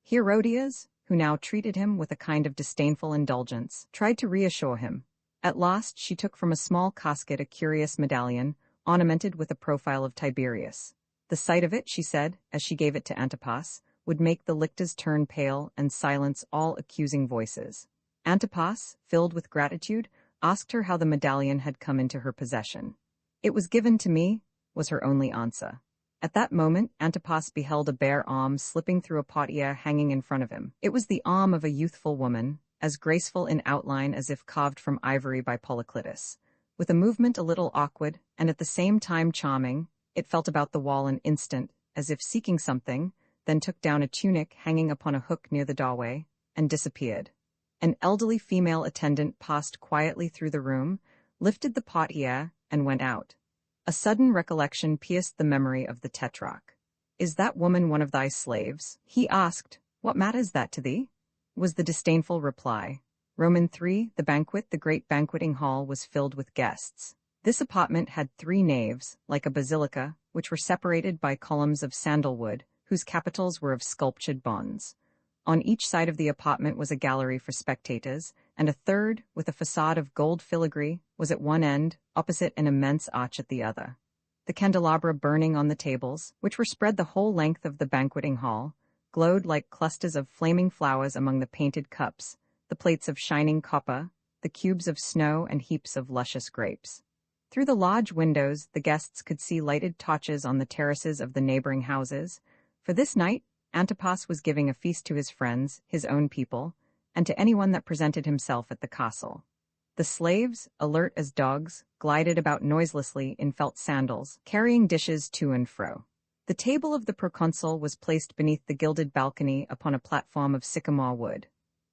Herodias, who now treated him with a kind of disdainful indulgence, tried to reassure him. At last she took from a small casket a curious medallion, ornamented with a profile of Tiberius. The sight of it, she said, as she gave it to Antipas, would make the lictors turn pale and silence all accusing voices. Antipas, filled with gratitude, asked her how the medallion had come into her possession. "It was given to me," was her only answer. At that moment, Antipas beheld a bare arm slipping through a portiere hanging in front of him. It was the arm of a youthful woman, as graceful in outline as if carved from ivory by Polyclitus. With a movement a little awkward, and at the same time charming, it felt about the wall an instant, as if seeking something, then took down a tunic hanging upon a hook near the doorway, and disappeared. An elderly female attendant passed quietly through the room, lifted the portiere, and went out. A sudden recollection pierced the memory of the tetrarch. "Is that woman one of thy slaves?" he asked. "What matters that to thee?" was the disdainful reply. Roman 3, the great banqueting hall was filled with guests. This apartment had 3 naves, like a basilica, which were separated by columns of sandalwood, whose capitals were of sculptured bonds. On each side of the apartment was a gallery for spectators, and a third, with a facade of gold filigree, was at one end, opposite an immense arch at the other. The candelabra burning on the tables, which were spread the whole length of the banqueting hall, glowed like clusters of flaming flowers among the painted cups, the plates of shining copper, the cubes of snow, and heaps of luscious grapes. Through the lodge windows, the guests could see lighted torches on the terraces of the neighboring houses. For this night, Antipas was giving a feast to his friends, his own people, and to anyone that presented himself at the castle. The slaves, alert as dogs, glided about noiselessly in felt sandals, carrying dishes to and fro. The table of the proconsul was placed beneath the gilded balcony upon a platform of sycamore wood.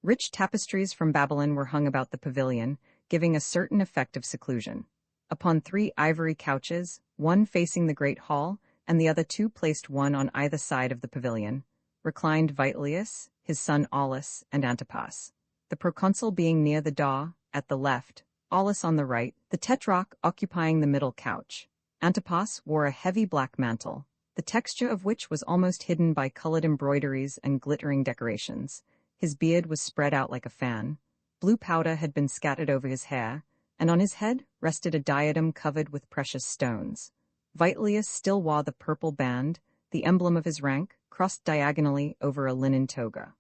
Rich tapestries from Babylon were hung about the pavilion, giving a certain effect of seclusion. Upon 3 ivory couches, one facing the great hall, and the other 2 placed one on either side of the pavilion, reclined Vitellius, his son Aulus, and Antipas. The proconsul being near the door, at the left, Aulus on the right, the tetrarch occupying the middle couch. Antipas wore a heavy black mantle, the texture of which was almost hidden by colored embroideries and glittering decorations. His beard was spread out like a fan. Blue powder had been scattered over his hair, and on his head rested a diadem covered with precious stones. Vitellius still wore the purple band, the emblem of his rank, crossed diagonally over a linen toga.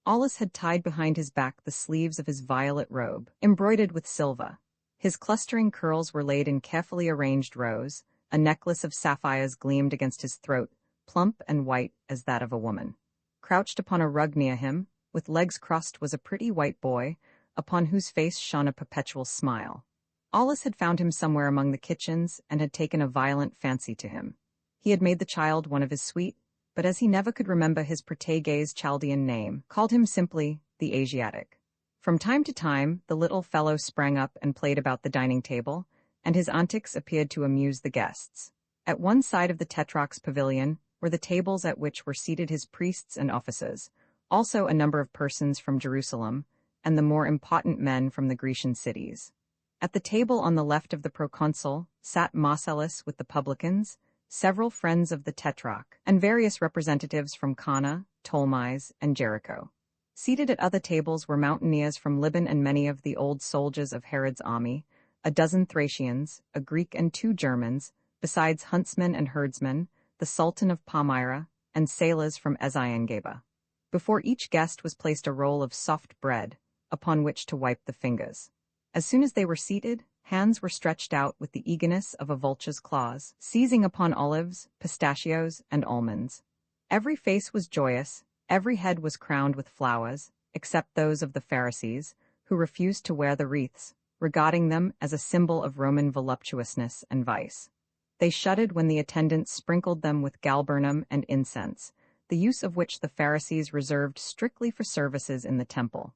Aulus had tied behind his back the sleeves of his violet robe, embroidered with silver. His clustering curls were laid in carefully arranged rows, a necklace of sapphires gleamed against his throat, plump and white as that of a woman. Crouched upon a rug near him, with legs crossed, was a pretty white boy, upon whose face shone a perpetual smile. Alice had found him somewhere among the kitchens and had taken a violent fancy to him. He had made the child one of his suite, but as he never could remember his protege's Chaldean name, called him simply the Asiatic. From time to time, the little fellow sprang up and played about the dining table, and his antics appeared to amuse the guests. At one side of the Tetrarch's pavilion were the tables at which were seated his priests and officers, also a number of persons from Jerusalem, and the more important men from the Grecian cities. At the table on the left of the proconsul sat Marcellus with the publicans, several friends of the Tetrarch, and various representatives from Cana, Ptolemais, and Jericho. Seated at other tables were mountaineers from Liban and many of the old soldiers of Herod's army, a dozen Thracians, a Greek and 2 Germans, besides huntsmen and herdsmen, the Sultan of Palmyra, and sailors from Eziongaber. Before each guest was placed a roll of soft bread, upon which to wipe the fingers. As soon as they were seated, hands were stretched out with the eagerness of a vulture's claws, seizing upon olives, pistachios, and almonds. Every face was joyous, every head was crowned with flowers, except those of the Pharisees, who refused to wear the wreaths, regarding them as a symbol of Roman voluptuousness and vice. They shuddered when the attendants sprinkled them with galbanum and incense, the use of which the Pharisees reserved strictly for services in the temple.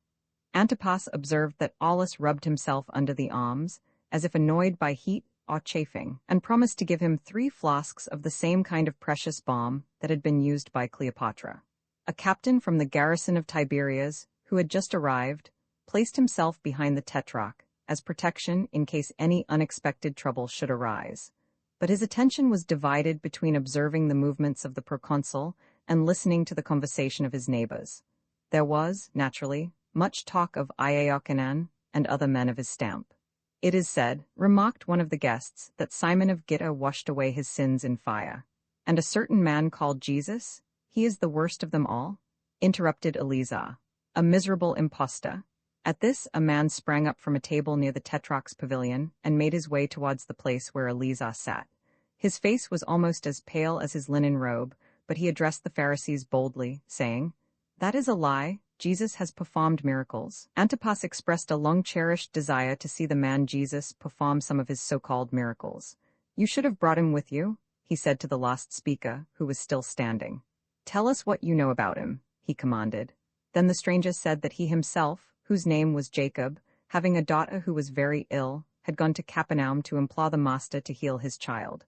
Antipas observed that Aulus rubbed himself under the arms, as if annoyed by heat or chafing, and promised to give him 3 flasks of the same kind of precious balm that had been used by Cleopatra. A captain from the garrison of Tiberias, who had just arrived, placed himself behind the Tetrarch, as protection in case any unexpected trouble should arise. But his attention was divided between observing the movements of the proconsul and listening to the conversation of his neighbors. There was, naturally, much talk of Iaiochanan and other men of his stamp. It is said, remarked one of the guests, that Simon of Gitta washed away his sins in fire. And a certain man called Jesus, he is the worst of them all, interrupted Eleazar, a miserable impostor. At this, a man sprang up from a table near the Tetrarch's pavilion and made his way towards the place where Eleazar sat. His face was almost as pale as his linen robe, but he addressed the Pharisees boldly, saying, "That is a lie. Jesus has performed miracles." Antipas expressed a long-cherished desire to see the man Jesus perform some of his so-called miracles. "You should have brought him with you," he said to the last speaker, who was still standing. "Tell us what you know about him," he commanded. Then the stranger said that he himself, whose name was Jacob, having a daughter who was very ill, had gone to Capernaum to implore the master to heal his child.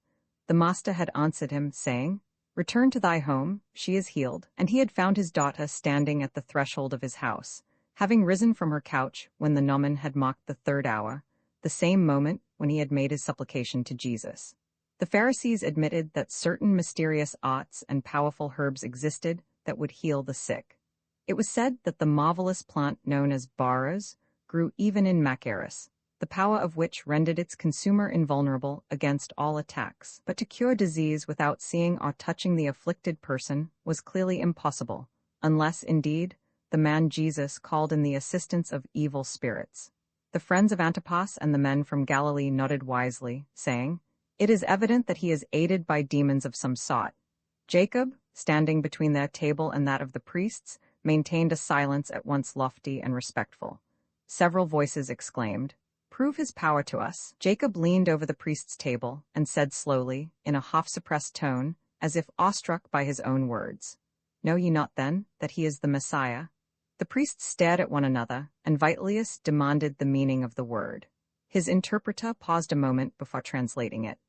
The master had answered him, saying, "Return to thy home, she is healed," and he had found his daughter standing at the threshold of his house, having risen from her couch when the gnomon had marked the 3rd hour, the same moment when he had made his supplication to Jesus. The Pharisees admitted that certain mysterious arts and powerful herbs existed that would heal the sick. It was said that the marvelous plant known as baras grew even in Machaerus, the power of which rendered its consumer invulnerable against all attacks. But to cure disease without seeing or touching the afflicted person was clearly impossible, unless, indeed, the man Jesus called in the assistance of evil spirits. The friends of Antipas and the men from Galilee nodded wisely, saying, "It is evident that he is aided by demons of some sort." Jacob, standing between their table and that of the priests, maintained a silence at once lofty and respectful. Several voices exclaimed, "Prove his power to us." Jacob leaned over the priest's table and said slowly, in a half-suppressed tone, as if awestruck by his own words, "Know ye not, then, that he is the Messiah?" The priests stared at one another, and Vitellius demanded the meaning of the word. His interpreter paused a moment before translating it.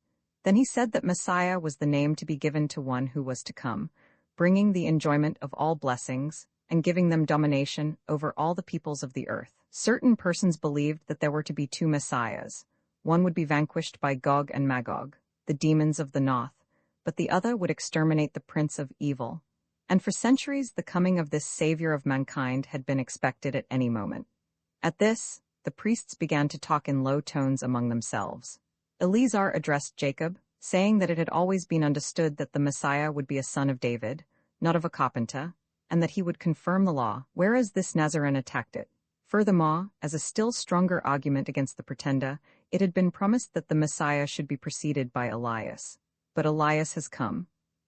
Then he said that Messiah was the name to be given to one who was to come, bringing the enjoyment of all blessings, and giving them domination over all the peoples of the earth. Certain persons believed that there were to be 2 messiahs. One would be vanquished by Gog and Magog, the demons of the north, but the other would exterminate the prince of evil. And for centuries the coming of this savior of mankind had been expected at any moment. At this, the priests began to talk in low tones among themselves. Eleazar addressed Jacob, saying that it had always been understood that the Messiah would be a son of David, not of a carpenter, and that he would confirm the law, whereas this Nazarene attacked it. Furthermore, as a still stronger argument against the pretender, it had been promised that the Messiah should be preceded by Elias. "But Elias has come,"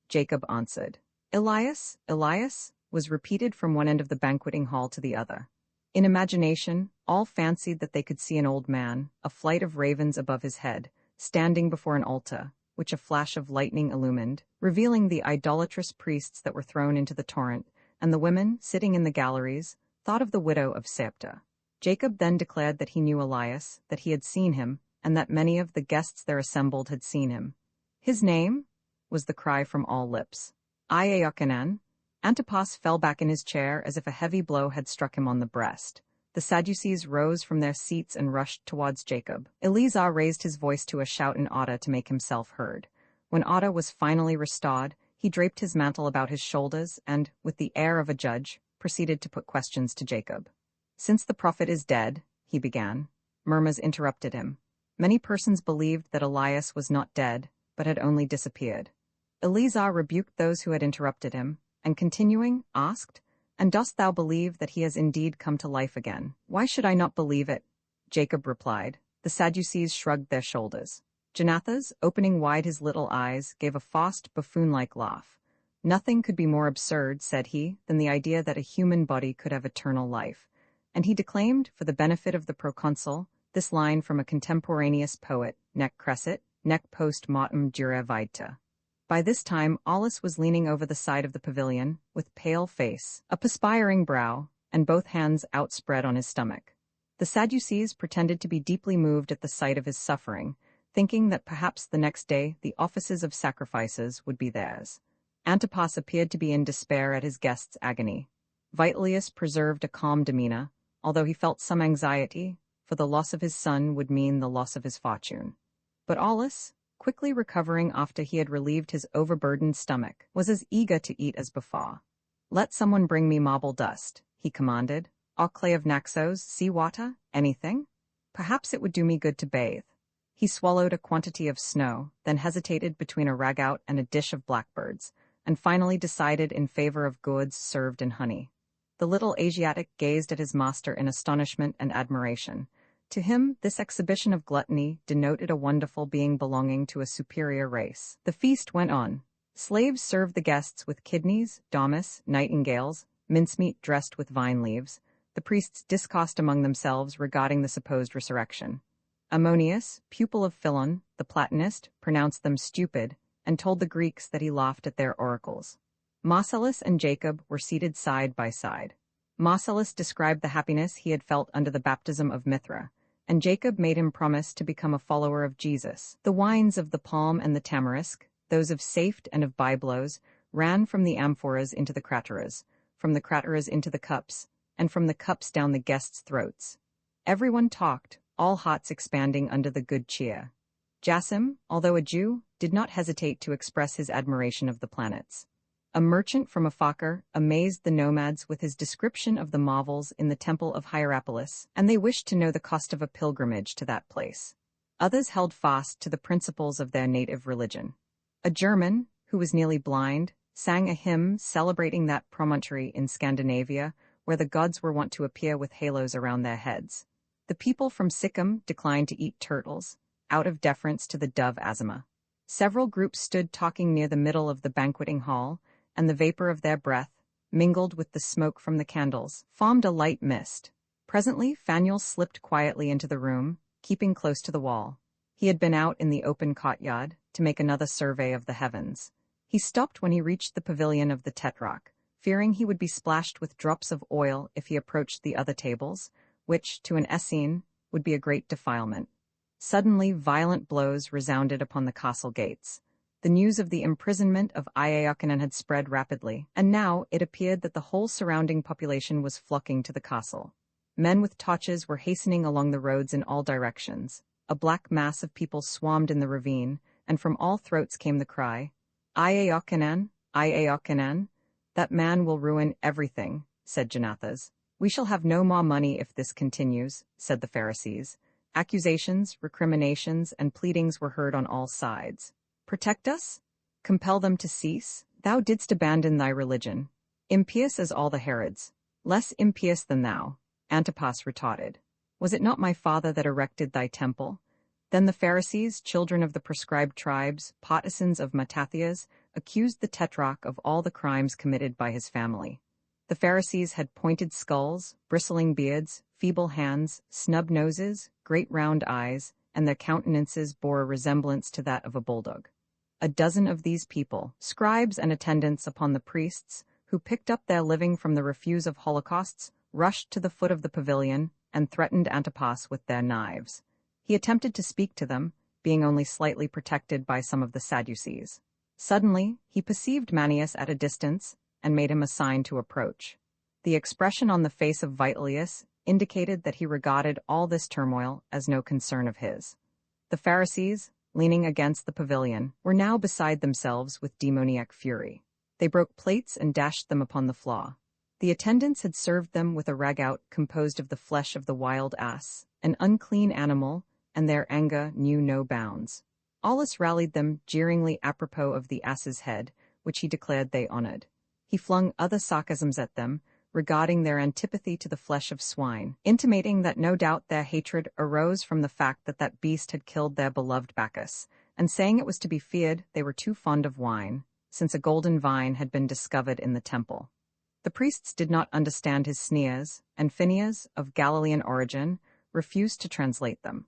Jacob answered. "Elias? Elias? was repeated from one end of the banqueting hall to the other. In imagination, all fancied that they could see an old man, a flight of ravens above his head, standing before an altar, which a flash of lightning illumined, revealing the idolatrous priests that were thrown into the torrent, and the women, sitting in the galleries, thought of the widow of Septa. Jacob then declared that he knew Elias, that he had seen him, and that many of the guests there assembled had seen him. "His name?" was the cry from all lips. "Iaiochanan." Antipas fell back in his chair as if a heavy blow had struck him on the breast. The Sadducees rose from their seats and rushed towards Jacob. Eleazar raised his voice to a shout in order to make himself heard. When order was finally restored, he draped his mantle about his shoulders and, with the air of a judge, proceeded to put questions to Jacob. "Since the prophet is dead," he began. Murmurs interrupted him. Many persons believed that Elias was not dead, but had only disappeared. Eleazar rebuked those who had interrupted him, and continuing, asked, "And dost thou believe that he has indeed come to life again?" "Why should I not believe it?" Jacob replied. The Sadducees shrugged their shoulders. Jonathas, opening wide his little eyes, gave a forced, buffoon-like laugh. "Nothing could be more absurd," said he, "than the idea that a human body could have eternal life." And he declaimed, for the benefit of the proconsul, this line from a contemporaneous poet, "Nec crescit, nec post mortem dura vita." By this time Aulus was leaning over the side of the pavilion, with pale face, a perspiring brow, and both hands outspread on his stomach. The Sadducees pretended to be deeply moved at the sight of his suffering, thinking that perhaps the next day the offices of sacrifices would be theirs. Antipas appeared to be in despair at his guest's agony. Vitellius preserved a calm demeanor, although he felt some anxiety, for the loss of his son would mean the loss of his fortune. But Aulus, quickly recovering after he had relieved his overburdened stomach, was as eager to eat as before. "Let someone bring me marble dust," he commanded, "or clay of Naxos, sea water, anything. Perhaps it would do me good to bathe." He swallowed a quantity of snow, then hesitated between a ragout and a dish of blackbirds, and finally decided in favor of gourds served in honey. The little Asiatic gazed at his master in astonishment and admiration. To him, this exhibition of gluttony denoted a wonderful being belonging to a superior race. The feast went on. Slaves served the guests with kidneys, damas, nightingales, mincemeat dressed with vine leaves. The priests discoursed among themselves regarding the supposed resurrection. Ammonius, pupil of Philon, the Platonist, pronounced them stupid, and told the Greeks that he laughed at their oracles. Marcellus and Jacob were seated side by side. Marcellus described the happiness he had felt under the baptism of Mithra, and Jacob made him promise to become a follower of Jesus. The wines of the palm and the tamarisk, those of Saft and of Byblos, ran from the amphoras into the crateras, from the crateras into the cups, and from the cups down the guests' throats. Everyone talked, all hearts expanding under the good cheer. Jasim, although a Jew, did not hesitate to express his admiration of the planets. A merchant from Ophakar amazed the nomads with his description of the marvels in the temple of Hierapolis, and they wished to know the cost of a pilgrimage to that place. Others held fast to the principles of their native religion. A German, who was nearly blind, sang a hymn celebrating that promontory in Scandinavia where the gods were wont to appear with halos around their heads. The people from Sikkim declined to eat turtles, out of deference to the dove Azima. Several groups stood talking near the middle of the banqueting hall, and the vapor of their breath, mingled with the smoke from the candles, formed a light mist. Presently Phanuel slipped quietly into the room, keeping close to the wall. He had been out in the open courtyard to make another survey of the heavens. He stopped when he reached the pavilion of the Tetrarch, fearing he would be splashed with drops of oil if he approached the other tables, which, to an Essene, would be a great defilement. Suddenly violent blows resounded upon the castle gates. The news of the imprisonment of Iaiochanan had spread rapidly, and now it appeared that the whole surrounding population was flocking to the castle. Men with torches were hastening along the roads in all directions. A black mass of people swarmed in the ravine, and from all throats came the cry, "Iaiochanan, Iaiochanan, that man will ruin everything," said Jonathas. "We shall have no more money if this continues," said the Pharisees. Accusations, recriminations, and pleadings were heard on all sides. "Protect us? Compel them to cease? Thou didst abandon thy religion. Impious as all the Herods. Less impious than thou," Antipas retorted. "Was it not my father that erected thy temple?" Then the Pharisees, children of the proscribed tribes, partisans of Mattathias, accused the Tetrarch of all the crimes committed by his family. The Pharisees had pointed skulls, bristling beards, feeble hands, snub noses, great round eyes, and their countenances bore a resemblance to that of a bulldog. A dozen of these people, scribes and attendants upon the priests, who picked up their living from the refuse of holocausts, rushed to the foot of the pavilion and threatened Antipas with their knives. He attempted to speak to them, being only slightly protected by some of the Sadducees. Suddenly, he perceived Manius at a distance and made him a sign to approach. The expression on the face of Vitellius indicated that he regarded all this turmoil as no concern of his. The Pharisees, leaning against the pavilion, were now beside themselves with demoniac fury. They broke plates and dashed them upon the floor. The attendants had served them with a ragout composed of the flesh of the wild ass, an unclean animal, and their anger knew no bounds. Aulus rallied them jeeringly apropos of the ass's head, which he declared they honored. He flung other sarcasms at them, regarding their antipathy to the flesh of swine, intimating that no doubt their hatred arose from the fact that that beast had killed their beloved Bacchus, and saying it was to be feared they were too fond of wine, since a golden vine had been discovered in the temple. The priests did not understand his sneers, and Phineas, of Galilean origin, refused to translate them.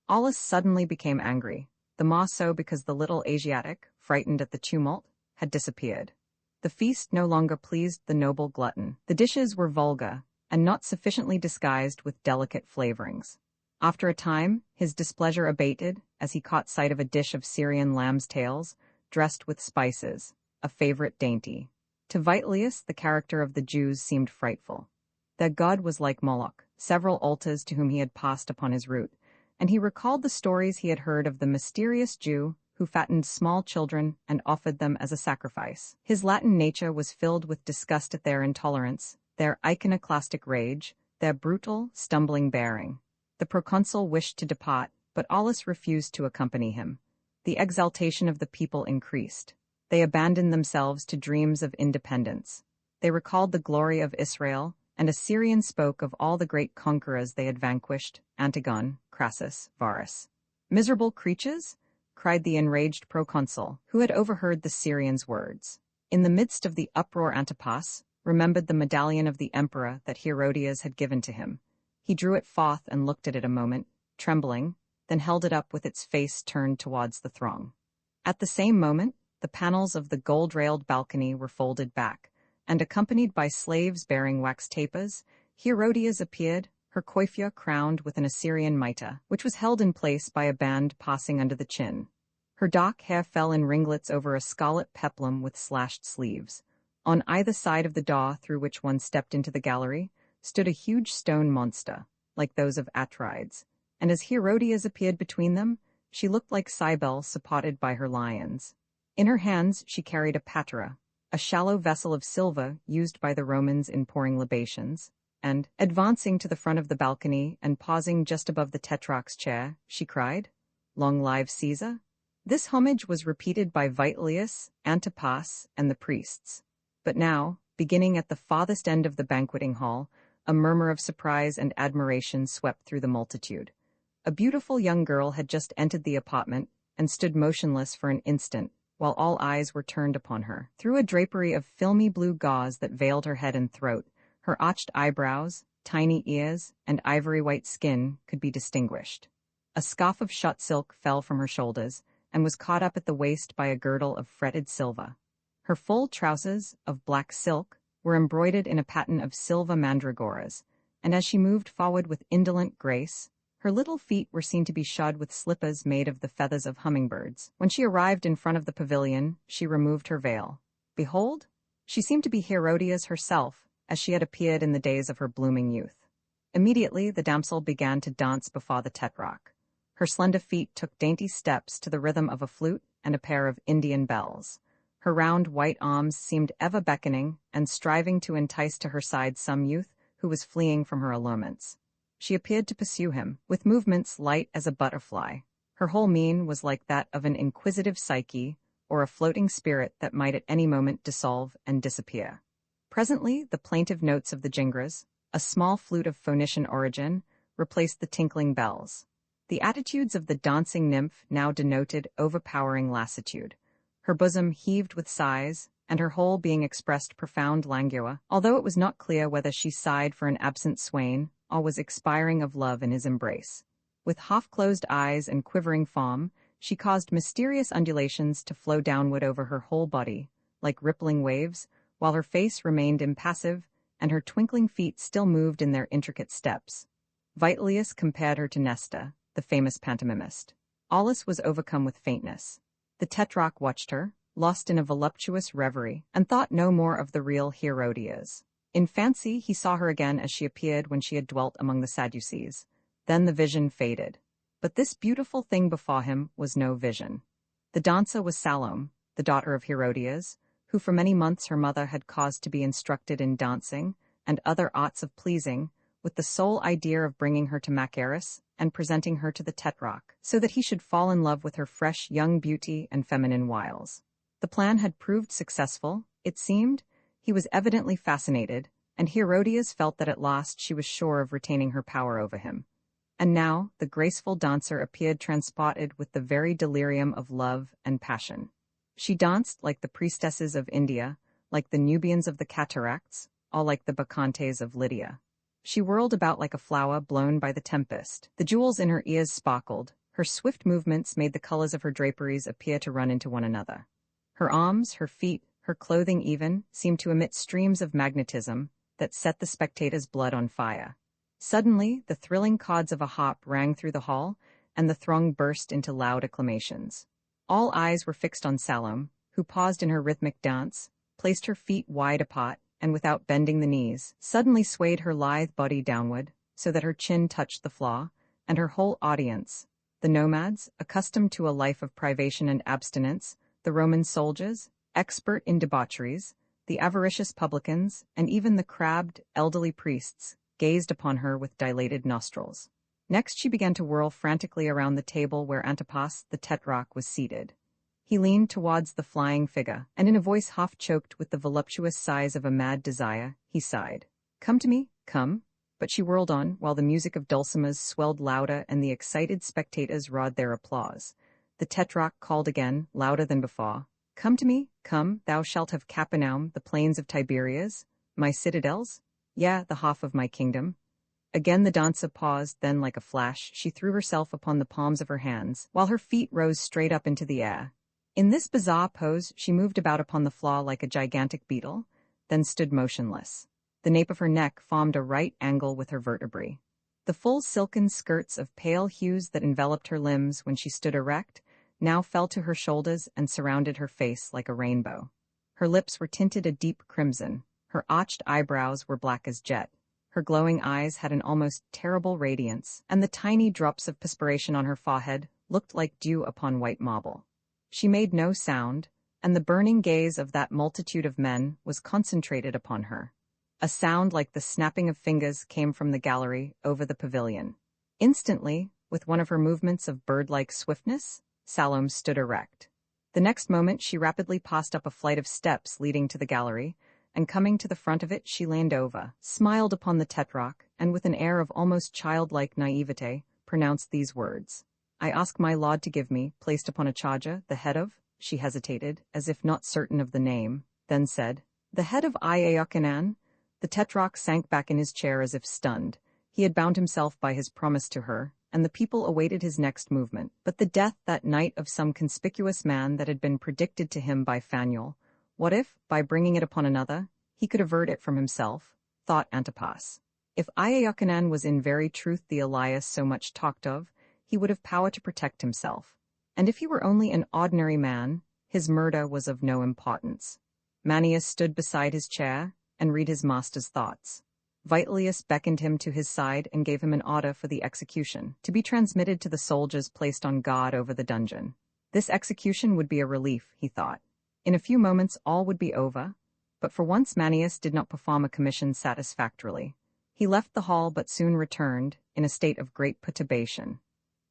Aulus suddenly became angry, the more so because the little Asiatic, frightened at the tumult, had disappeared. The feast no longer pleased the noble glutton. The dishes were vulgar, and not sufficiently disguised with delicate flavorings. After a time, his displeasure abated as he caught sight of a dish of Syrian lamb's tails, dressed with spices, a favorite dainty. To Vitellius, the character of the Jews seemed frightful. Their god was like Moloch, several altars to whom he had passed upon his route, and he recalled the stories he had heard of the mysterious Jew who fattened small children and offered them as a sacrifice. His Latin nature was filled with disgust at their intolerance, their iconoclastic rage, their brutal, stumbling bearing. The proconsul wished to depart, but Aulus refused to accompany him. The exaltation of the people increased. They abandoned themselves to dreams of independence. They recalled the glory of Israel, and Assyrian spoke of all the great conquerors they had vanquished, Antigone, Crassus, Varus. "Miserable creatures?" cried the enraged proconsul, who had overheard the Syrians' words. In the midst of the uproar, Antipas remembered the medallion of the emperor that Herodias had given to him. He drew it forth and looked at it a moment, trembling, then held it up with its face turned towards the throng. At the same moment, the panels of the gold-railed balcony were folded back, and accompanied by slaves bearing wax tapers, Herodias appeared, her coiffure crowned with an Assyrian mitre, which was held in place by a band passing under the chin. Her dark hair fell in ringlets over a scarlet peplum with slashed sleeves. On either side of the door through which one stepped into the gallery stood a huge stone monster, like those of Atrides, and as Herodias appeared between them, she looked like Cybele supported by her lions. In her hands she carried a patera, a shallow vessel of silver used by the Romans in pouring libations, and, advancing to the front of the balcony and pausing just above the tetrarch's chair, she cried, "Long live Caesar!" This homage was repeated by Vitellius, Antipas, and the priests. But now, beginning at the farthest end of the banqueting hall, a murmur of surprise and admiration swept through the multitude. A beautiful young girl had just entered the apartment and stood motionless for an instant, while all eyes were turned upon her. Through a drapery of filmy blue gauze that veiled her head and throat, her arched eyebrows, tiny ears, and ivory-white skin could be distinguished. A scarf of shot silk fell from her shoulders and was caught up at the waist by a girdle of fretted silver. Her full trousers, of black silk, were embroidered in a pattern of silver mandragoras, and as she moved forward with indolent grace, her little feet were seen to be shod with slippers made of the feathers of hummingbirds. When she arrived in front of the pavilion, she removed her veil. Behold, she seemed to be Herodias herself, as she had appeared in the days of her blooming youth. Immediately the damsel began to dance before the tetrarch. Her slender feet took dainty steps to the rhythm of a flute and a pair of Indian bells. Her round white arms seemed ever beckoning and striving to entice to her side some youth who was fleeing from her allurements. She appeared to pursue him, with movements light as a butterfly. Her whole mien was like that of an inquisitive Psyche, or a floating spirit that might at any moment dissolve and disappear. Presently, the plaintive notes of the jingras, a small flute of Phoenician origin, replaced the tinkling bells. The attitudes of the dancing nymph now denoted overpowering lassitude. Her bosom heaved with sighs, and her whole being expressed profound languor, although it was not clear whether she sighed for an absent swain, or was expiring of love in his embrace. With half-closed eyes and quivering form, she caused mysterious undulations to flow downward over her whole body, like rippling waves, while her face remained impassive, and her twinkling feet still moved in their intricate steps. Vitellius compared her to Nesta, the famous pantomimist. Aulus was overcome with faintness. The tetrarch watched her, lost in a voluptuous reverie, and thought no more of the real Herodias. In fancy he saw her again as she appeared when she had dwelt among the Sadducees. Then the vision faded. But this beautiful thing before him was no vision. The dancer was Salome, the daughter of Herodias, who for many months her mother had caused to be instructed in dancing and other arts of pleasing, with the sole idea of bringing her to Machaerus and presenting her to the tetrarch, so that he should fall in love with her fresh young beauty and feminine wiles. The plan had proved successful, it seemed. He was evidently fascinated, and Herodias felt that at last she was sure of retaining her power over him. And now the graceful dancer appeared transported with the very delirium of love and passion. She danced like the priestesses of India, like the Nubians of the cataracts, or like the Bacchantes of Lydia. She whirled about like a flower blown by the tempest. The jewels in her ears sparkled. Her swift movements made the colors of her draperies appear to run into one another. Her arms, her feet, her clothing even, seemed to emit streams of magnetism that set the spectators' blood on fire. Suddenly, the thrilling chords of a harp rang through the hall, and the throng burst into loud acclamations. All eyes were fixed on Salome, who paused in her rhythmic dance, placed her feet wide apart, and without bending the knees, suddenly swayed her lithe body downward, so that her chin touched the floor, and her whole audience, the nomads, accustomed to a life of privation and abstinence, the Roman soldiers, expert in debaucheries, the avaricious publicans, and even the crabbed, elderly priests, gazed upon her with dilated nostrils. Next she began to whirl frantically around the table where Antipas, the tetrarch, was seated. He leaned towards the flying figure, and in a voice half-choked with the voluptuous sighs of a mad desire, he sighed, "Come to me, come." But she whirled on, while the music of dulcimers swelled louder and the excited spectators roared their applause. The tetrarch called again, louder than before, "Come to me, come, thou shalt have Capernaum, the plains of Tiberias, my citadels, yea, the half of my kingdom." Again the dancer paused, then like a flash she threw herself upon the palms of her hands, while her feet rose straight up into the air. In this bizarre pose she moved about upon the floor like a gigantic beetle, then stood motionless. The nape of her neck formed a right angle with her vertebrae. The full silken skirts of pale hues that enveloped her limbs when she stood erect now fell to her shoulders and surrounded her face like a rainbow. Her lips were tinted a deep crimson, her arched eyebrows were black as jet, her glowing eyes had an almost terrible radiance, and the tiny drops of perspiration on her forehead looked like dew upon white marble. She made no sound, and the burning gaze of that multitude of men was concentrated upon her. A sound like the snapping of fingers came from the gallery over the pavilion. Instantly, with one of her movements of bird-like swiftness, Salome stood erect. The next moment she rapidly passed up a flight of steps leading to the gallery, and coming to the front of it she leaned over, smiled upon the tetrarch, and with an air of almost childlike naivete, pronounced these words. "I ask my lord to give me, placed upon a charger, the head of—" She hesitated, as if not certain of the name, then said, "The head of Iochanan." The tetrarch sank back in his chair as if stunned. He had bound himself by his promise to her, and the people awaited his next movement. But the death that night of some conspicuous man that had been predicted to him by Phanuel, what if, by bringing it upon another, he could avert it from himself, thought Antipas. If Iochanan was in very truth the Elias so much talked of, he would have power to protect himself. And if he were only an ordinary man, his murder was of no importance. Manius stood beside his chair, and read his master's thoughts. Vitellius beckoned him to his side and gave him an order for the execution, to be transmitted to the soldiers placed on guard over the dungeon. This execution would be a relief, he thought. In a few moments all would be over, but for once Manius did not perform a commission satisfactorily. He left the hall but soon returned, in a state of great perturbation.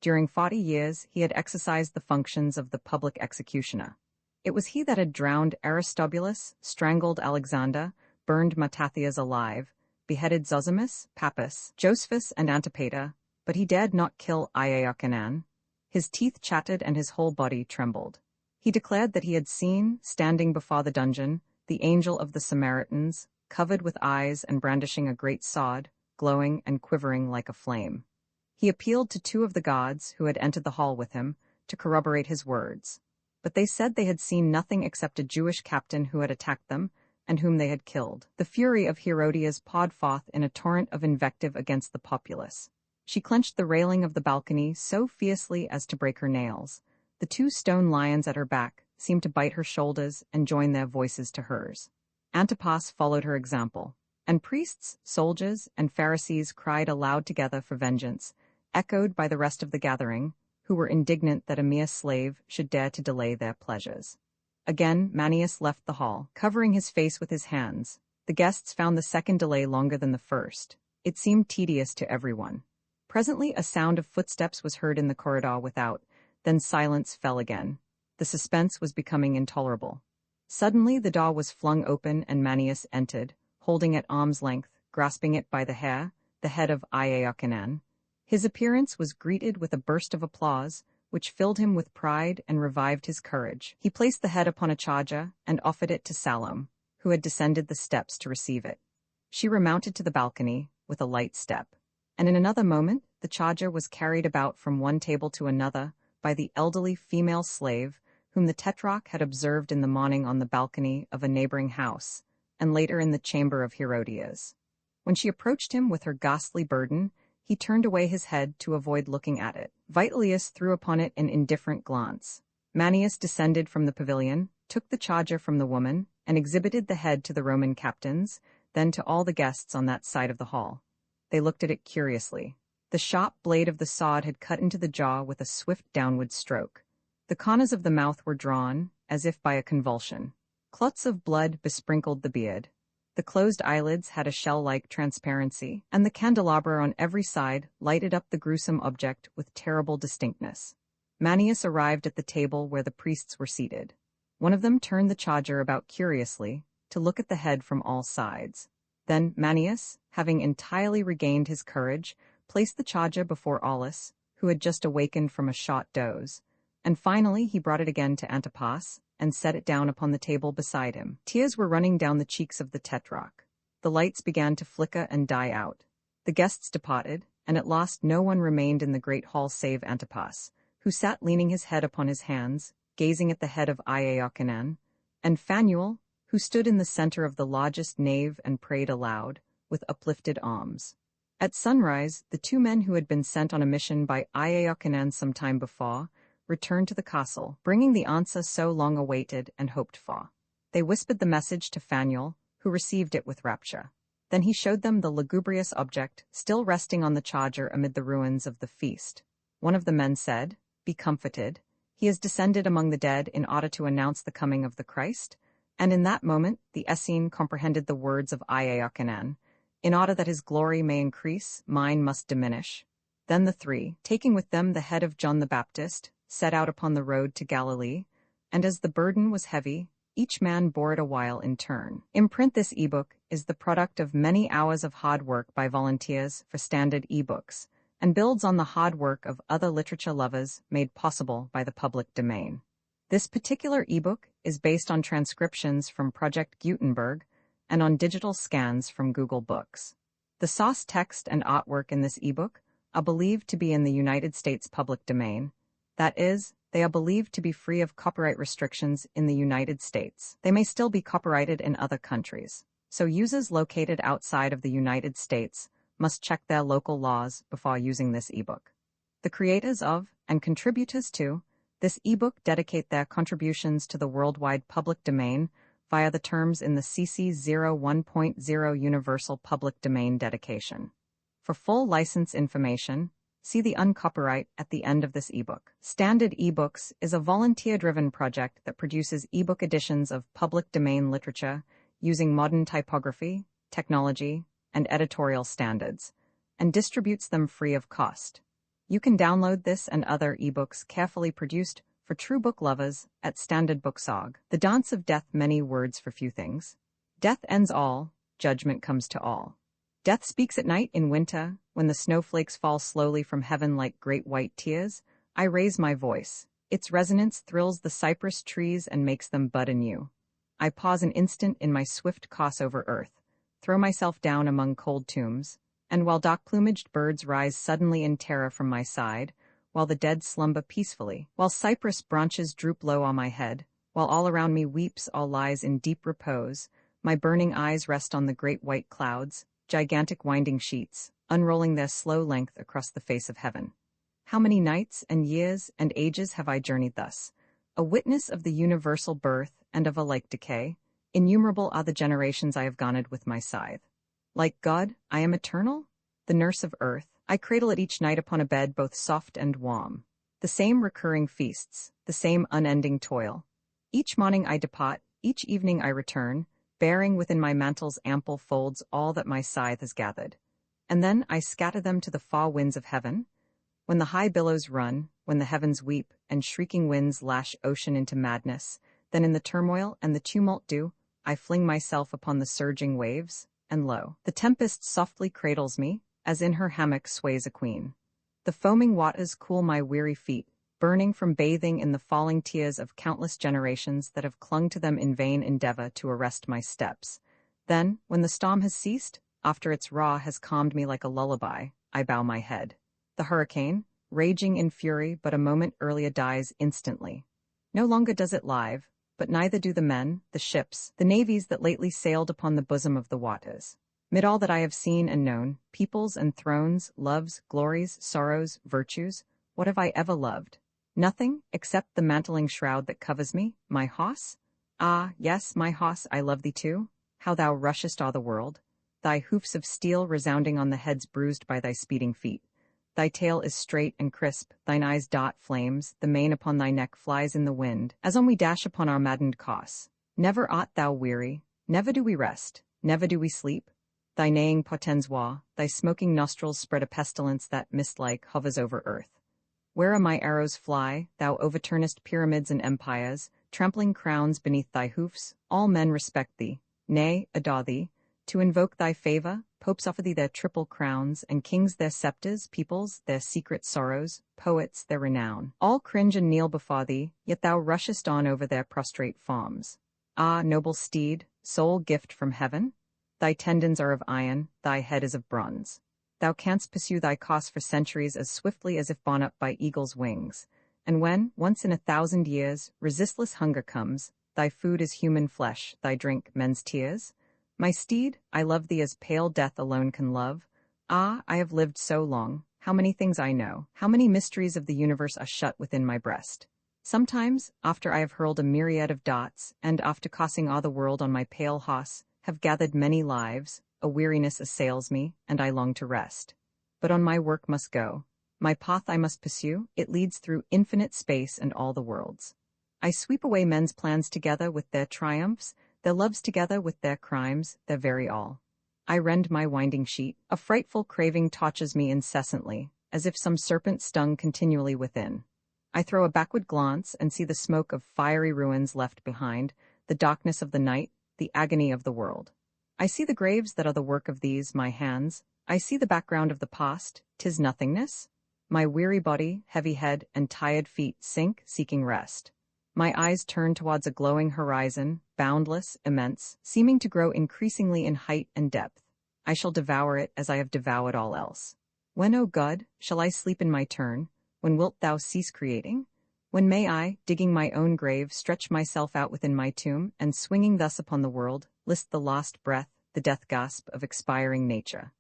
During 40 years he had exercised the functions of the public executioner. It was he that had drowned Aristobulus, strangled Alexander, burned Mattathias alive, beheaded Zosimus, Pappus, Josephus, and Antipater, but he dared not kill Iochanan. His teeth chattered and his whole body trembled. He declared that he had seen, standing before the dungeon, the angel of the Samaritans, covered with eyes and brandishing a great sword, glowing and quivering like a flame. He appealed to two of the gods who had entered the hall with him to corroborate his words. But they said they had seen nothing except a Jewish captain who had attacked them and whom they had killed. The fury of Herodias poured forth in a torrent of invective against the populace. She clenched the railing of the balcony so fiercely as to break her nails. The two stone lions at her back seemed to bite her shoulders and join their voices to hers. Antipas followed her example, and priests, soldiers, and Pharisees cried aloud together for vengeance, echoed by the rest of the gathering, who were indignant that a mere slave should dare to delay their pleasures. Again Manius left the hall, covering his face with his hands. The guests found the second delay longer than the first. It seemed tedious to everyone. Presently a sound of footsteps was heard in the corridor without, then silence fell again. The suspense was becoming intolerable. Suddenly the door was flung open and Manius entered, holding at arm's length, grasping it by the hair, the head of Iaiochanan. His appearance was greeted with a burst of applause, which filled him with pride and revived his courage. He placed the head upon a charger and offered it to Salome, who had descended the steps to receive it. She remounted to the balcony with a light step, and in another moment the charger was carried about from one table to another by the elderly female slave whom the tetrarch had observed in the morning on the balcony of a neighboring house, and later in the chamber of Herodias. When she approached him with her ghastly burden, he turned away his head to avoid looking at it. Vitellius threw upon it an indifferent glance. Manius descended from the pavilion, took the charger from the woman, and exhibited the head to the Roman captains, then to all the guests on that side of the hall. They looked at it curiously. The sharp blade of the sword had cut into the jaw with a swift downward stroke. The corners of the mouth were drawn, as if by a convulsion. Clots of blood besprinkled the beard. The closed eyelids had a shell-like transparency, and the candelabra on every side lighted up the gruesome object with terrible distinctness. Manius arrived at the table where the priests were seated. One of them turned the charger about curiously, to look at the head from all sides. Then Manius, having entirely regained his courage, placed the charger before Aulus, who had just awakened from a short doze, and finally he brought it again to Antipas, and set it down upon the table beside him. Tears were running down the cheeks of the tetrarch. The lights began to flicker and die out. The guests departed, and at last no one remained in the great hall save Antipas, who sat leaning his head upon his hands, gazing at the head of Iaiochanan, and Phanuel, who stood in the center of the largest nave and prayed aloud, with uplifted arms. At sunrise, the two men who had been sent on a mission by Iaiochanan some time before returned to the castle, bringing the answer so long awaited and hoped for. They whispered the message to Phanuel, who received it with rapture. Then he showed them the lugubrious object, still resting on the charger amid the ruins of the feast. One of the men said, "Be comforted. He has descended among the dead in order to announce the coming of the Christ." And in that moment the Essene comprehended the words of Iaiochanan. In order that his glory may increase, mine must diminish. Then the three, taking with them the head of John the Baptist, set out upon the road to Galilee, and as the burden was heavy, each man bore it a while in turn. Imprint this ebook is the product of many hours of hard work by volunteers for standard ebooks, and builds on the hard work of other literature lovers made possible by the public domain. This particular ebook is based on transcriptions from Project Gutenberg and on digital scans from Google Books. The source text and artwork in this ebook are believed to be in the United States public domain. That is, they are believed to be free of copyright restrictions in the United States. They may still be copyrighted in other countries, so users located outside of the United States must check their local laws before using this ebook. The creators of, and contributors to, this ebook dedicate their contributions to the worldwide public domain via the terms in the CC 01.0 Universal Public Domain dedication. For full license information, see the uncopyright at the end of this ebook. Standard eBooks is a volunteer-driven project that produces ebook editions of public domain literature using modern typography, technology, and editorial standards, and distributes them free of cost. You can download this and other ebooks carefully produced for true book lovers at Standard Books.org. The Dance of Death, many words for few things. Death ends all, judgment comes to all. Death speaks at night in winter, when the snowflakes fall slowly from heaven like great white tears. I raise my voice. Its resonance thrills the cypress trees and makes them bud anew. I pause an instant in my swift course over earth, throw myself down among cold tombs, and while dark-plumaged birds rise suddenly in terror from my side, while the dead slumber peacefully, while cypress branches droop low on my head, while all around me weeps all lies in deep repose, my burning eyes rest on the great white clouds, gigantic winding sheets, unrolling their slow length across the face of heaven. How many nights and years and ages have I journeyed thus, a witness of the universal birth and of a like decay? Innumerable are the generations I have garnered with my scythe. Like God, I am eternal, the nurse of earth. I cradle it each night upon a bed both soft and warm. The same recurring feasts, the same unending toil. Each morning I depart, each evening I return, bearing within my mantle's ample folds all that my scythe has gathered. And then I scatter them to the far winds of heaven. When the high billows run, when the heavens weep, and shrieking winds lash ocean into madness, then in the turmoil and the tumult I fling myself upon the surging waves, and lo, the tempest softly cradles me, as in her hammock sways a queen. The foaming waters cool my weary feet, burning from bathing in the falling tears of countless generations that have clung to them in vain endeavor to arrest my steps. Then, when the storm has ceased, after its roar has calmed me like a lullaby, I bow my head. The hurricane, raging in fury but a moment earlier, dies instantly. No longer does it live, but neither do the men, the ships, the navies that lately sailed upon the bosom of the waters. Mid all that I have seen and known, peoples and thrones, loves, glories, sorrows, virtues, what have I ever loved? Nothing, except the mantling shroud that covers me, my hoss? Ah, yes, my hoss, I love thee too. How thou rushest o'er the world, thy hoofs of steel resounding on the heads bruised by thy speeding feet. Thy tail is straight and crisp, thine eyes dot flames, the mane upon thy neck flies in the wind, as on we dash upon our maddened course. Never art thou weary, never do we rest, never do we sleep. Thy neighing portends woe, thy smoking nostrils spread a pestilence that, mist-like, hovers over earth. Where my arrows fly, thou overturnest pyramids and empires, trampling crowns beneath thy hoofs, all men respect thee, nay, adore thee. To invoke thy favor, popes offer thee their triple crowns, and kings their scepters, peoples their secret sorrows, poets their renown. All cringe and kneel before thee, yet thou rushest on over their prostrate forms. Ah, noble steed, sole gift from heaven? Thy tendons are of iron, thy head is of bronze. Thou canst pursue thy course for centuries as swiftly as if borne up by eagle's wings. And when, once in 1,000 years, resistless hunger comes, thy food is human flesh, thy drink men's tears. My steed, I love thee as pale death alone can love. Ah, I have lived so long, how many things I know, how many mysteries of the universe are shut within my breast. Sometimes, after I have hurled a myriad of dots, and after crossing all the world on my pale hoss, have gathered many lives, a weariness assails me, and I long to rest. But on my work must go. My path I must pursue, it leads through infinite space and all the worlds. I sweep away men's plans together with their triumphs, their loves together with their crimes, their very all. I rend my winding sheet, a frightful craving touches me incessantly, as if some serpent stung continually within. I throw a backward glance and see the smoke of fiery ruins left behind, the darkness of the night, the agony of the world. I see the graves that are the work of these, my hands. I see the background of the past, 'tis nothingness. My weary body, heavy head, and tired feet sink, seeking rest. My eyes turn towards a glowing horizon, boundless, immense, seeming to grow increasingly in height and depth. I shall devour it as I have devoured all else. When, O God, shall I sleep in my turn? When wilt thou cease creating? When may I, digging my own grave, stretch myself out within my tomb, and swinging thus upon the world, list the lost breath, the death gasp of expiring nature?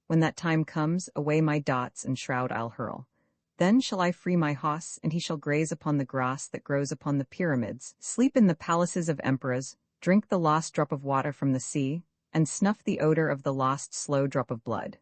When that time comes, away my dots and shroud I'll hurl. Then shall I free my hoss, and he shall graze upon the grass that grows upon the pyramids, sleep in the palaces of emperors, drink the lost drop of water from the sea, and snuff the odor of the lost slow drop of blood.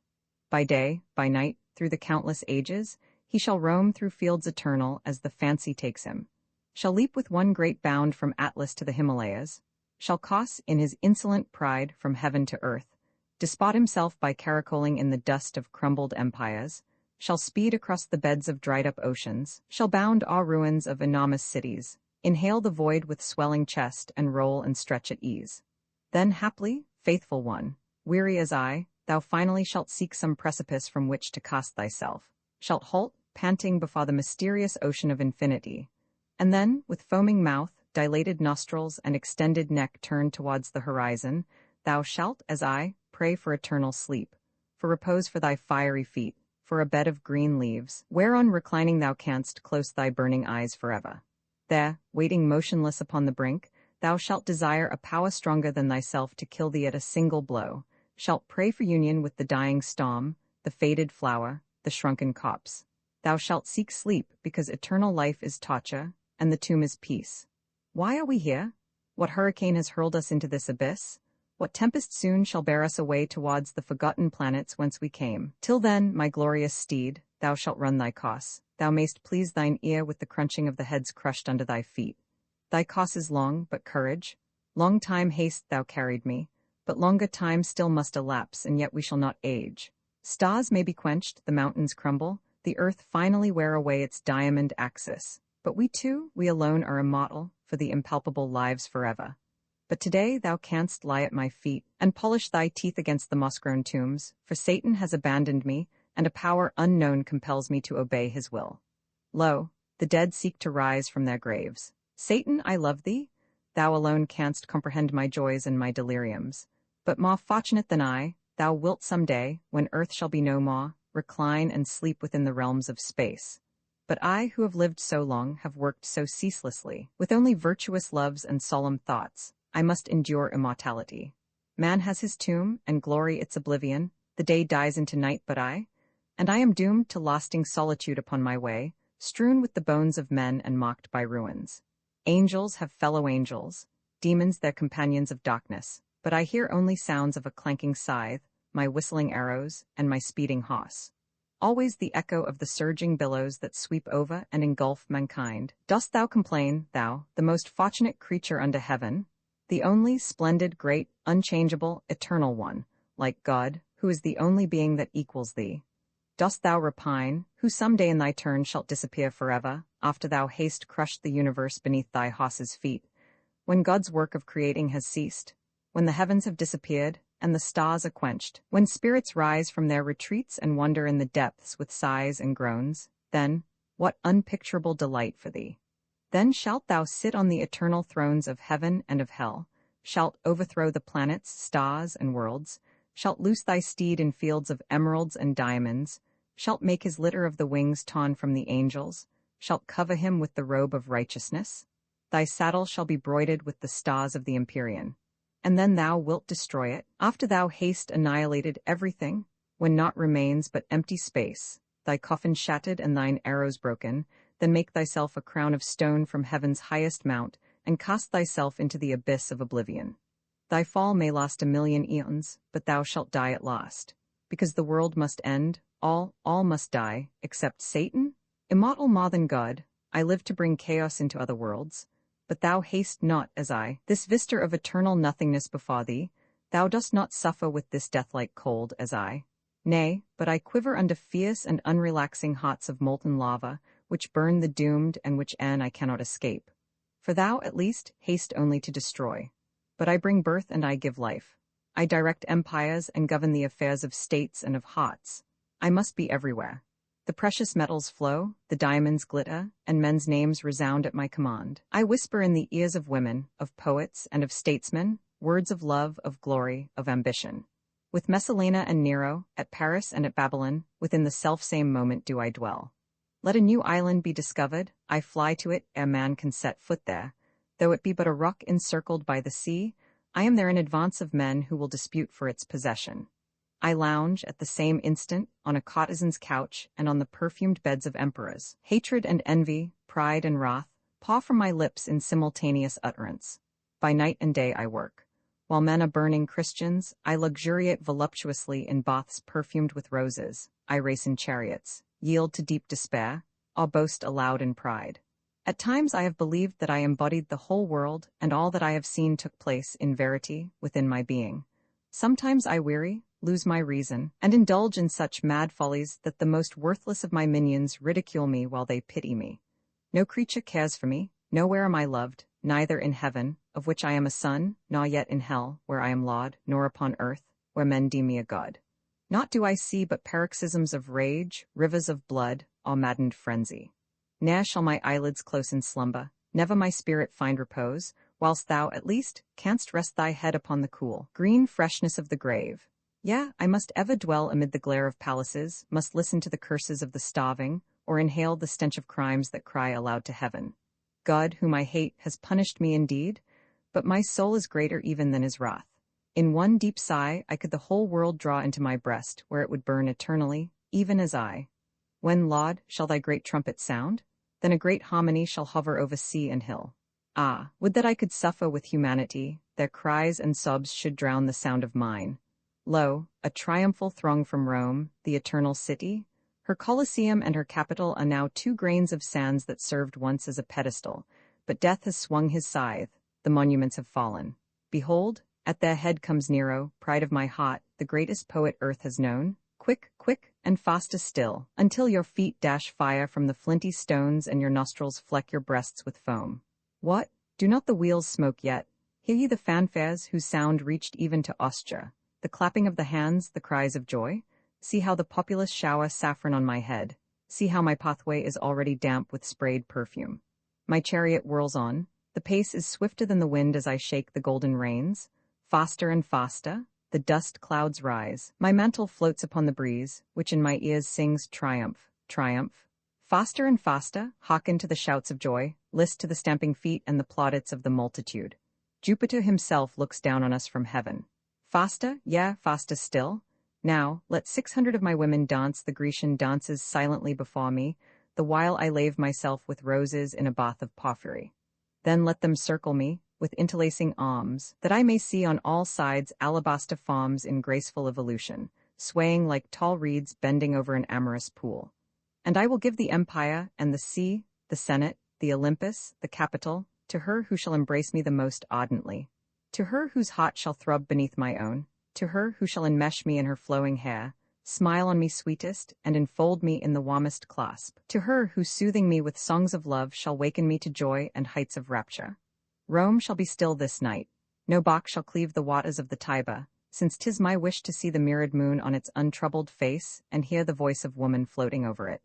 By day, by night, through the countless ages, he shall roam through fields eternal as the fancy takes him, shall leap with one great bound from Atlas to the Himalayas, shall cross in his insolent pride from heaven to earth, despot himself by caracoling in the dust of crumbled empires, shall speed across the beds of dried-up oceans, shall bound all ruins of enormous cities, inhale the void with swelling chest and roll and stretch at ease. Then haply, faithful one, weary as I, thou finally shalt seek some precipice from which to cast thyself, shalt halt, panting before the mysterious ocean of infinity, and then, with foaming mouth, dilated nostrils and extended neck turned towards the horizon, thou shalt, as I, pray for eternal sleep, for repose for thy fiery feet, for a bed of green leaves, whereon reclining thou canst close thy burning eyes forever. There, waiting motionless upon the brink, thou shalt desire a power stronger than thyself to kill thee at a single blow, shalt pray for union with the dying storm, the faded flower, the shrunken copse. Thou shalt seek sleep, because eternal life is torture, and the tomb is peace. Why are we here? What hurricane has hurled us into this abyss? What tempest soon shall bear us away towards the forgotten planets whence we came? Till then, my glorious steed, thou shalt run thy course. Thou mayst please thine ear with the crunching of the heads crushed under thy feet. Thy course is long, but courage. Long time haste thou carried me, but longer time still must elapse, and yet we shall not age. Stars may be quenched, the mountains crumble, the earth finally wear away its diamond axis. But we too, we alone are immortal, for the impalpable lives forever. But today thou canst lie at my feet, and polish thy teeth against the moss-grown tombs, for Satan has abandoned me, and a power unknown compels me to obey his will. Lo, the dead seek to rise from their graves. Satan, I love thee. Thou alone canst comprehend my joys and my deliriums. But more fortunate than I, thou wilt some day, when earth shall be no more, recline and sleep within the realms of space. But I, who have lived so long, have worked so ceaselessly, with only virtuous loves and solemn thoughts, I must endure immortality. Man has his tomb, and glory its oblivion, the day dies into night but I am doomed to lasting solitude upon my way, strewn with the bones of men and mocked by ruins. Angels have fellow angels, demons their companions of darkness, but I hear only sounds of a clanking scythe, my whistling arrows, and my speeding horse. Always the echo of the surging billows that sweep over and engulf mankind. Dost thou complain, thou, the most fortunate creature under heaven, the only splendid, great, unchangeable, eternal one, like God, who is the only being that equals thee? Dost thou repine, who some day in thy turn shalt disappear forever, after thou hast crushed the universe beneath thy horse's feet, when God's work of creating has ceased, when the heavens have disappeared, and the stars are quenched, when spirits rise from their retreats and wander in the depths with sighs and groans, then, what unpicturable delight for thee! Then shalt thou sit on the eternal thrones of heaven and of hell, shalt overthrow the planets, stars, and worlds, shalt loose thy steed in fields of emeralds and diamonds, shalt make his litter of the wings torn from the angels, shalt cover him with the robe of righteousness. Thy saddle shall be broidered with the stars of the Empyrean. And then thou wilt destroy it, after thou hast annihilated everything, when naught remains but empty space, thy coffin shattered and thine arrows broken, then make thyself a crown of stone from heaven's highest mount, and cast thyself into the abyss of oblivion. Thy fall may last 1,000,000 eons, but thou shalt die at last, because the world must end, all must die, except Satan? Immortal more than God, I live to bring chaos into other worlds, but thou hast not, as I, this vista of eternal nothingness before thee, thou dost not suffer with this death-like cold, as I. Nay, but I quiver under fierce and unrelaxing hots of molten lava, which burn the doomed and which I cannot escape. For thou, at least, hast only to destroy. But I bring birth and I give life. I direct empires and govern the affairs of states and of hearts. I must be everywhere. The precious metals flow, the diamonds glitter, and men's names resound at my command. I whisper in the ears of women, of poets, and of statesmen, words of love, of glory, of ambition. With Messalina and Nero, at Paris and at Babylon, within the self-same moment do I dwell. Let a new island be discovered, I fly to it ere man can set foot there. Though it be but a rock encircled by the sea, I am there in advance of men who will dispute for its possession. I lounge, at the same instant, on a courtesan's couch and on the perfumed beds of emperors. Hatred and envy, pride and wrath, paw from my lips in simultaneous utterance. By night and day I work. While men are burning Christians, I luxuriate voluptuously in baths perfumed with roses. I race in chariots, yield to deep despair, or boast aloud in pride. At times I have believed that I embodied the whole world, and all that I have seen took place, in verity, within my being. Sometimes I weary, lose my reason, and indulge in such mad follies that the most worthless of my minions ridicule me while they pity me. No creature cares for me, nowhere am I loved, neither in heaven, of which I am a son, nor yet in hell, where I am laud, nor upon earth, where men deem me a god. Naught do I see but paroxysms of rage, rivers of blood, or maddened frenzy. Ne'er shall my eyelids close in slumber, never my spirit find repose, whilst thou, at least, canst rest thy head upon the cool, green freshness of the grave. Yeah, I must ever dwell amid the glare of palaces, must listen to the curses of the starving, or inhale the stench of crimes that cry aloud to heaven. God, whom I hate, has punished me indeed, but my soul is greater even than his wrath. In one deep sigh I could the whole world draw into my breast, where it would burn eternally, even as I. When, Laud, shall thy great trumpet sound? Then a great harmony shall hover over sea and hill. Ah, would that I could suffer with humanity, their cries and sobs should drown the sound of mine. Lo, a triumphal throng from Rome, the eternal city. Her Colosseum and her Capitol are now 2 grains of sands that served once as a pedestal, but death has swung his scythe, the monuments have fallen. Behold, at their head comes Nero, pride of my heart, the greatest poet earth has known. Quick, quick, and faster still, until your feet dash fire from the flinty stones and your nostrils fleck your breasts with foam. What? Do not the wheels smoke yet? Hear ye the fanfares whose sound reached even to Austria, the clapping of the hands, the cries of joy? See how the populace shower saffron on my head. See how my pathway is already damp with sprayed perfume. My chariot whirls on. The pace is swifter than the wind as I shake the golden reins. Faster and faster, the dust clouds rise. My mantle floats upon the breeze, which in my ears sings triumph, triumph. Faster and faster, hearken to the shouts of joy, list to the stamping feet and the plaudits of the multitude. Jupiter himself looks down on us from heaven. Faster, yeah, faster still. Now, let 600 of my women dance the Grecian dances silently before me, the while I lave myself with roses in a bath of porphyry. Then let them circle me, with interlacing arms, that I may see on all sides alabaster forms in graceful evolution, swaying like tall reeds bending over an amorous pool. And I will give the empire and the sea, the Senate, the Olympus, the Capitol, to her who shall embrace me the most ardently, to her whose heart shall throb beneath my own, to her who shall enmesh me in her flowing hair, smile on me sweetest, and enfold me in the warmest clasp, to her who soothing me with songs of love shall waken me to joy and heights of rapture. Rome shall be still this night. No bark shall cleave the waters of the Tiber, since 'tis my wish to see the mirrored moon on its untroubled face and hear the voice of woman floating over it.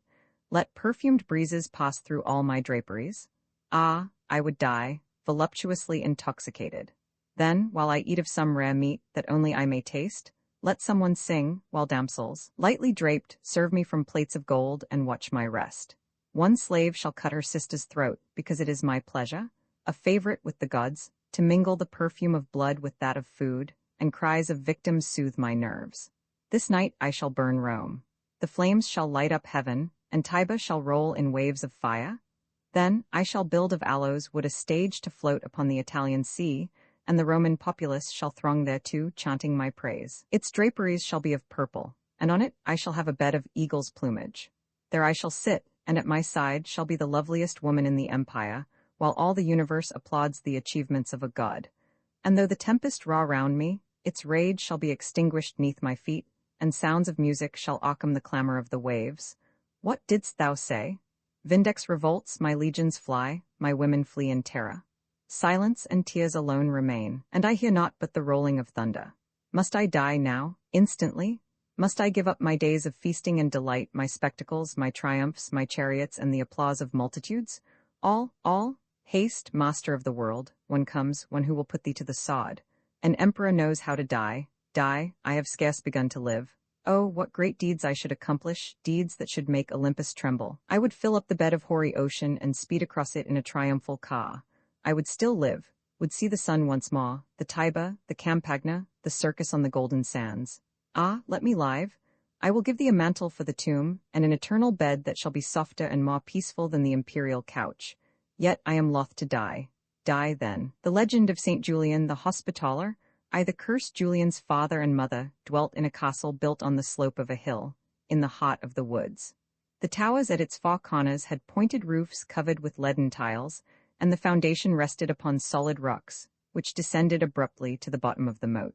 Let perfumed breezes pass through all my draperies. Ah, I would die, voluptuously intoxicated. Then, while I eat of some rare meat that only I may taste, let someone sing, while damsels, lightly draped, serve me from plates of gold and watch my rest. One slave shall cut her sister's throat, because it is my pleasure, a favorite with the gods, to mingle the perfume of blood with that of food, and cries of victims soothe my nerves. This night I shall burn Rome. The flames shall light up heaven, and Tiber shall roll in waves of fire. Then I shall build of aloes wood a stage to float upon the Italian sea, and the Roman populace shall throng thereto, chanting my praise. Its draperies shall be of purple, and on it I shall have a bed of eagle's plumage. There I shall sit, and at my side shall be the loveliest woman in the empire, while all the universe applauds the achievements of a god. And though the tempest roar round me, its rage shall be extinguished neath my feet, and sounds of music shall awcome the clamor of the waves. What didst thou say? Vindex revolts, my legions fly, my women flee in terror. Silence and tears alone remain, and I hear naught but the rolling of thunder. Must I die now, instantly? Must I give up my days of feasting and delight, my spectacles, my triumphs, my chariots, and the applause of multitudes? All? Haste, master of the world, one comes, one who will put thee to the sod. An emperor knows how to die. Die, I have scarce begun to live. Oh, what great deeds I should accomplish, deeds that should make Olympus tremble. I would fill up the bed of hoary ocean and speed across it in a triumphal car. I would still live, would see the sun once more, the Tiber, the Campagna, the circus on the golden sands. Ah, let me live. I will give thee a mantle for the tomb, and an eternal bed that shall be softer and more peaceful than the imperial couch. Yet I am loth to die. Die, then. The legend of St. Julian the Hospitaller, I the cursed Julian's father and mother, dwelt in a castle built on the slope of a hill, in the heart of the woods. The towers at its four corners had pointed roofs covered with leaden tiles, and the foundation rested upon solid rocks, which descended abruptly to the bottom of the moat.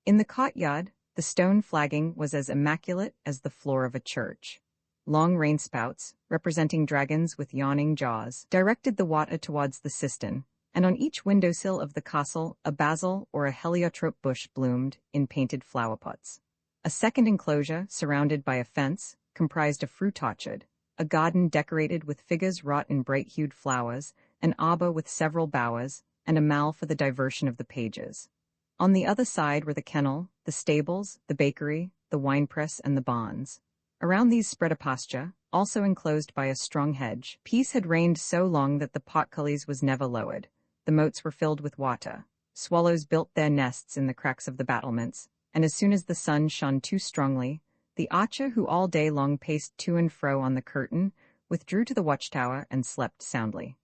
In the courtyard, the stone flagging was as immaculate as the floor of a church. Long rainspouts, representing dragons with yawning jaws, directed the water towards the cistern, and on each windowsill of the castle a basil or a heliotrope bush bloomed in painted flower pots. A second enclosure, surrounded by a fence, comprised a fruit orchard, a garden decorated with figures wrought in bright-hued flowers, an arbor with several bowers, and a mall for the diversion of the pages. On the other side were the kennel, the stables, the bakery, the winepress, and the barns. Around these spread a pasture, also enclosed by a strong hedge. Peace had reigned so long that the portcullis was never lowered. The moats were filled with water. Swallows built their nests in the cracks of the battlements, and as soon as the sun shone too strongly, the archer who all day long paced to and fro on the curtain withdrew to the watchtower and slept soundly.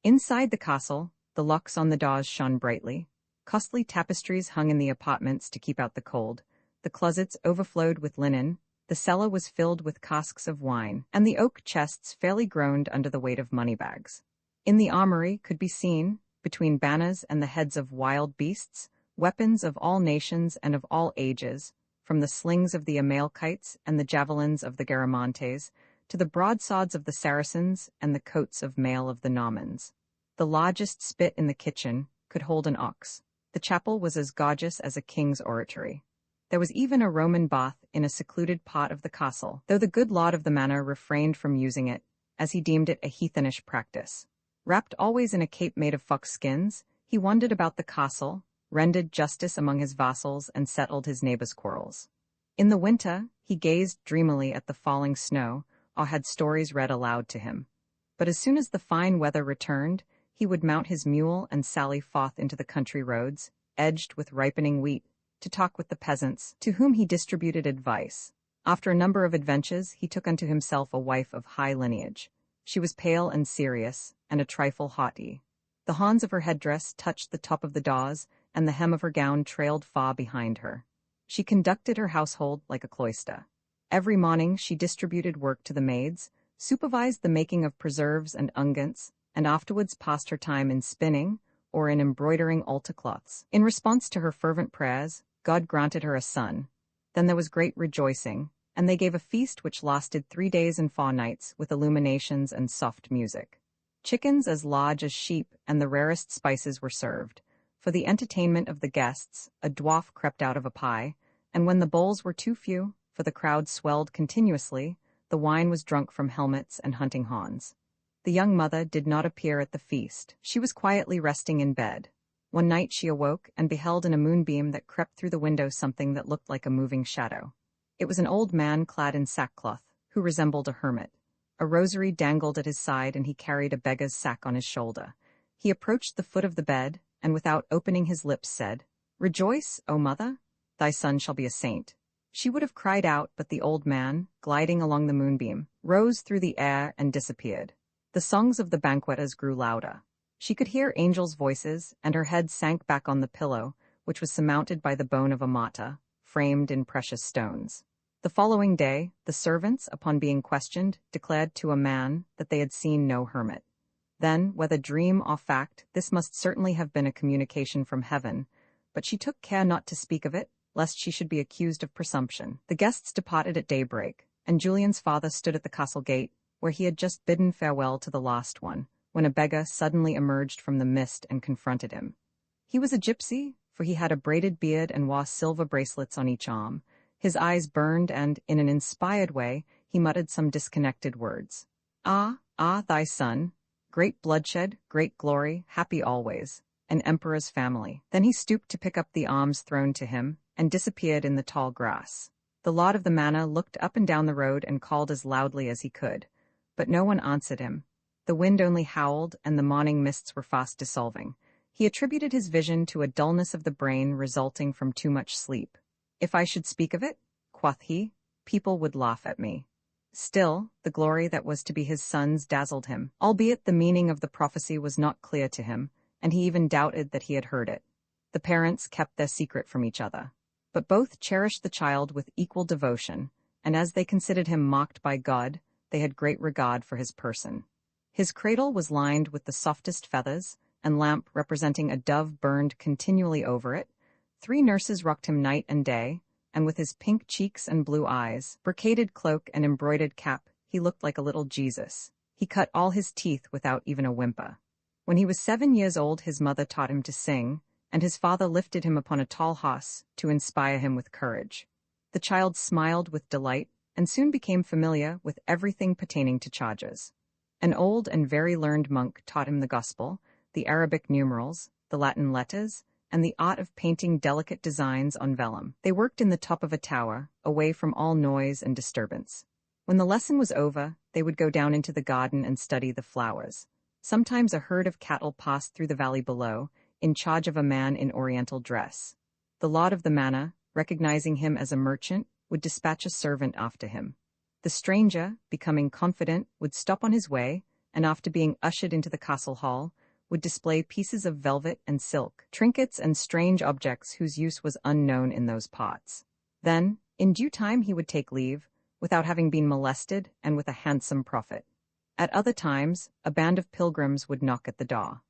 Inside the castle, the locks on the doors shone brightly. Costly tapestries hung in the apartments to keep out the cold. The closets overflowed with linen. The cellar was filled with casks of wine, and the oak chests fairly groaned under the weight of money-bags. In the armory could be seen, between banners and the heads of wild beasts, weapons of all nations and of all ages, from the slings of the Amalecites and the javelins of the Garamantes, to the broadswords of the Saracens and the coats of mail of the Normans. The largest spit in the kitchen could hold an ox. The chapel was as gorgeous as a king's oratory. There was even a Roman bath in a secluded part of the castle, though the good lord of the manor refrained from using it, as he deemed it a heathenish practice. Wrapped always in a cape made of fox skins, he wandered about the castle, rendered justice among his vassals, and settled his neighbors' quarrels. In the winter, he gazed dreamily at the falling snow, or had stories read aloud to him. But as soon as the fine weather returned, he would mount his mule and sally forth into the country roads, edged with ripening wheat, to talk with the peasants, to whom he distributed advice. After a number of adventures, he took unto himself a wife of high lineage. She was pale and serious, and a trifle haughty. The horns of her headdress touched the top of the doors, and the hem of her gown trailed far behind her. She conducted her household like a cloister. Every morning she distributed work to the maids, supervised the making of preserves and unguents, and afterwards passed her time in spinning or in embroidering altar cloths. In response to her fervent prayers, God granted her a son. Then there was great rejoicing, and they gave a feast which lasted 3 days and 4 nights, with illuminations and soft music. Chickens as large as sheep and the rarest spices were served. For the entertainment of the guests, a dwarf crept out of a pie, and when the bowls were too few, for the crowd swelled continuously, the wine was drunk from helmets and hunting horns. The young mother did not appear at the feast. She was quietly resting in bed. One night she awoke and beheld in a moonbeam that crept through the window something that looked like a moving shadow. It was an old man clad in sackcloth, who resembled a hermit. A rosary dangled at his side, and he carried a beggar's sack on his shoulder. He approached the foot of the bed, and without opening his lips said, "Rejoice, O mother, thy son shall be a saint." She would have cried out, but the old man, gliding along the moonbeam, rose through the air and disappeared. The songs of the banqueters grew louder. She could hear angels' voices, and her head sank back on the pillow, which was surmounted by the bone of a martyr, framed in precious stones. The following day, the servants, upon being questioned, declared to a man that they had seen no hermit. Then, whether dream or fact, this must certainly have been a communication from heaven, but she took care not to speak of it, lest she should be accused of presumption. The guests departed at daybreak, and Julian's father stood at the castle gate, where he had just bidden farewell to the last one, when a beggar suddenly emerged from the mist and confronted him. He was a gypsy, for he had a braided beard and wore silver bracelets on each arm. His eyes burned, and, in an inspired way, he muttered some disconnected words. Ah, thy son, great bloodshed, great glory, happy always, an emperor's family." Then he stooped to pick up the alms thrown to him, and disappeared in the tall grass. The lord of the manor looked up and down the road and called as loudly as he could, but no one answered him. The wind only howled, and the morning mists were fast dissolving. He attributed his vision to a dullness of the brain resulting from too much sleep. "If I should speak of it," quoth he, "people would laugh at me." Still, the glory that was to be his son's dazzled him, albeit the meaning of the prophecy was not clear to him, and he even doubted that he had heard it. The parents kept their secret from each other, but both cherished the child with equal devotion, and as they considered him mocked by God, they had great regard for his person. His cradle was lined with the softest feathers, and lamp representing a dove burned continually over it. 3 nurses rocked him night and day, and with his pink cheeks and blue eyes, brocaded cloak and embroidered cap, he looked like a little Jesus. He cut all his teeth without even a whimper. When he was 7 years old, his mother taught him to sing, and his father lifted him upon a tall horse to inspire him with courage. The child smiled with delight, and soon became familiar with everything pertaining to chargers. An old and very learned monk taught him the Gospel, the Arabic numerals, the Latin letters, and the art of painting delicate designs on vellum. They worked in the top of a tower, away from all noise and disturbance. When the lesson was over, they would go down into the garden and study the flowers. Sometimes a herd of cattle passed through the valley below, in charge of a man in oriental dress. The lord of the manor, recognizing him as a merchant, would dispatch a servant after him. The stranger, becoming confident, would stop on his way, and after being ushered into the castle hall, would display pieces of velvet and silk, trinkets and strange objects whose use was unknown in those parts. Then, in due time he would take leave, without having been molested and with a handsome profit. At other times, a band of pilgrims would knock at the door.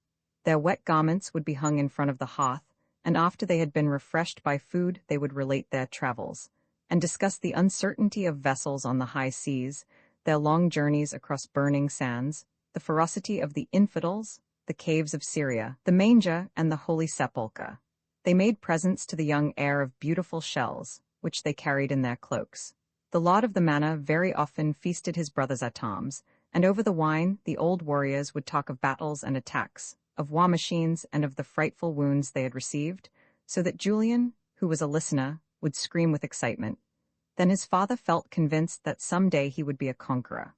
Their wet garments would be hung in front of the hearth, and after they had been refreshed by food they would relate their travels, and discuss the uncertainty of vessels on the high seas, their long journeys across burning sands, the ferocity of the infidels, the caves of Syria, the manger, and the Holy Sepulchre. They made presents to the young heir of beautiful shells, which they carried in their cloaks. The lord of the manor very often feasted his brothers at arms, and over the wine the old warriors would talk of battles and attacks, of war machines, and of the frightful wounds they had received, so that Julian, who was a listener, would scream with excitement. Then his father felt convinced that some day he would be a conqueror.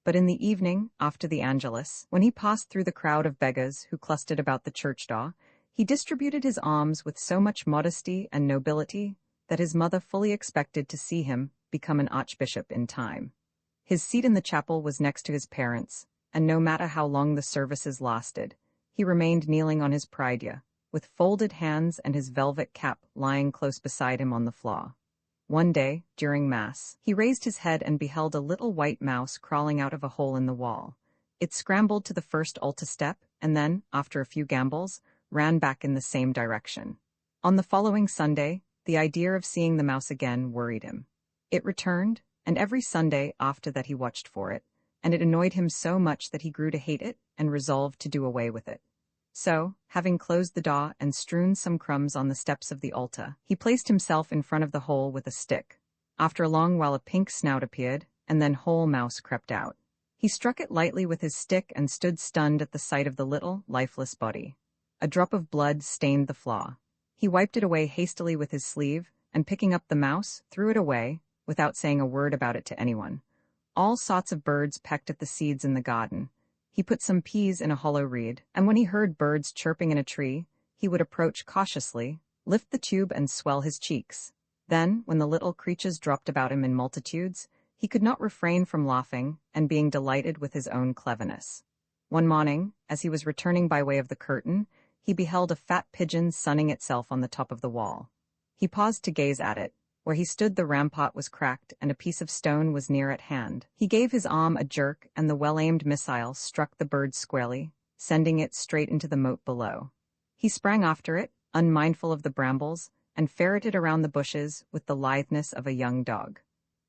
But in the evening, after the Angelus, when he passed through the crowd of beggars who clustered about the church door, he distributed his alms with so much modesty and nobility that his mother fully expected to see him become an archbishop in time. His seat in the chapel was next to his parents', and no matter how long the services lasted, he remained kneeling on his prie-dieu, with folded hands and his velvet cap lying close beside him on the floor. One day, during Mass, he raised his head and beheld a little white mouse crawling out of a hole in the wall. It scrambled to the first altar step, and then, after a few gambols, ran back in the same direction. On the following Sunday, the idea of seeing the mouse again worried him. It returned, and every Sunday after that he watched for it, and it annoyed him so much that he grew to hate it and resolved to do away with it. So, having closed the door and strewn some crumbs on the steps of the altar, he placed himself in front of the hole with a stick. After a long while a pink snout appeared, and then whole mouse crept out. He struck it lightly with his stick and stood stunned at the sight of the little, lifeless body. A drop of blood stained the floor. He wiped it away hastily with his sleeve, and picking up the mouse, threw it away, without saying a word about it to anyone. All sorts of birds pecked at the seeds in the garden. He put some peas in a hollow reed, and when he heard birds chirping in a tree, he would approach cautiously, lift the tube and swell his cheeks. Then, when the little creatures dropped about him in multitudes, he could not refrain from laughing and being delighted with his own cleverness. One morning, as he was returning by way of the curtain, he beheld a fat pigeon sunning itself on the top of the wall. He paused to gaze at it. Where he stood the rampart was cracked, and a piece of stone was near at hand. He gave his arm a jerk, and the well-aimed missile struck the bird squarely, sending it straight into the moat below. He sprang after it, unmindful of the brambles, and ferreted around the bushes with the litheness of a young dog.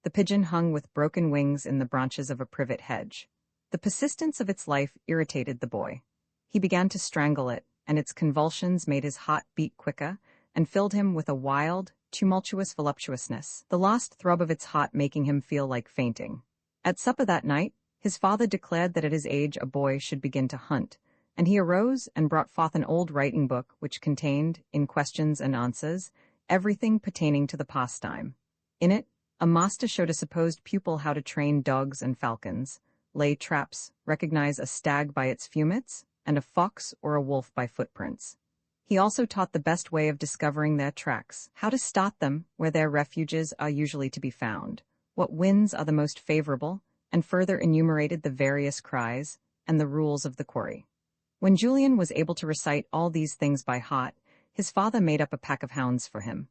The pigeon hung with broken wings in the branches of a privet hedge. The persistence of its life irritated the boy. He began to strangle it, and its convulsions made his heart beat quicker, and filled him with a wild, tumultuous voluptuousness, the last throb of its heart making him feel like fainting. At supper that night, his father declared that at his age a boy should begin to hunt, and he arose and brought forth an old writing book which contained, in questions and answers, everything pertaining to the pastime. In it, a master showed a supposed pupil how to train dogs and falcons, lay traps, recognize a stag by its fumets, and a fox or a wolf by footprints. He also taught the best way of discovering their tracks, how to start them where their refuges are usually to be found, what winds are the most favorable, and further enumerated the various cries and the rules of the quarry. When Julian was able to recite all these things by heart, his father made up a pack of hounds for him.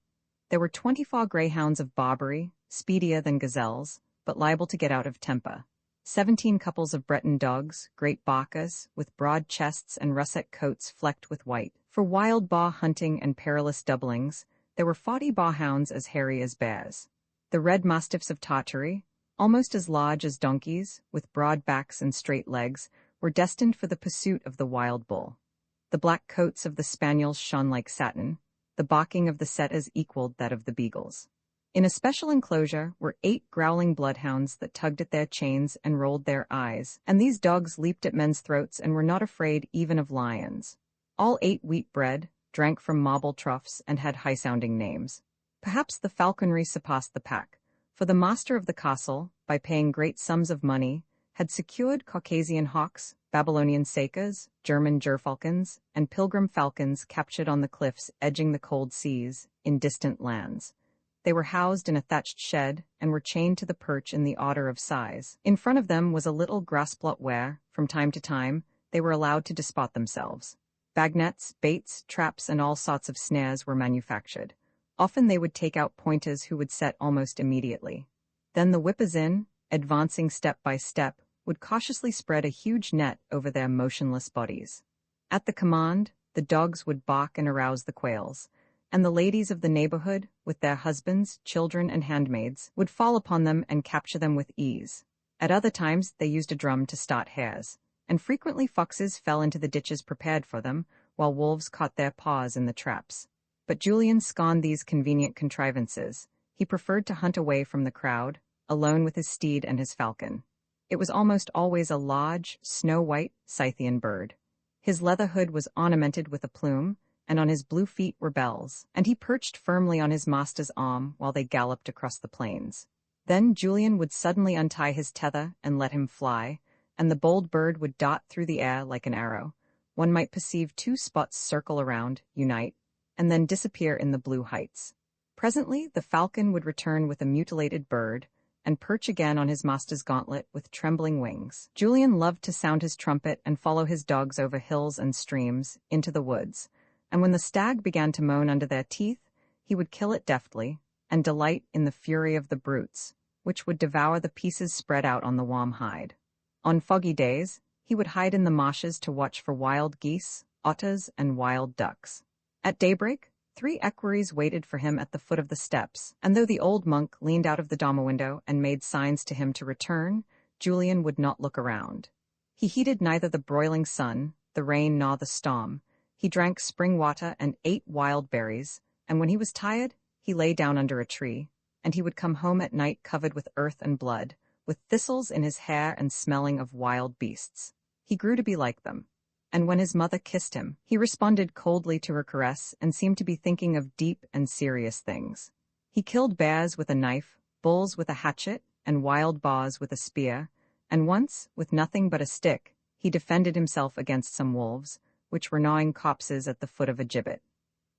There were 24 greyhounds of Barbary, speedier than gazelles, but liable to get out of temper. 17 couples of Breton dogs, great barkers, with broad chests and russet coats flecked with white. For wild boar hunting and perilous doublings, there were 40 boarhounds as hairy as bears. The red mastiffs of Tartary, almost as large as donkeys, with broad backs and straight legs, were destined for the pursuit of the wild bull. The black coats of the spaniels shone like satin. The barking of the setters equaled that of the beagles. In a special enclosure were 8 growling bloodhounds that tugged at their chains and rolled their eyes, and these dogs leaped at men's throats and were not afraid even of lions. All ate wheat bread, drank from marble troughs, and had high-sounding names. Perhaps the falconry surpassed the pack, for the master of the castle, by paying great sums of money, had secured Caucasian hawks, Babylonian sakers, German gerfalcons, and pilgrim falcons captured on the cliffs edging the cold seas, in distant lands. They were housed in a thatched shed and were chained to the perch in the order of size. In front of them was a little grass plot where, from time to time, they were allowed to disport themselves. Bagnets, baits, traps, and all sorts of snares were manufactured. Often they would take out pointers who would set almost immediately. Then the whippers-in, advancing step by step, would cautiously spread a huge net over their motionless bodies. At the command, the dogs would bark and arouse the quails, and the ladies of the neighborhood, with their husbands, children, and handmaids, would fall upon them and capture them with ease. At other times they used a drum to start hares, and frequently foxes fell into the ditches prepared for them, while wolves caught their paws in the traps. But Julian scorned these convenient contrivances. He preferred to hunt away from the crowd, alone with his steed and his falcon. It was almost always a large, snow-white, Scythian bird. His leather hood was ornamented with a plume, and on his blue feet were bells, and he perched firmly on his master's arm while they galloped across the plains. Then Julian would suddenly untie his tether and let him fly, and the bold bird would dart through the air like an arrow. One might perceive 2 spots circle around, unite, and then disappear in the blue heights. Presently the falcon would return with a mutilated bird, and perch again on his master's gauntlet with trembling wings. Julian loved to sound his trumpet and follow his dogs over hills and streams, into the woods, and when the stag began to moan under their teeth, he would kill it deftly, and delight in the fury of the brutes, which would devour the pieces spread out on the warm hide. On foggy days, he would hide in the marshes to watch for wild geese, otters, and wild ducks. At daybreak, 3 equerries waited for him at the foot of the steps, and though the old monk leaned out of the dormer window and made signs to him to return, Julian would not look around. He heeded neither the broiling sun, the rain, nor the storm. He drank spring water and ate wild berries, and when he was tired, he lay down under a tree, and he would come home at night covered with earth and blood, with thistles in his hair and smelling of wild beasts. He grew to be like them. And when his mother kissed him, he responded coldly to her caress and seemed to be thinking of deep and serious things. He killed bears with a knife, bulls with a hatchet, and wild boars with a spear, and once, with nothing but a stick, he defended himself against some wolves, which were gnawing corpses at the foot of a gibbet.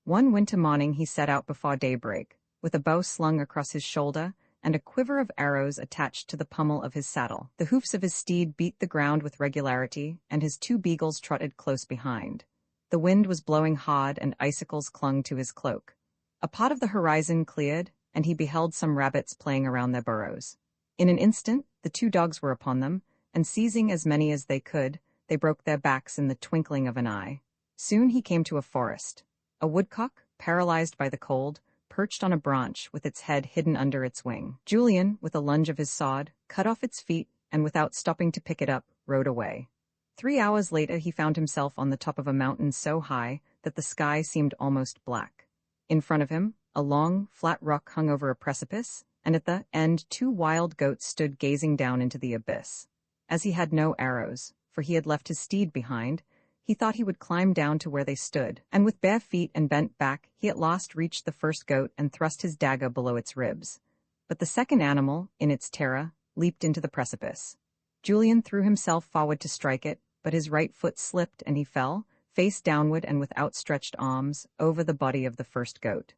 One winter morning he set out before daybreak, with a bow slung across his shoulder and a quiver of arrows attached to the pommel of his saddle. The hoofs of his steed beat the ground with regularity, and his 2 beagles trotted close behind. The wind was blowing hard, and icicles clung to his cloak. A part of the horizon cleared, and he beheld some rabbits playing around their burrows. In an instant, the 2 dogs were upon them, and seizing as many as they could, they broke their backs in the twinkling of an eye. Soon he came to a forest. A woodcock, paralyzed by the cold, perched on a branch with its head hidden under its wing. Julian, with a lunge of his sword, cut off its feet, and without stopping to pick it up, rode away. 3 hours later he found himself on the top of a mountain so high that the sky seemed almost black. In front of him, a long, flat rock hung over a precipice, and at the end 2 wild goats stood gazing down into the abyss. As he had no arrows, for he had left his steed behind, he thought he would climb down to where they stood, and with bare feet and bent back, he at last reached the first goat and thrust his dagger below its ribs. But the second animal, in its terror, leaped into the precipice. Julian threw himself forward to strike it, but his right foot slipped and he fell, face downward and with outstretched arms, over the body of the first goat.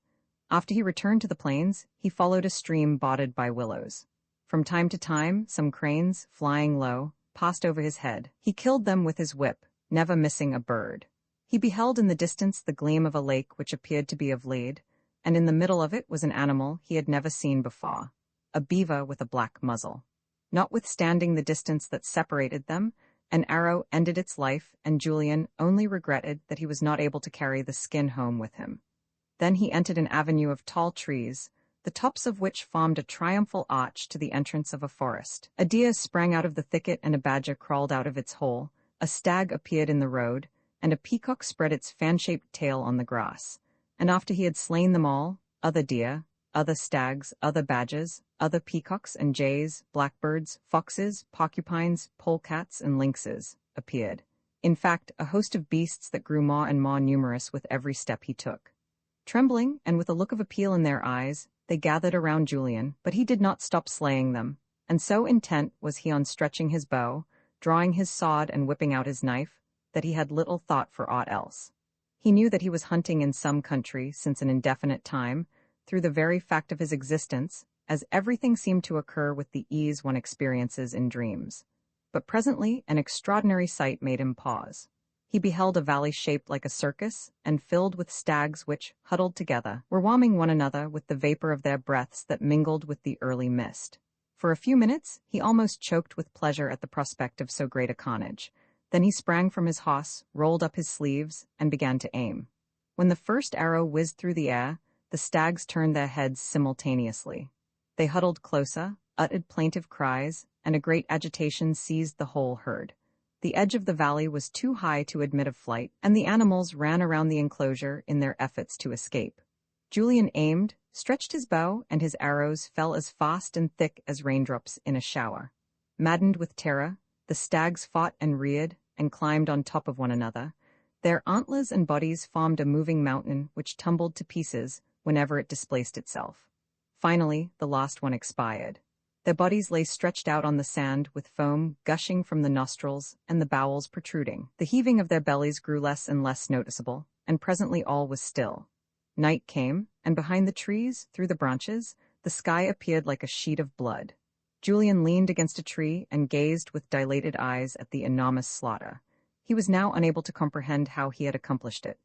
After he returned to the plains, he followed a stream bordered by willows. From time to time, some cranes, flying low, passed over his head. He killed them with his whip, never missing a bird. He beheld in the distance the gleam of a lake which appeared to be of lead, and in the middle of it was an animal he had never seen before, a beaver with a black muzzle. Notwithstanding the distance that separated them, an arrow ended its life, and Julian only regretted that he was not able to carry the skin home with him. Then he entered an avenue of tall trees, the tops of which formed a triumphal arch to the entrance of a forest. A deer sprang out of the thicket and a badger crawled out of its hole. A stag appeared in the road, and a peacock spread its fan-shaped tail on the grass. And after he had slain them all, other deer, other stags, other badgers, other peacocks and jays, blackbirds, foxes, porcupines, polecats, and lynxes appeared. In fact, a host of beasts that grew more and more numerous with every step he took. Trembling, and with a look of appeal in their eyes, they gathered around Julian, but he did not stop slaying them, and so intent was he on stretching his bow, drawing his sword and whipping out his knife, that he had little thought for aught else. He knew that he was hunting in some country since an indefinite time, through the very fact of his existence, as everything seemed to occur with the ease one experiences in dreams. But presently an extraordinary sight made him pause. He beheld a valley shaped like a circus, and filled with stags which, huddled together, were warming one another with the vapor of their breaths that mingled with the early mist. For a few minutes he almost choked with pleasure at the prospect of so great a carnage. Then he sprang from his horse, rolled up his sleeves, and began to aim. When the first arrow whizzed through the air, the stags turned their heads simultaneously. They huddled closer, uttered plaintive cries, and a great agitation seized the whole herd. The edge of the valley was too high to admit of flight, and the animals ran around the enclosure in their efforts to escape. Julian aimed, stretched his bow, and his arrows fell as fast and thick as raindrops in a shower. Maddened with terror, the stags fought and reared, and climbed on top of one another. Their antlers and bodies formed a moving mountain which tumbled to pieces whenever it displaced itself. Finally, the last one expired. Their bodies lay stretched out on the sand with foam gushing from the nostrils and the bowels protruding. The heaving of their bellies grew less and less noticeable, and presently all was still. Night came, and behind the trees, through the branches, the sky appeared like a sheet of blood. Julian leaned against a tree and gazed with dilated eyes at the enormous slaughter. He was now unable to comprehend how he had accomplished it.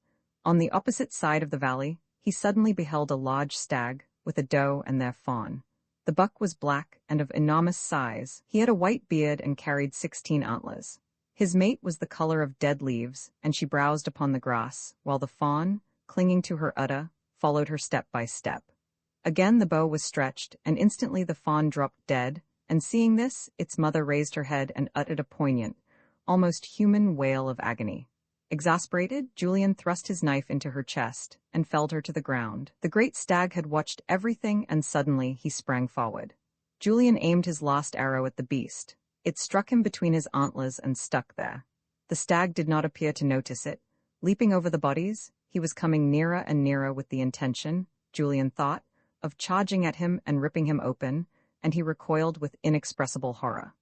On the opposite side of the valley, he suddenly beheld a large stag, with a doe and their fawn. The buck was black and of enormous size. He had a white beard and carried 16 antlers. His mate was the color of dead leaves, and she browsed upon the grass, while the fawn, clinging to her udder, followed her step by step. Again the bow was stretched, and instantly the fawn dropped dead, and seeing this, its mother raised her head and uttered a poignant, almost human wail of agony. Exasperated, Julian thrust his knife into her chest and felled her to the ground. The great stag had watched everything, and suddenly he sprang forward. Julian aimed his last arrow at the beast. It struck him between his antlers and stuck there. The stag did not appear to notice it. Leaping over the bodies, he was coming nearer and nearer with the intention, Julian thought, of charging at him and ripping him open, and he recoiled with inexpressible horror.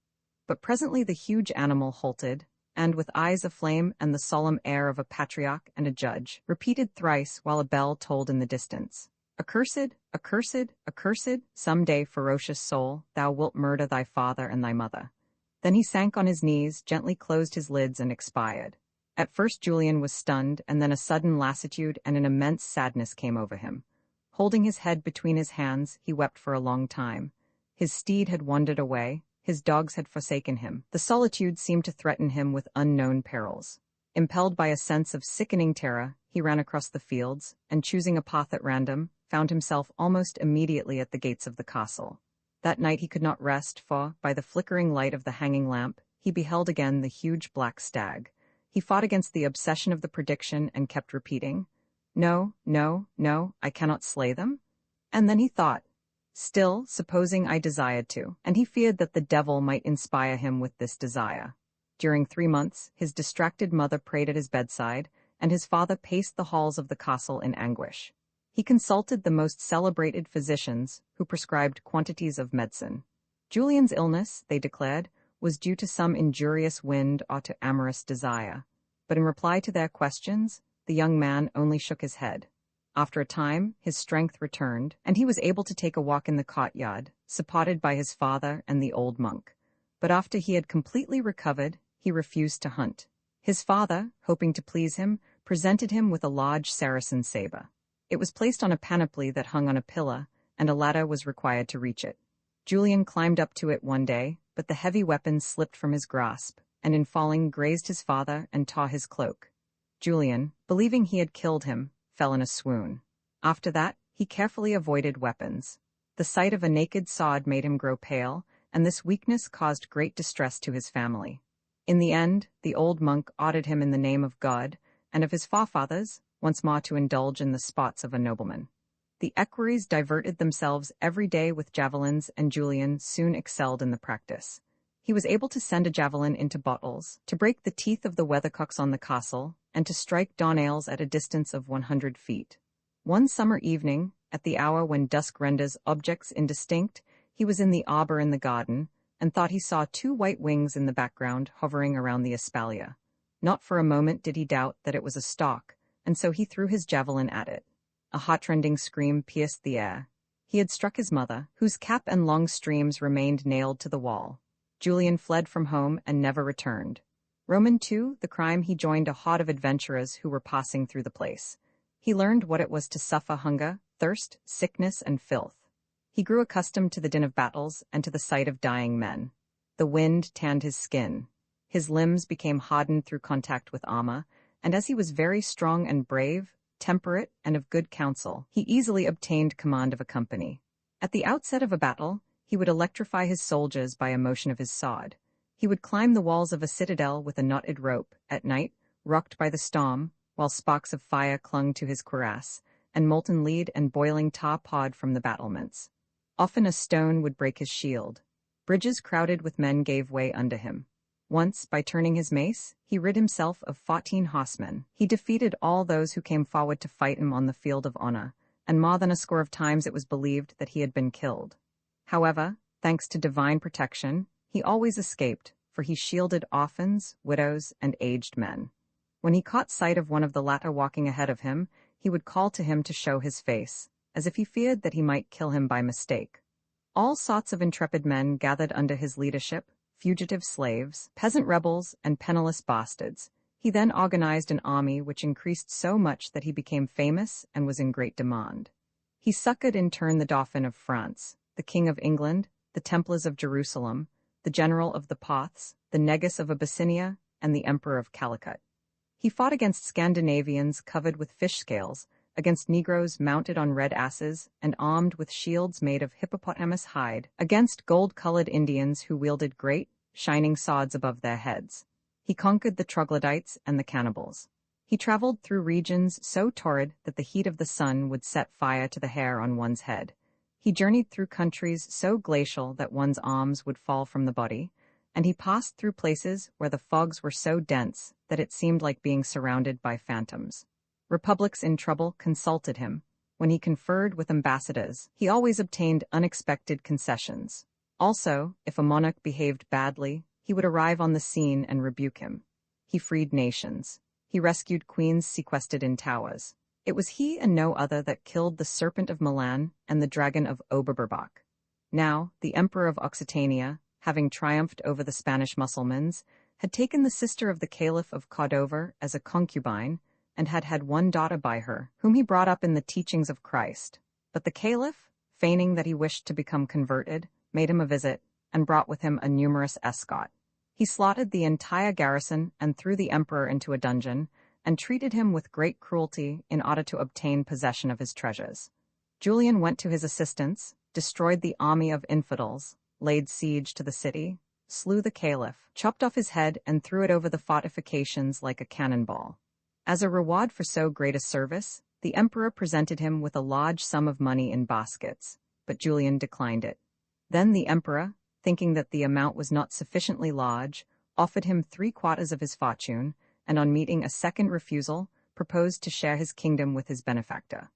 But presently the huge animal halted, and with eyes aflame and the solemn air of a patriarch and a judge, repeated thrice while a bell tolled in the distance, "Accursed, accursed, accursed, some day, ferocious soul, thou wilt murder thy father and thy mother." Then he sank on his knees, gently closed his lids, and expired. At first Julian was stunned, and then a sudden lassitude and an immense sadness came over him. Holding his head between his hands, he wept for a long time. His steed had wandered away, his dogs had forsaken him. The solitude seemed to threaten him with unknown perils. Impelled by a sense of sickening terror, he ran across the fields, and choosing a path at random, found himself almost immediately at the gates of the castle. That night he could not rest, for, by the flickering light of the hanging lamp, he beheld again the huge black stag. He fought against the obsession of the prediction and kept repeating, "No, no, no, I cannot slay them." And then he thought, "Still, supposing I desired to," and he feared that the devil might inspire him with this desire. During 3 months, his distracted mother prayed at his bedside, and his father paced the halls of the castle in anguish. He consulted the most celebrated physicians, who prescribed quantities of medicine. Julian's illness, they declared, was due to some injurious wind or to amorous desire. But in reply to their questions, the young man only shook his head. After a time, his strength returned, and he was able to take a walk in the courtyard, supported by his father and the old monk. But after he had completely recovered, he refused to hunt. His father, hoping to please him, presented him with a large Saracen saber. It was placed on a panoply that hung on a pillar, and a ladder was required to reach it. Julian climbed up to it one day, but the heavy weapon slipped from his grasp, and in falling grazed his father and tore his cloak. Julian, believing he had killed him, fell in a swoon. After that, he carefully avoided weapons. The sight of a naked sword made him grow pale, and this weakness caused great distress to his family. In the end, the old monk ordered him in the name of God and of his forefathers once more to indulge in the sports of a nobleman. The equerries diverted themselves every day with javelins, and Julian soon excelled in the practice. He was able to send a javelin into bottles, to break the teeth of the weathercocks on the castle, and to strike dawn-ales at a distance of 100 feet. One summer evening, at the hour when dusk renders objects indistinct, he was in the arbor in the garden, and thought he saw 2 white wings in the background hovering around the espalier. Not for a moment did he doubt that it was a stork, and so he threw his javelin at it. A heart-rending scream pierced the air. He had struck his mother, whose cap and long streams remained nailed to the wall. Julian fled from home and never returned. Roman II, the crime, he joined a horde of adventurers who were passing through the place. He learned what it was to suffer hunger, thirst, sickness, and filth. He grew accustomed to the din of battles and to the sight of dying men. The wind tanned his skin. His limbs became hardened through contact with armor, and as he was very strong and brave, temperate, and of good counsel, he easily obtained command of a company. At the outset of a battle, he would electrify his soldiers by a motion of his sword. He would climb the walls of a citadel with a knotted rope, at night, rocked by the storm, while sparks of fire clung to his cuirass, and molten lead and boiling tar poured from the battlements. Often a stone would break his shield. Bridges crowded with men gave way under him. Once, by turning his mace, he rid himself of 14 horsemen. He defeated all those who came forward to fight him on the field of honor, and more than a score of times it was believed that he had been killed. However, thanks to divine protection, he always escaped, for he shielded orphans, widows, and aged men. When he caught sight of one of the latter walking ahead of him, he would call to him to show his face, as if he feared that he might kill him by mistake. All sorts of intrepid men gathered under his leadership, fugitive slaves, peasant rebels, and penniless bastards. He then organized an army which increased so much that he became famous and was in great demand. He succored in turn the Dauphin of France, the King of England, the Templars of Jerusalem, the General of the Parthes, the Negus of Abyssinia, and the Emperor of Calicut. He fought against Scandinavians covered with fish scales, against Negroes mounted on red asses and armed with shields made of hippopotamus hide, against gold-colored Indians who wielded great, shining swords above their heads. He conquered the troglodytes and the cannibals. He traveled through regions so torrid that the heat of the sun would set fire to the hair on one's head. He journeyed through countries so glacial that one's arms would fall from the body, and he passed through places where the fogs were so dense that it seemed like being surrounded by phantoms. Republics in trouble consulted him. When he conferred with ambassadors, he always obtained unexpected concessions. Also, if a monarch behaved badly, he would arrive on the scene and rebuke him. He freed nations. He rescued queens sequestered in towers. It was he and no other that killed the Serpent of Milan and the Dragon of Oberbirbach. Now, the Emperor of Occitania, having triumphed over the Spanish Mussulmans, had taken the sister of the Caliph of Cordova as a concubine, and had had one daughter by her, whom he brought up in the teachings of Christ. But the Caliph, feigning that he wished to become converted, made him a visit, and brought with him a numerous escort. He slaughtered the entire garrison and threw the emperor into a dungeon, and treated him with great cruelty in order to obtain possession of his treasures. Julian went to his assistance, destroyed the army of infidels, laid siege to the city, slew the caliph, chopped off his head, and threw it over the fortifications like a cannonball. As a reward for so great a service, the emperor presented him with a large sum of money in baskets, but Julian declined it. Then the emperor, thinking that the amount was not sufficiently large, offered him 3/4 of his fortune, and on meeting a second refusal, proposed to share his kingdom with his benefactor.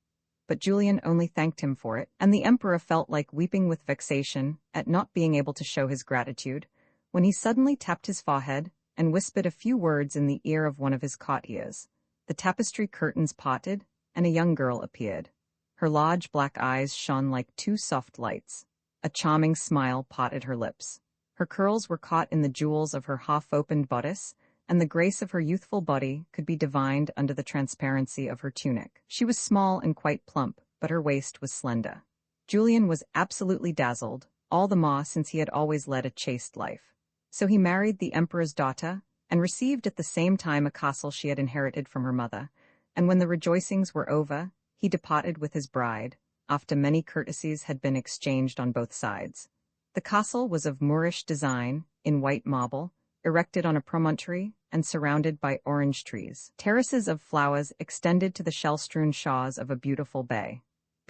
But Julian only thanked him for it, and the emperor felt like weeping with vexation at not being able to show his gratitude, when he suddenly tapped his forehead and whispered a few words in the ear of one of his courtiers. The tapestry curtains parted, and a young girl appeared. Her large black eyes shone like 2 soft lights. A charming smile parted her lips. Her curls were caught in the jewels of her half-opened bodice, and the grace of her youthful body could be divined under the transparency of her tunic. She was small and quite plump, but her waist was slender. Julian was absolutely dazzled, all the more since he had always led a chaste life. So he married the emperor's daughter, and received at the same time a castle she had inherited from her mother, and when the rejoicings were over, he departed with his bride, after many courtesies had been exchanged on both sides. The castle was of Moorish design, in white marble, erected on a promontory, and surrounded by orange trees. Terraces of flowers extended to the shell-strewn shores of a beautiful bay.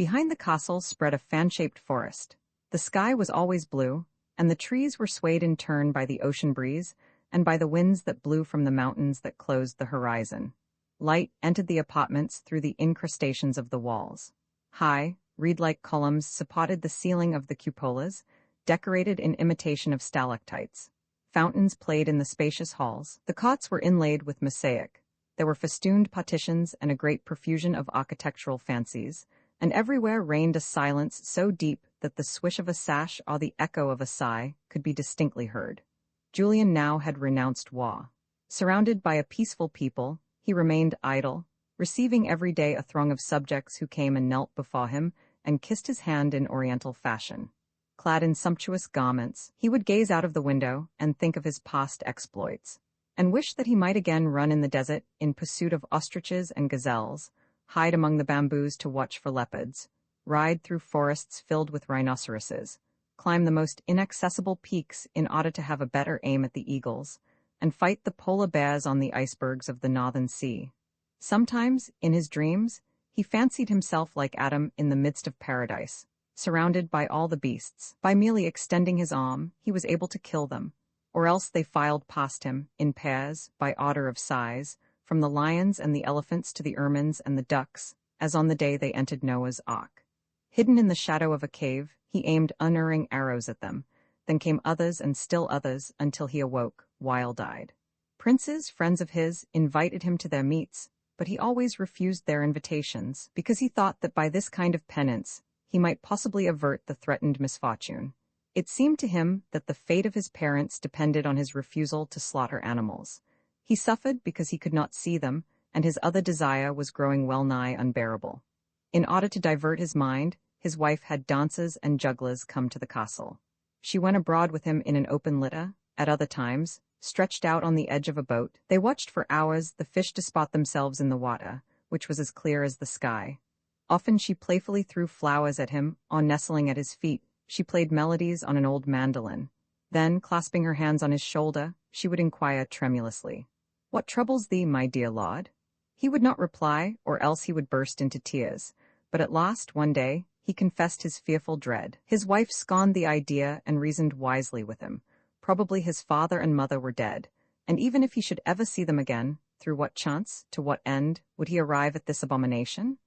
Behind the castle spread a fan-shaped forest. The sky was always blue, and the trees were swayed in turn by the ocean breeze and by the winds that blew from the mountains that closed the horizon. Light entered the apartments through the incrustations of the walls. High, reed-like columns supported the ceiling of the cupolas, decorated in imitation of stalactites. Fountains played in the spacious halls. The cots were inlaid with mosaic. There were festooned partitions and a great profusion of architectural fancies, and everywhere reigned a silence so deep that the swish of a sash or the echo of a sigh could be distinctly heard. Julian now had renounced war. Surrounded by a peaceful people, he remained idle, receiving every day a throng of subjects who came and knelt before him and kissed his hand in oriental fashion. Clad in sumptuous garments, he would gaze out of the window and think of his past exploits, and wish that he might again run in the desert in pursuit of ostriches and gazelles, hide among the bamboos to watch for leopards, ride through forests filled with rhinoceroses, climb the most inaccessible peaks in order to have a better aim at the eagles, and fight the polar bears on the icebergs of the northern sea. Sometimes, in his dreams, he fancied himself like Adam in the midst of paradise, surrounded by all the beasts. By merely extending his arm, he was able to kill them, or else they filed past him, in pairs, by order of size, from the lions and the elephants to the ermines and the ducks, as on the day they entered Noah's ark. Hidden in the shadow of a cave, he aimed unerring arrows at them. Then came others and still others, until he awoke, wild-eyed. Princes, friends of his, invited him to their meets, but he always refused their invitations, because he thought that by this kind of penance he might possibly avert the threatened misfortune. It seemed to him that the fate of his parents depended on his refusal to slaughter animals. He suffered because he could not see them, and his other desire was growing well-nigh unbearable. In order to divert his mind, his wife had dancers and jugglers come to the castle. She went abroad with him in an open litter. At other times, stretched out on the edge of a boat, they watched for hours the fish disport themselves in the water, which was as clear as the sky. Often she playfully threw flowers at him, or nestling at his feet, she played melodies on an old mandolin. Then, clasping her hands on his shoulder, she would inquire tremulously, "What troubles thee, my dear lord?" He would not reply, or else he would burst into tears. But at last, one day, he confessed his fearful dread. His wife scorned the idea and reasoned wisely with him. Probably his father and mother were dead, and even if he should ever see them again, through what chance, to what end, would he arrive at this abomination?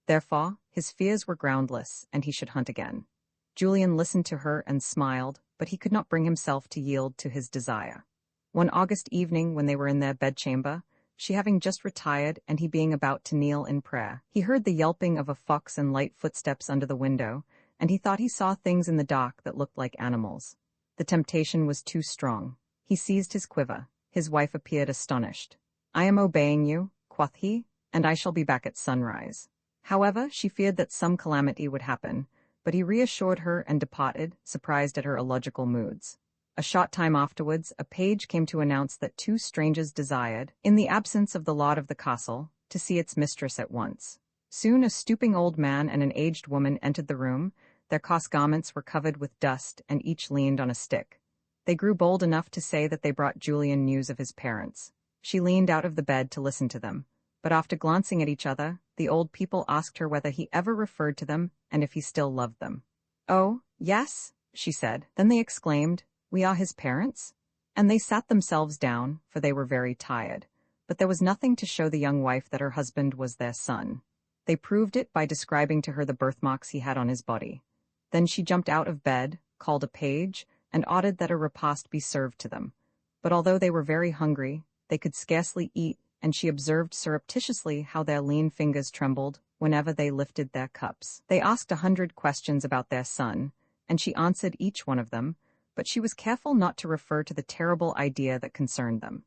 Therefore, his fears were groundless, and he should hunt again. Julian listened to her and smiled, but he could not bring himself to yield to his desire. One August evening, when they were in their bedchamber, she having just retired and he being about to kneel in prayer, he heard the yelping of a fox and light footsteps under the window, and he thought he saw things in the dark that looked like animals. The temptation was too strong. He seized his quiver. His wife appeared astonished. "I am obeying you," quoth he, "and I shall be back at sunrise." However, she feared that some calamity would happen, but he reassured her and departed, surprised at her illogical moods. A short time afterwards, a page came to announce that two strangers desired, in the absence of the lord of the castle, to see its mistress at once. Soon a stooping old man and an aged woman entered the room. Their coarse garments were covered with dust, and each leaned on a stick. They grew bold enough to say that they brought Julian news of his parents. She leaned out of the bed to listen to them, but after glancing at each other, the old people asked her whether he ever referred to them and if he still loved them. "Oh, yes," she said. Then they exclaimed, "We are his parents?" And they sat themselves down, for they were very tired. But there was nothing to show the young wife that her husband was their son. They proved it by describing to her the birthmarks he had on his body. Then she jumped out of bed, called a page, and ordered that a repast be served to them. But although they were very hungry, they could scarcely eat, and she observed surreptitiously how their lean fingers trembled whenever they lifted their cups. They asked 100 questions about their son, and she answered each one of them, but she was careful not to refer to the terrible idea that concerned them.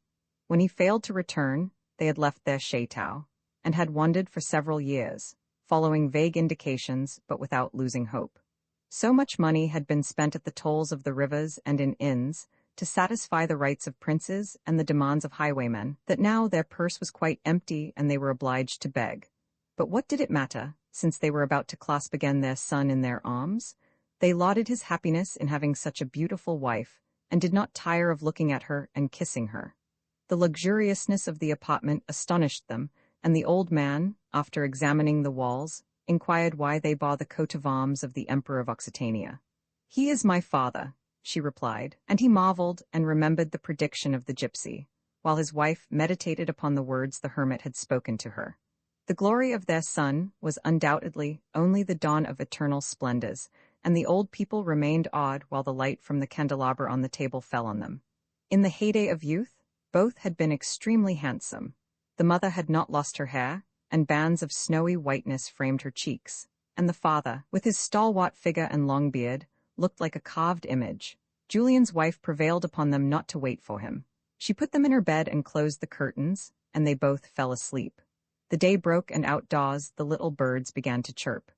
When he failed to return, they had left their chateau, and had wandered for several years, following vague indications but without losing hope. So much money had been spent at the tolls of the rivers and in inns, to satisfy the rights of princes and the demands of highwaymen, that now their purse was quite empty and they were obliged to beg. But what did it matter, since they were about to clasp again their son in their arms? They lauded his happiness in having such a beautiful wife, and did not tire of looking at her and kissing her. The luxuriousness of the apartment astonished them, and the old man, after examining the walls, inquired why they bore the coat of arms of the Emperor of Occitania. "He is my father," she replied, and he marveled and remembered the prediction of the gypsy, while his wife meditated upon the words the hermit had spoken to her. The glory of their son was undoubtedly only the dawn of eternal splendors, and the old people remained awed while the light from the candelabra on the table fell on them. In the heyday of youth, both had been extremely handsome. The mother had not lost her hair, and bands of snowy whiteness framed her cheeks, and the father, with his stalwart figure and long beard, looked like a carved image. Julian's wife prevailed upon them not to wait for him. She put them in her bed and closed the curtains, and they both fell asleep. The day broke, and outdoors the little birds began to chirp.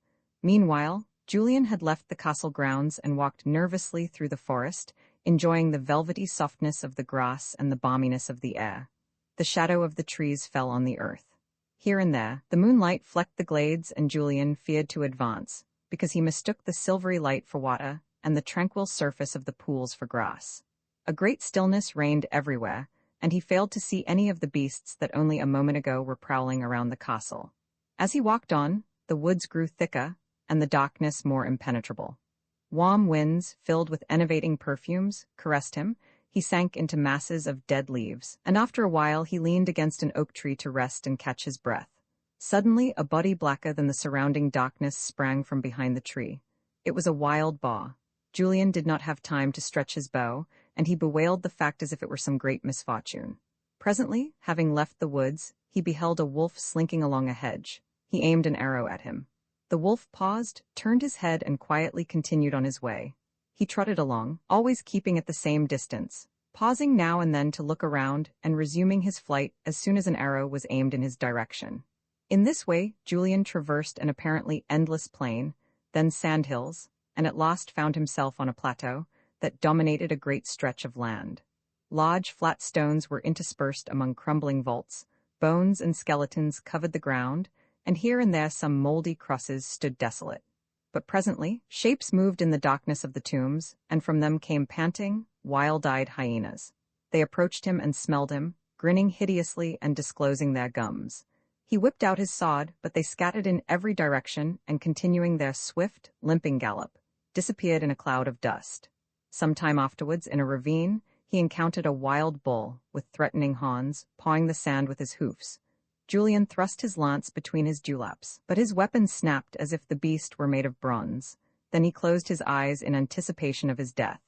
Meanwhile, Julian had left the castle grounds and walked nervously through the forest, enjoying the velvety softness of the grass and the balminess of the air. The shadow of the trees fell on the earth. Here and there, the moonlight flecked the glades, and Julian feared to advance, because he mistook the silvery light for water and the tranquil surface of the pools for grass. A great stillness reigned everywhere, and he failed to see any of the beasts that only a moment ago were prowling around the castle. As he walked on, the woods grew thicker, and the darkness more impenetrable. Warm winds, filled with enervating perfumes, caressed him. He sank into masses of dead leaves, and after a while he leaned against an oak tree to rest and catch his breath. Suddenly, a body blacker than the surrounding darkness sprang from behind the tree. It was a wild boar. Julian did not have time to stretch his bow, and he bewailed the fact as if it were some great misfortune. Presently, having left the woods, he beheld a wolf slinking along a hedge. He aimed an arrow at him. The wolf paused, turned his head, and quietly continued on his way. He trotted along, always keeping at the same distance, pausing now and then to look around and resuming his flight as soon as an arrow was aimed in his direction. In this way, Julian traversed an apparently endless plain, then sandhills, and at last found himself on a plateau that dominated a great stretch of land. Large, flat stones were interspersed among crumbling vaults, bones and skeletons covered the ground, and here and there some moldy crosses stood desolate. But presently, shapes moved in the darkness of the tombs, and from them came panting, wild-eyed hyenas. They approached him and smelled him, grinning hideously and disclosing their gums. He whipped out his sword, but they scattered in every direction, and continuing their swift, limping gallop, disappeared in a cloud of dust. Some time afterwards, in a ravine, he encountered a wild bull, with threatening horns, pawing the sand with his hoofs. Julian thrust his lance between his dewlaps, but his weapon snapped as if the beast were made of bronze. Then he closed his eyes in anticipation of his death.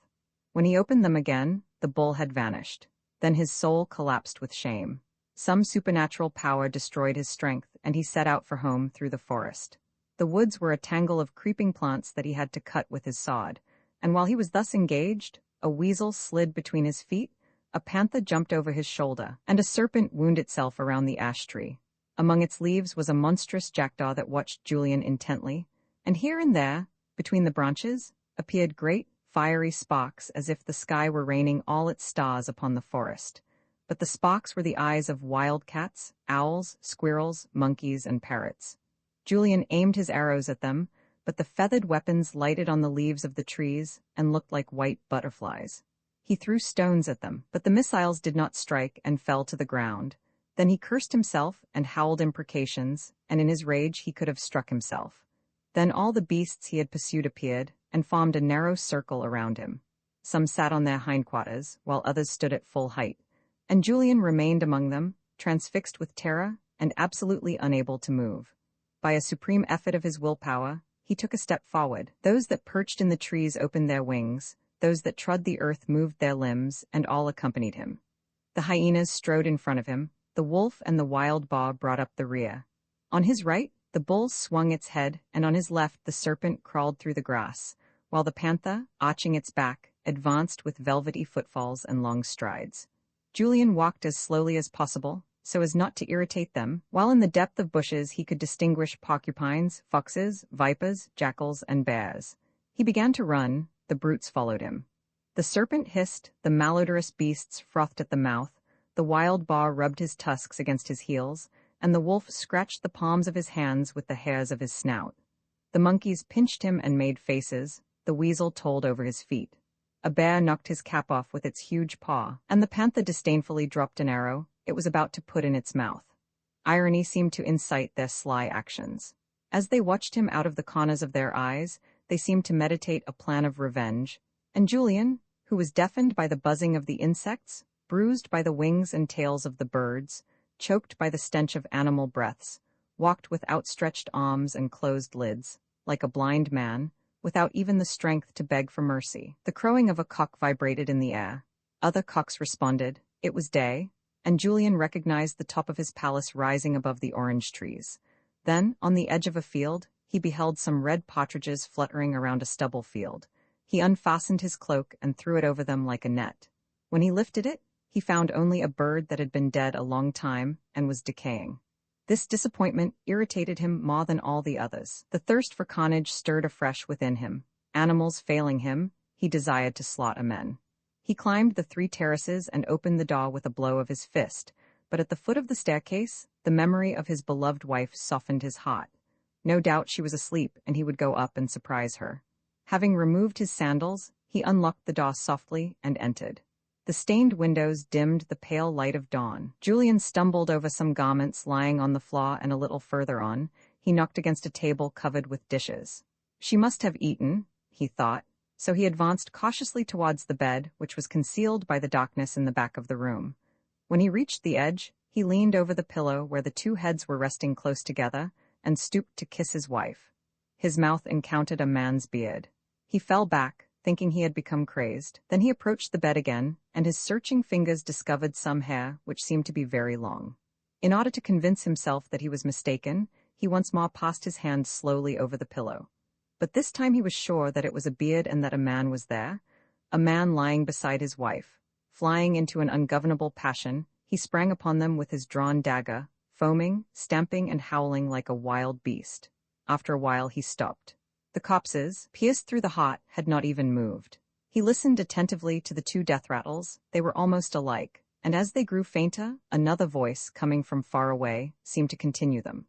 When he opened them again, the bull had vanished. Then his soul collapsed with shame. Some supernatural power destroyed his strength, and he set out for home through the forest. The woods were a tangle of creeping plants that he had to cut with his sword, and while he was thus engaged, a weasel slid between his feet, a panther jumped over his shoulder, and a serpent wound itself around the ash tree. Among its leaves was a monstrous jackdaw that watched Julian intently, and here and there, between the branches, appeared great, fiery sparks as if the sky were raining all its stars upon the forest. But the sparks were the eyes of wildcats, owls, squirrels, monkeys, and parrots. Julian aimed his arrows at them, but the feathered weapons lighted on the leaves of the trees and looked like white butterflies. He threw stones at them, but the missiles did not strike and fell to the ground. Then he cursed himself and howled imprecations, and in his rage he could have struck himself. Then all the beasts he had pursued appeared, and formed a narrow circle around him. Some sat on their hindquarters, while others stood at full height, and Julian remained among them, transfixed with terror and absolutely unable to move. By a supreme effort of his willpower, he took a step forward. Those that perched in the trees opened their wings, those that trod the earth moved their limbs, and all accompanied him. The hyenas strode in front of him, the wolf and the wild boar brought up the rear. On his right, the bull swung its head, and on his left the serpent crawled through the grass, while the panther, arching its back, advanced with velvety footfalls and long strides. Julian walked as slowly as possible, so as not to irritate them, while in the depth of bushes he could distinguish porcupines, foxes, vipers, jackals, and bears. He began to run, the brutes followed him. The serpent hissed, the malodorous beasts frothed at the mouth, the wild boar rubbed his tusks against his heels, and the wolf scratched the palms of his hands with the hairs of his snout. The monkeys pinched him and made faces, the weasel told over his feet. A bear knocked his cap off with its huge paw, and the panther disdainfully dropped an arrow it was about to put in its mouth. Irony seemed to incite their sly actions. As they watched him out of the corners of their eyes, they seemed to meditate a plan of revenge, and Julian, who was deafened by the buzzing of the insects, bruised by the wings and tails of the birds, choked by the stench of animal breaths, walked with outstretched arms and closed lids, like a blind man, without even the strength to beg for mercy. The crowing of a cock vibrated in the air. Other cocks responded. It was day, and Julian recognized the top of his palace rising above the orange trees. Then, on the edge of a field, he beheld some red partridges fluttering around a stubble field. He unfastened his cloak and threw it over them like a net. When he lifted it, he found only a bird that had been dead a long time and was decaying. This disappointment irritated him more than all the others. The thirst for carnage stirred afresh within him. Animals failing him, he desired to slaughter men. He climbed the 3 terraces and opened the door with a blow of his fist, but at the foot of the staircase, the memory of his beloved wife softened his heart. No doubt she was asleep, and he would go up and surprise her. Having removed his sandals, he unlocked the door softly and entered. The stained windows dimmed the pale light of dawn. Julian stumbled over some garments lying on the floor, and a little further on, he knocked against a table covered with dishes. She must have eaten, he thought, so he advanced cautiously towards the bed, which was concealed by the darkness in the back of the room. When he reached the edge, he leaned over the pillow where the 2 heads were resting close together and stooped to kiss his wife. His mouth encountered a man's beard. He fell back, thinking he had become crazed. Then he approached the bed again, and his searching fingers discovered some hair which seemed to be very long. In order to convince himself that he was mistaken, he once more passed his hand slowly over the pillow. But this time he was sure that it was a beard and that a man was there, a man lying beside his wife. Flying into an ungovernable passion, he sprang upon them with his drawn dagger, foaming, stamping, and howling like a wild beast. After a while he stopped. The corpses, pierced through the heart, had not even moved. He listened attentively to the 2 death rattles. They were almost alike, and as they grew fainter, another voice, coming from far away, seemed to continue them.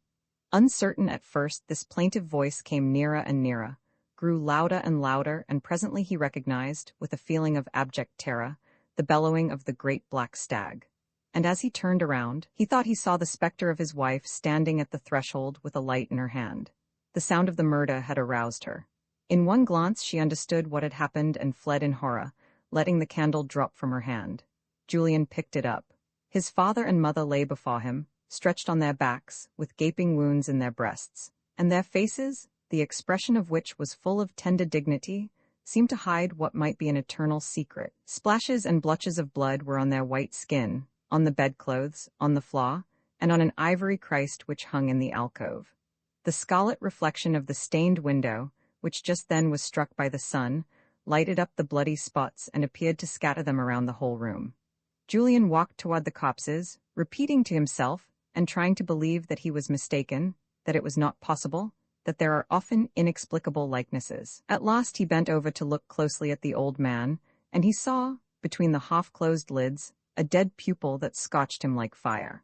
Uncertain at first, this plaintive voice came nearer and nearer, grew louder and louder, and presently he recognized, with a feeling of abject terror, the bellowing of the great black stag. And as he turned around, he thought he saw the specter of his wife standing at the threshold with a light in her hand. The sound of the murder had aroused her. In one glance she understood what had happened and fled in horror, letting the candle drop from her hand. Julian picked it up. His father and mother lay before him, stretched on their backs, with gaping wounds in their breasts, and their faces, the expression of which was full of tender dignity, seemed to hide what might be an eternal secret. Splashes and blotches of blood were on their white skin, on the bedclothes, on the floor, and on an ivory Christ which hung in the alcove. The scarlet reflection of the stained window, which just then was struck by the sun, lighted up the bloody spots and appeared to scatter them around the whole room. Julian walked toward the corpses, repeating to himself, and trying to believe that he was mistaken, that it was not possible, that there are often inexplicable likenesses. At last he bent over to look closely at the old man, and he saw, between the half-closed lids, a dead pupil that scorched him like fire.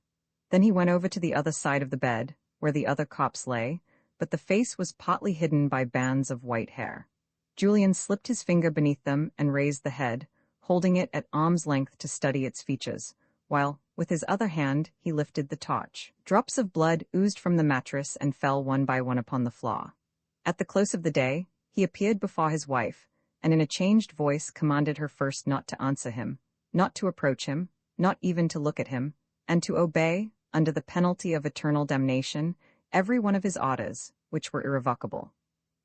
Then he went over to the other side of the bed, where the other corpse lay, but the face was partly hidden by bands of white hair. Julian slipped his finger beneath them and raised the head, holding it at arm's length to study its features, while, with his other hand, he lifted the torch. Drops of blood oozed from the mattress and fell one by one upon the floor. At the close of the day, he appeared before his wife, and in a changed voice commanded her first not to answer him, not to approach him, not even to look at him, and to obey, under the penalty of eternal damnation, every one of his orders, which were irrevocable.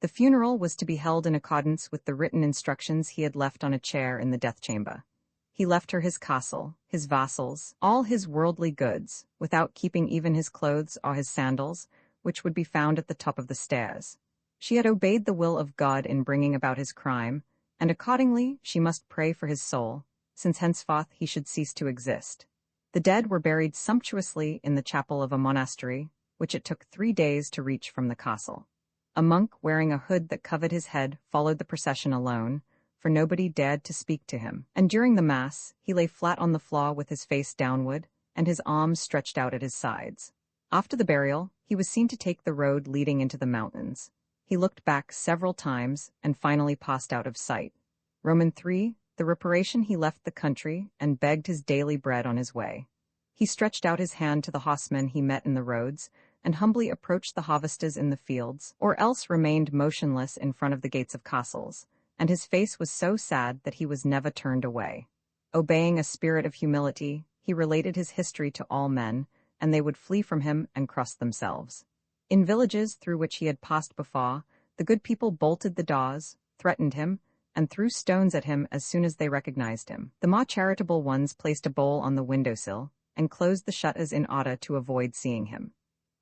The funeral was to be held in accordance with the written instructions he had left on a chair in the death chamber. He left her his castle, his vassals, all his worldly goods, without keeping even his clothes or his sandals, which would be found at the top of the stairs. She had obeyed the will of God in bringing about his crime, and accordingly she must pray for his soul, since henceforth he should cease to exist. The dead were buried sumptuously in the chapel of a monastery, which it took 3 days to reach from the castle. A monk wearing a hood that covered his head followed the procession alone, for nobody dared to speak to him, and during the Mass he lay flat on the floor with his face downward, and his arms stretched out at his sides. After the burial, he was seen to take the road leading into the mountains. He looked back several times and finally passed out of sight. Roman 3, the reparation he left the country and begged his daily bread on his way. He stretched out his hand to the horsemen he met in the roads, and humbly approached the harvesters in the fields, or else remained motionless in front of the gates of castles, and his face was so sad that he was never turned away. Obeying a spirit of humility, he related his history to all men, and they would flee from him and cross themselves. In villages through which he had passed before, the good people bolted the doors, threatened him, and threw stones at him as soon as they recognized him. The more charitable ones placed a bowl on the windowsill and closed the shutters in order to avoid seeing him.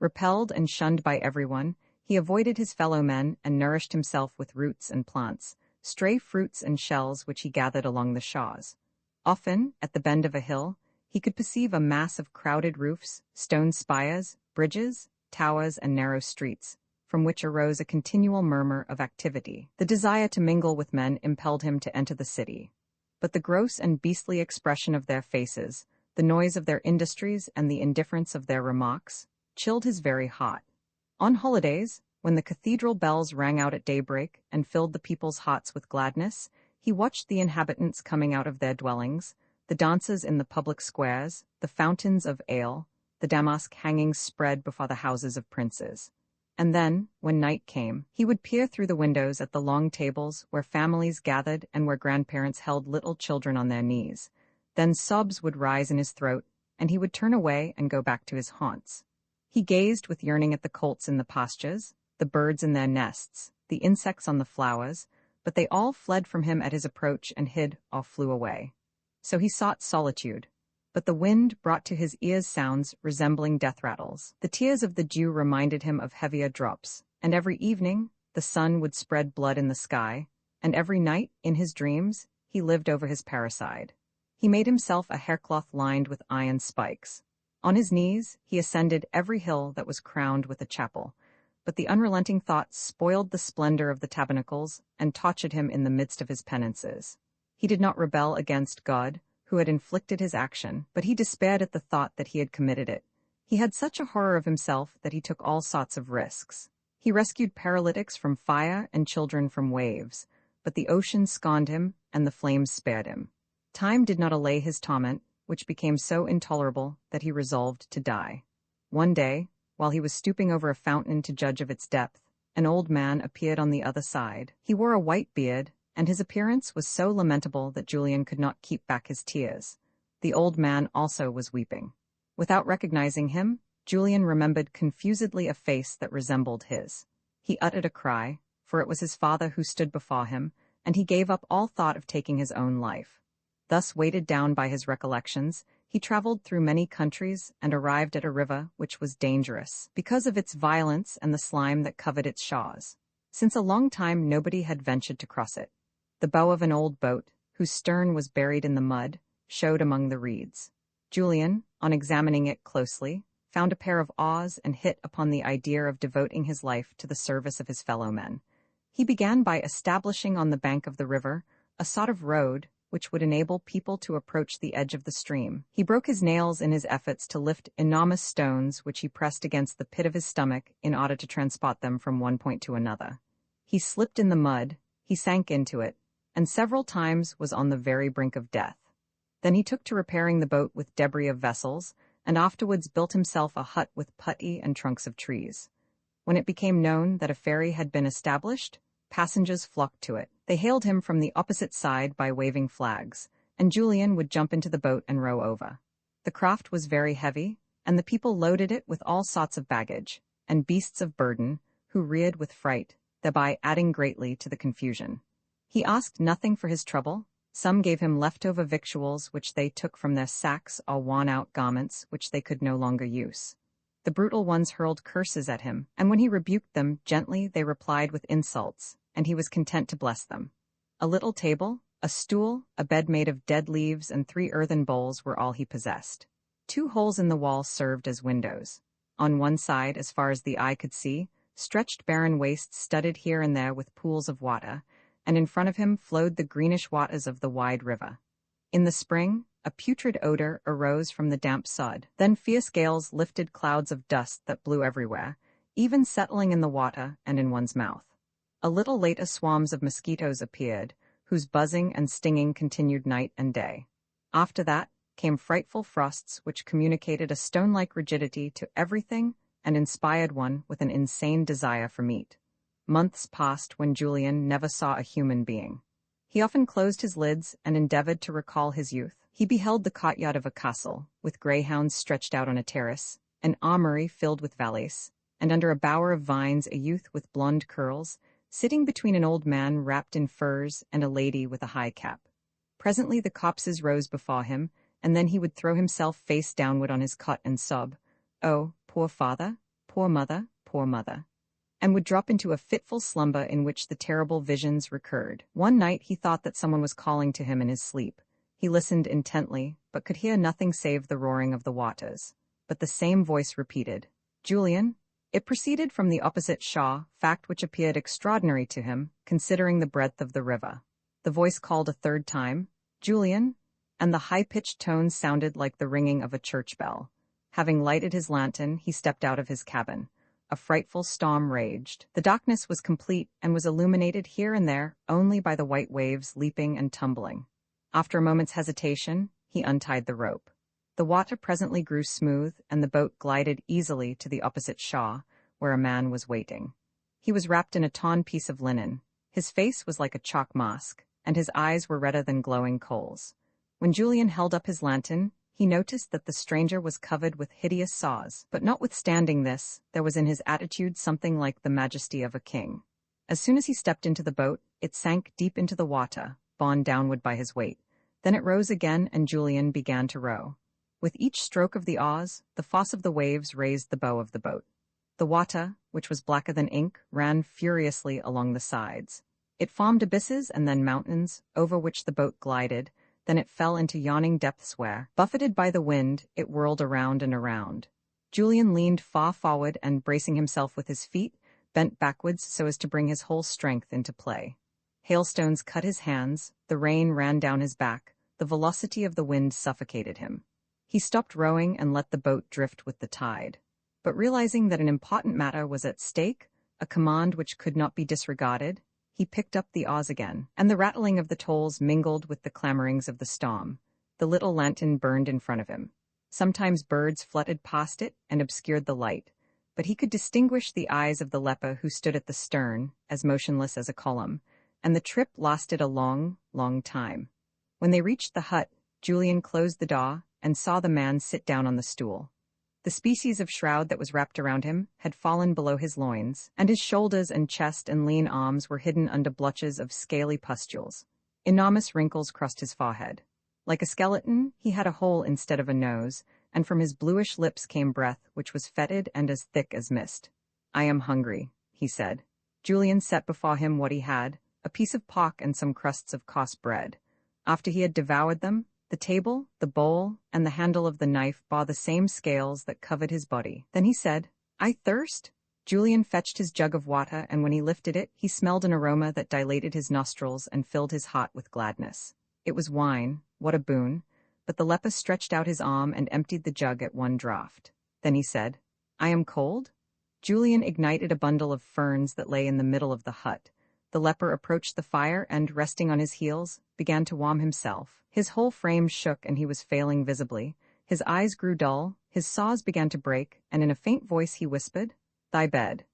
Repelled and shunned by everyone, he avoided his fellow men and nourished himself with roots and plants, stray fruits and shells which he gathered along the shores. Often, at the bend of a hill, he could perceive a mass of crowded roofs, stone spires, bridges, towers, and narrow streets, from which arose a continual murmur of activity. The desire to mingle with men impelled him to enter the city. But the gross and beastly expression of their faces, the noise of their industries, and the indifference of their remarks, chilled his very heart. On holidays, when the cathedral bells rang out at daybreak and filled the people's hearts with gladness, he watched the inhabitants coming out of their dwellings, the dances in the public squares, the fountains of ale, the damask hangings spread before the houses of princes. And then, when night came, he would peer through the windows at the long tables where families gathered and where grandparents held little children on their knees. Then sobs would rise in his throat, and he would turn away and go back to his haunts. He gazed with yearning at the colts in the pastures, the birds in their nests, the insects on the flowers, but they all fled from him at his approach and hid or flew away. So he sought solitude. But the wind brought to his ears sounds resembling death rattles. The tears of the Jew reminded him of heavier drops, and every evening the sun would spread blood in the sky, and every night, in his dreams, he lived over his parricide. He made himself a haircloth lined with iron spikes. On his knees, he ascended every hill that was crowned with a chapel, but the unrelenting thoughts spoiled the splendor of the tabernacles and tortured him in the midst of his penances. He did not rebel against God, who had inflicted his action, but he despaired at the thought that he had committed it. He had such a horror of himself that he took all sorts of risks. He rescued paralytics from fire and children from waves, but the ocean scorned him and the flames spared him. Time did not allay his torment, which became so intolerable that he resolved to die. One day, while he was stooping over a fountain to judge of its depth, an old man appeared on the other side. He wore a white beard, and his appearance was so lamentable that Julian could not keep back his tears. The old man also was weeping. Without recognizing him, Julian remembered confusedly a face that resembled his. He uttered a cry, for it was his father who stood before him, and he gave up all thought of taking his own life. Thus weighted down by his recollections, he traveled through many countries and arrived at a river which was dangerous, because of its violence and the slime that covered its shores. Since a long time nobody had ventured to cross it. The bow of an old boat, whose stern was buried in the mud, showed among the reeds. Julian, on examining it closely, found a pair of oars and hit upon the idea of devoting his life to the service of his fellow men. He began by establishing on the bank of the river a sort of road which would enable people to approach the edge of the stream. He broke his nails in his efforts to lift enormous stones which he pressed against the pit of his stomach in order to transport them from one point to another. He slipped in the mud, he sank into it, and several times was on the very brink of death. Then he took to repairing the boat with debris of vessels, and afterwards built himself a hut with putty and trunks of trees. When it became known that a ferry had been established, passengers flocked to it. They hailed him from the opposite side by waving flags, and Julian would jump into the boat and row over. The craft was very heavy, and the people loaded it with all sorts of baggage, and beasts of burden, who reared with fright, thereby adding greatly to the confusion. He asked nothing for his trouble. Some gave him leftover victuals which they took from their sacks or worn-out garments which they could no longer use. The brutal ones hurled curses at him, and when he rebuked them gently they replied with insults, and he was content to bless them. A little table, a stool, a bed made of dead leaves, and 3 earthen bowls were all he possessed. 2 holes in the wall served as windows. On one side, as far as the eye could see, stretched barren wastes studded here and there with pools of water, and in front of him flowed the greenish waters of the wide river. In the spring, a putrid odor arose from the damp sod. Then fierce gales lifted clouds of dust that blew everywhere, even settling in the water and in one's mouth. A little later swarms of mosquitoes appeared, whose buzzing and stinging continued night and day. After that came frightful frosts which communicated a stone-like rigidity to everything and inspired one with an insane desire for meat. Months passed when Julian never saw a human being. He often closed his lids and endeavored to recall his youth. He beheld the courtyard of a castle, with greyhounds stretched out on a terrace, an armory filled with valets, and under a bower of vines a youth with blonde curls, sitting between an old man wrapped in furs and a lady with a high cap. Presently the corpses rose before him, and then he would throw himself face downward on his cot and sob, "Oh, poor father, poor mother, poor mother," and would drop into a fitful slumber in which the terrible visions recurred. One night he thought that someone was calling to him in his sleep. He listened intently, but could hear nothing save the roaring of the waters. But the same voice repeated, "Julian." It proceeded from the opposite shore, fact which appeared extraordinary to him, considering the breadth of the river. The voice called a third time, "Julian," and the high-pitched tones sounded like the ringing of a church bell. Having lighted his lantern, he stepped out of his cabin. A frightful storm raged. The darkness was complete and was illuminated here and there only by the white waves leaping and tumbling. After a moment's hesitation, he untied the rope. The water presently grew smooth, and the boat glided easily to the opposite shore, where a man was waiting. He was wrapped in a torn piece of linen. His face was like a chalk mask, and his eyes were redder than glowing coals. When Julian held up his lantern, he noticed that the stranger was covered with hideous sores, but notwithstanding this, there was in his attitude something like the majesty of a king. As soon as he stepped into the boat, it sank deep into the water, borne downward by his weight. Then it rose again, and Julian began to row. With each stroke of the oars, the force of the waves raised the bow of the boat. The water, which was blacker than ink, ran furiously along the sides. It formed abysses and then mountains, over which the boat glided. Then it fell into yawning depths where, buffeted by the wind, it whirled around and around. Julian leaned far forward and, bracing himself with his feet, bent backwards so as to bring his whole strength into play. Hailstones cut his hands, the rain ran down his back, the velocity of the wind suffocated him. He stopped rowing and let the boat drift with the tide. But realizing that an important matter was at stake, a command which could not be disregarded, he picked up the oars again, and the rattling of the tolls mingled with the clamorings of the storm. The little lantern burned in front of him. Sometimes birds fluttered past it and obscured the light, but he could distinguish the eyes of the leper who stood at the stern, as motionless as a column, and the trip lasted a long, long time. When they reached the hut, Julian closed the door and saw the man sit down on the stool. The species of shroud that was wrapped around him had fallen below his loins, and his shoulders and chest and lean arms were hidden under blotches of scaly pustules. Enormous wrinkles crossed his forehead. Like a skeleton, he had a hole instead of a nose, and from his bluish lips came breath which was fetid and as thick as mist. "I am hungry," he said. Julian set before him what he had, a piece of pork and some crusts of coarse bread. After he had devoured them, the table, the bowl, and the handle of the knife bore the same scales that covered his body. Then he said, "I thirst." Julian fetched his jug of water, and when he lifted it, he smelled an aroma that dilated his nostrils and filled his heart with gladness. It was wine, what a boon, but the leper stretched out his arm and emptied the jug at one draught. Then he said, "I am cold?" Julian ignited a bundle of ferns that lay in the middle of the hut. The leper approached the fire and, resting on his heels, began to warm himself. His whole frame shook and he was failing visibly. His eyes grew dull, his saws began to break, and in a faint voice he whispered, "Thy bed."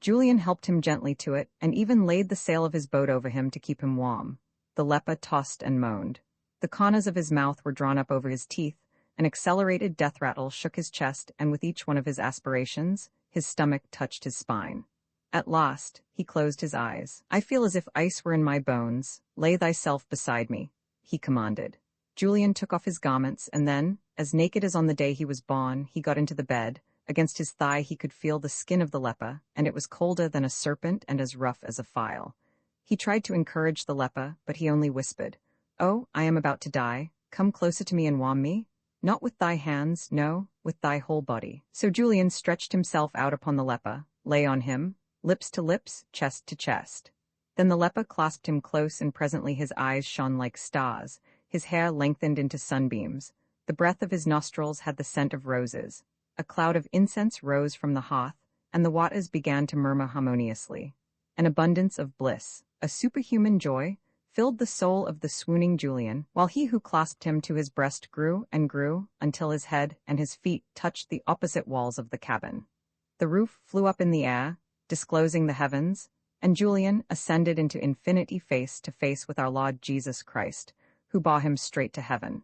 Julian helped him gently to it, and even laid the sail of his boat over him to keep him warm. The leper tossed and moaned. The corners of his mouth were drawn up over his teeth, an accelerated death rattle shook his chest, and with each one of his aspirations, his stomach touched his spine. At last, he closed his eyes. "I feel as if ice were in my bones. Lay thyself beside me," he commanded. Julian took off his garments, and then, as naked as on the day he was born, he got into the bed. Against his thigh he could feel the skin of the leper, and it was colder than a serpent and as rough as a file. He tried to encourage the leper, but he only whispered, "Oh, I am about to die. Come closer to me and warm me. Not with thy hands, no, with thy whole body." So Julian stretched himself out upon the leper, lay on him, lips to lips, chest to chest. Then the leper clasped him close, and presently his eyes shone like stars, his hair lengthened into sunbeams. The breath of his nostrils had the scent of roses. A cloud of incense rose from the hearth, and the waters began to murmur harmoniously. An abundance of bliss, a superhuman joy, filled the soul of the swooning Julian, while he who clasped him to his breast grew and grew until his head and his feet touched the opposite walls of the cabin. The roof flew up in the air, disclosing the heavens, and Julian ascended into infinity face to face with our Lord Jesus Christ, who bore him straight to heaven.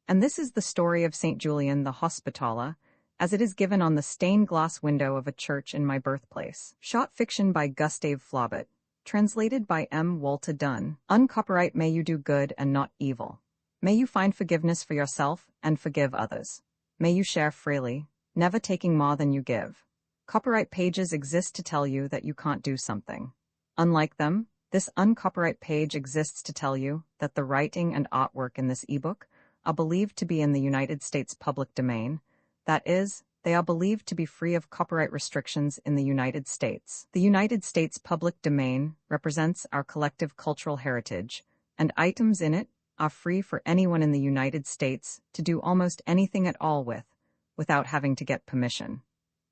And this is the story of St. Julian the Hospitaller, as it is given on the stained glass window of a church in my birthplace. Short fiction by Gustave Flaubert, translated by M. Walter Dunn. Uncopyright. May you do good and not evil. May you find forgiveness for yourself and forgive others. May you share freely, never taking more than you give. Copyright pages exist to tell you that you can't do something. Unlike them, this uncopyright page exists to tell you that the writing and artwork in this ebook are believed to be in the United States public domain. That is, they are believed to be free of copyright restrictions in the United States. The United States public domain represents our collective cultural heritage, and items in it are free for anyone in the United States to do almost anything at all with, without having to get permission.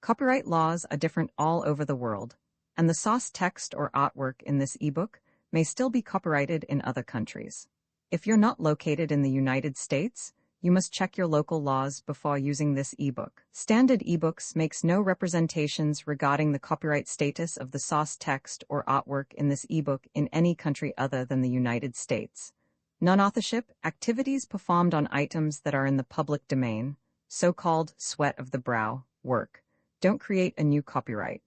Copyright laws are different all over the world, and the source text or artwork in this ebook may still be copyrighted in other countries. If you're not located in the United States, you must check your local laws before using this ebook. Standard ebooks makes no representations regarding the copyright status of the source text or artwork in this ebook in any country other than the United States. Non-authorship activities performed on items that are in the public domain, so-called sweat of the brow work, don't create a new copyright.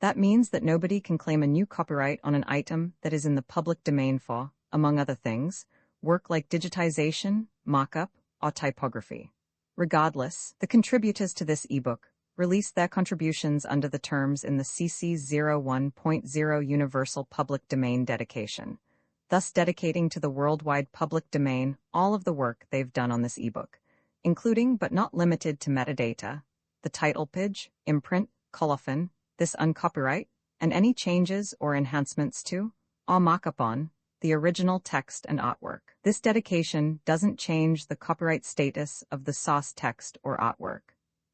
That means that nobody can claim a new copyright on an item that is in the public domain for, among other things, work like digitization, mock-up, or typography. Regardless, the contributors to this ebook released their contributions under the terms in the CC 01.0 Universal Public Domain dedication, thus dedicating to the worldwide public domain all of the work they've done on this ebook, including but not limited to metadata, the title page, imprint, colophon, this uncopyright, and any changes or enhancements to, or mock-up on, the original text and artwork. This dedication doesn't change the copyright status of the source text or artwork.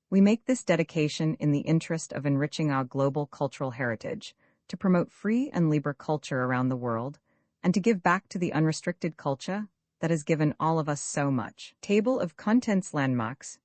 We make this dedication in the interest of enriching our global cultural heritage, to promote free and libre culture around the world, and to give back to the unrestricted culture that has given all of us so much. Table of Contents Landmarks